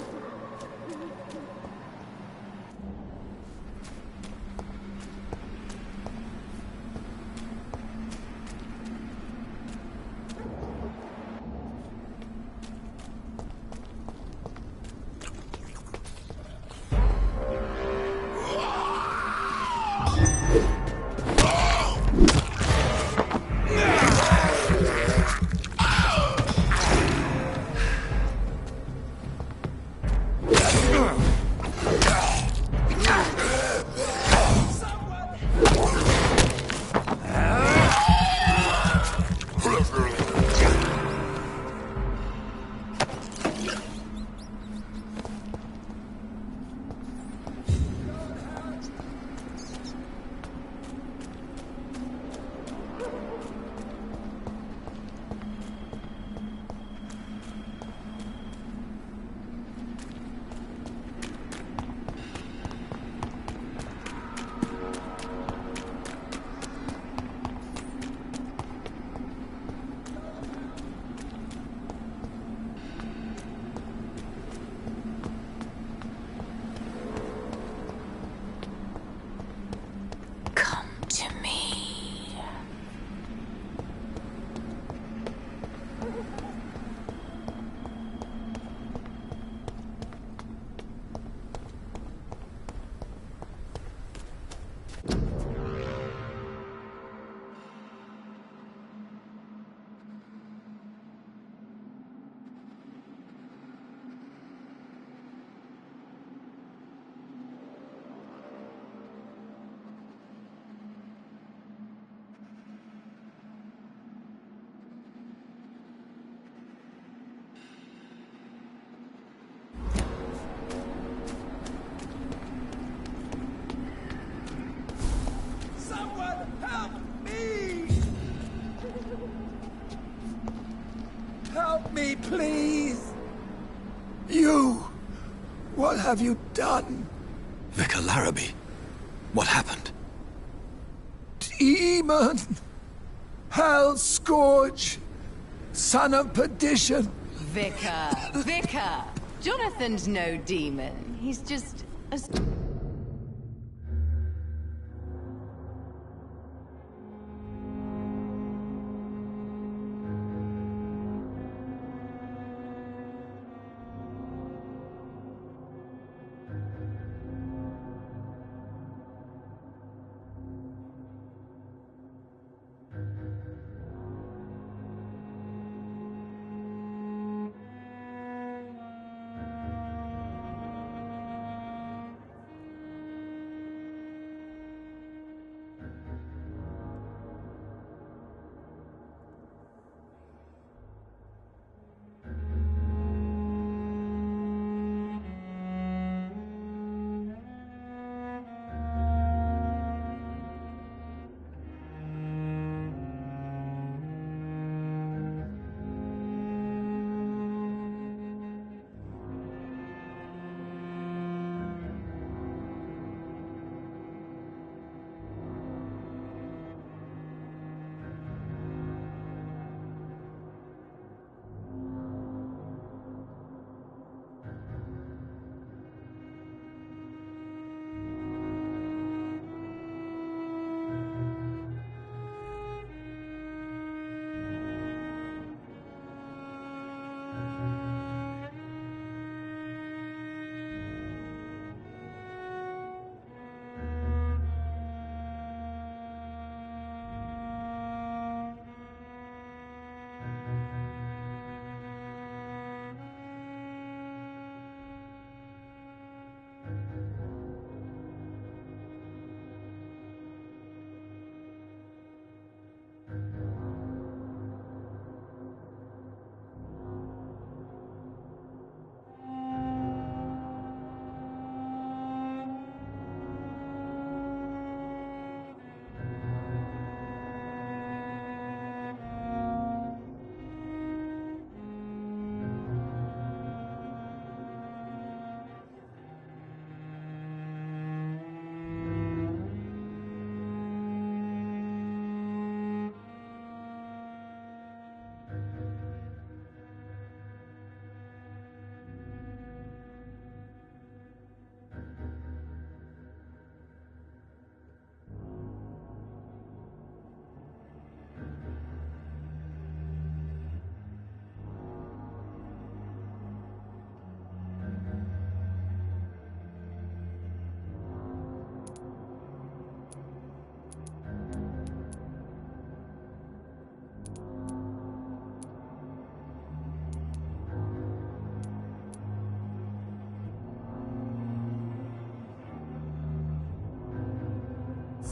Help me, please! You! What have you done? Vicar Larrabee, what happened? Demon! Hell Scourge! Son of perdition! Vicar! Jonathan's no demon. He's just a...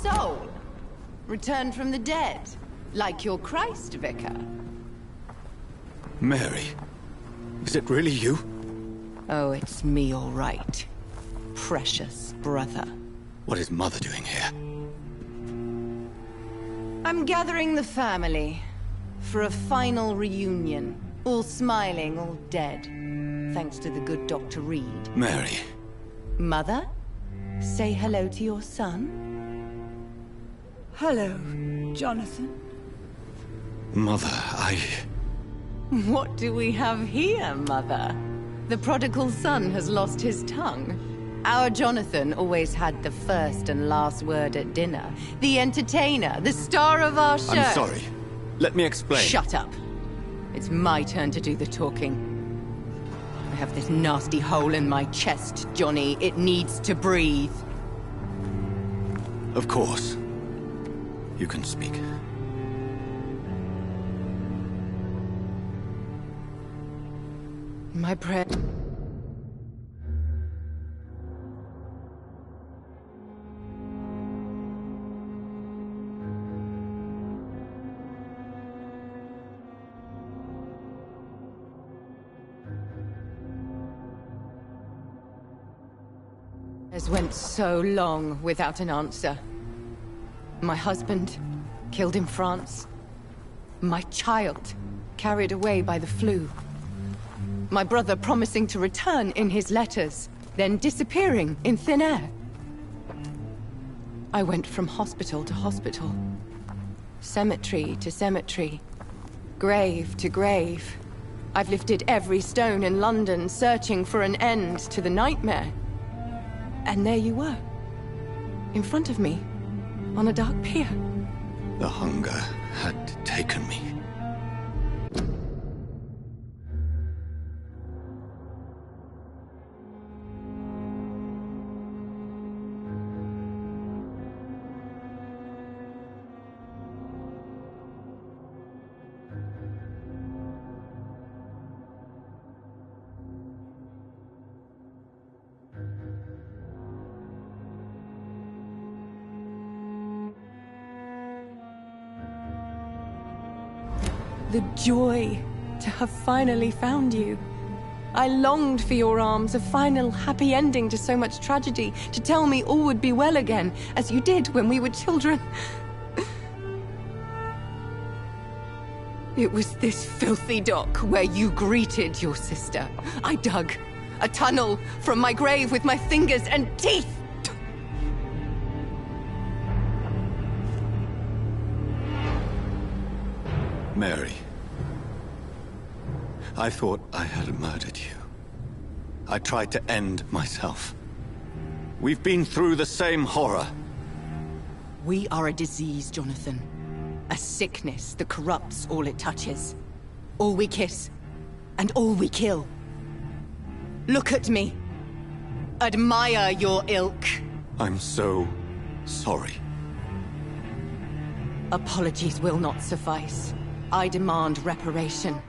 soul? Returned from the dead? Like your Christ, Vicar? Mary, is it really you? Oh, it's me, all right. Precious brother. What is Mother doing here? I'm gathering the family for a final reunion. All smiling, all dead. Thanks to the good Dr. Reed. Mary. Mother, say hello to your son. Hello, Jonathan. Mother, What do we have here, Mother? The prodigal son has lost his tongue. Our Jonathan always had the first and last word at dinner. The entertainer, the star of our show. I'm sorry. Let me explain. Shut up. It's my turn to do the talking. I have this nasty hole in my chest, Johnny. It needs to breathe. Of course. You can speak. My prayer... went so long without an answer. My husband, killed in France. My child, carried away by the flu. My brother promising to return in his letters, then disappearing in thin air. I went from hospital to hospital. Cemetery to cemetery. Grave to grave. I've lifted every stone in London, searching for an end to the nightmare. And there you were. In front of me. On a dark pier. The hunger had taken me. The joy to have finally found you. I longed for your arms, a final happy ending to so much tragedy, to tell me all would be well again, as you did when we were children. It was this filthy dock where you greeted your sister. I dug a tunnel from my grave with my fingers and teeth. Mary. I thought I had murdered you. I tried to end myself. We've been through the same horror. We are a disease, Jonathan. A sickness that corrupts all it touches. All we kiss, and all we kill. Look at me. Admire your ilk. I'm so sorry. Apologies will not suffice. I demand reparation.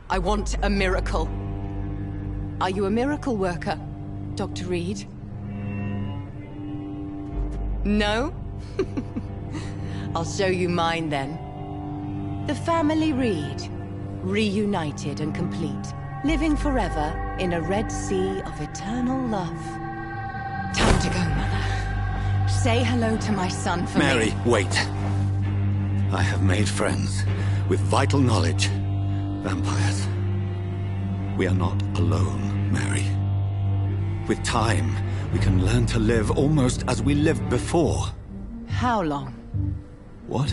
I want a miracle. Are you a miracle worker, Dr. Reed? No? I'll show you mine then. The family Reed, reunited and complete, living forever in a red sea of eternal love. Time to go, Mother. Say hello to my son for me. Mary, wait. I have made friends with vital knowledge. Vampires. We are not alone, Mary. With time, we can learn to live almost as we lived before. How long? What?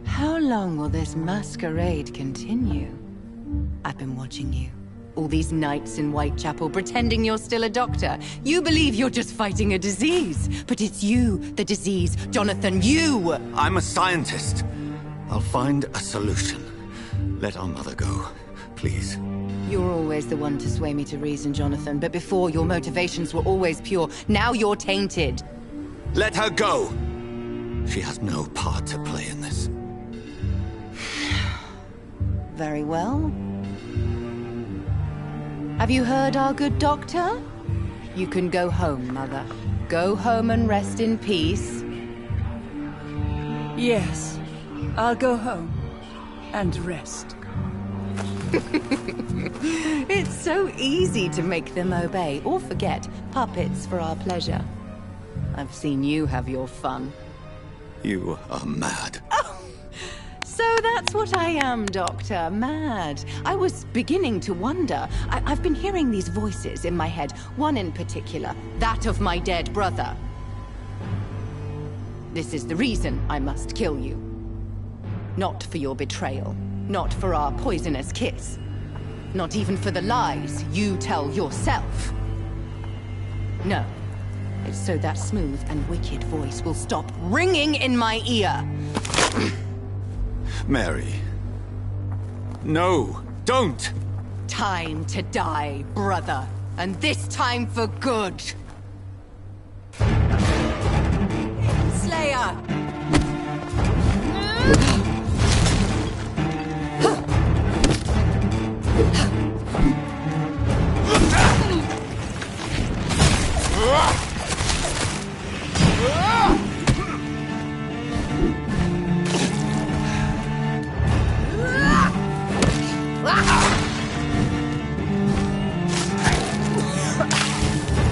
How long will this masquerade continue? I've been watching you. All these nights in Whitechapel, pretending you're still a doctor. You believe you're just fighting a disease. But it's you, the disease. Jonathan, you! I'm a scientist. I'll find a solution. Let our mother go, please. You're always the one to sway me to reason, Jonathan. But before, your motivations were always pure. Now you're tainted. Let her go! She has no part to play in this. Very well. Have you heard our good doctor? You can go home, Mother. Go home and rest in peace. Yes. I'll go home and rest. It's so easy to make them obey or forget puppets for our pleasure. I've seen you have your fun. You are mad. So that's what I am, Doctor. Mad. I was beginning to wonder. I've been hearing these voices in my head, one in particular, that of my dead brother. This is the reason I must kill you. Not for your betrayal, not for our poisonous kiss, not even for the lies you tell yourself. No, it's so that smooth and wicked voice will stop ringing in my ear. Mary. No, don't! Time to die, brother. And this time for good. Slayer!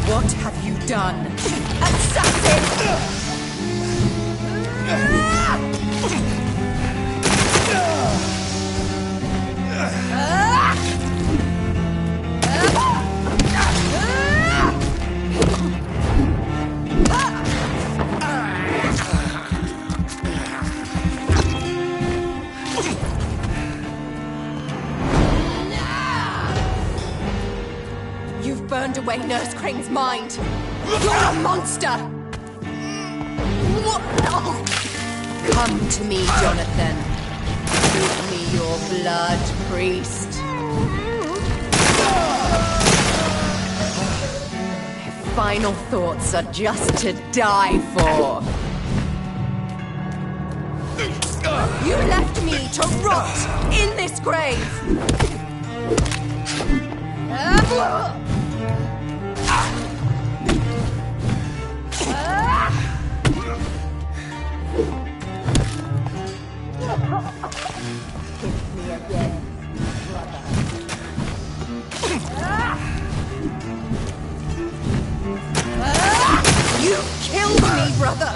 What have you done? Assassin! You've burned away Nurse Crane's mind. You're a monster! Come to me, Jonathan. Give me your blood, priest. My final thoughts are just to die for. You left me to rot in this grave! Kiss me again, brother. You killed me, brother!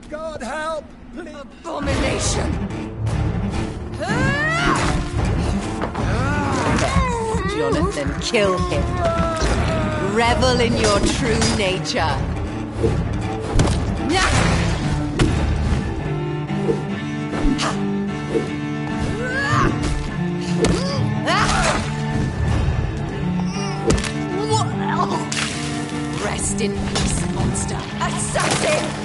God help! Please. Abomination! Jonathan, kill him. Revel in your true nature. Rest in peace, monster. Assassin!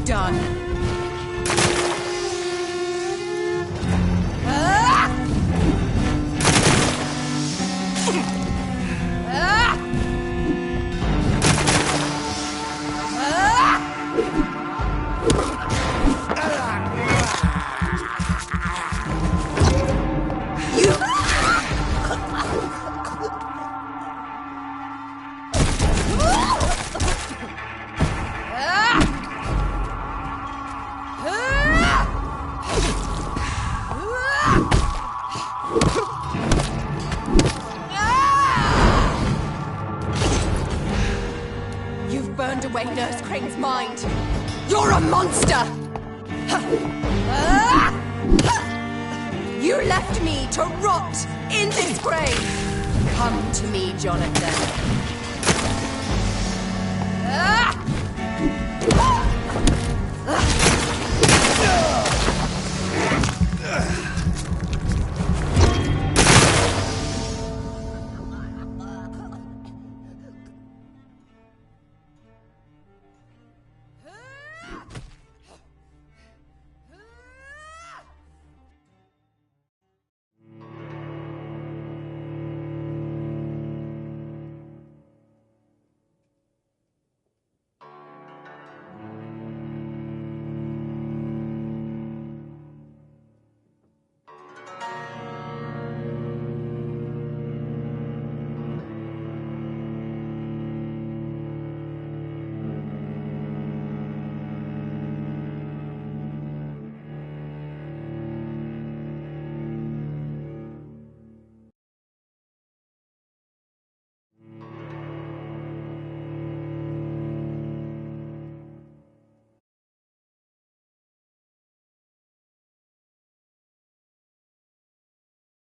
done. You've burned away Nurse Crane's mind. You're a monster! You left me to rot in this grave. Come to me, Jonathan.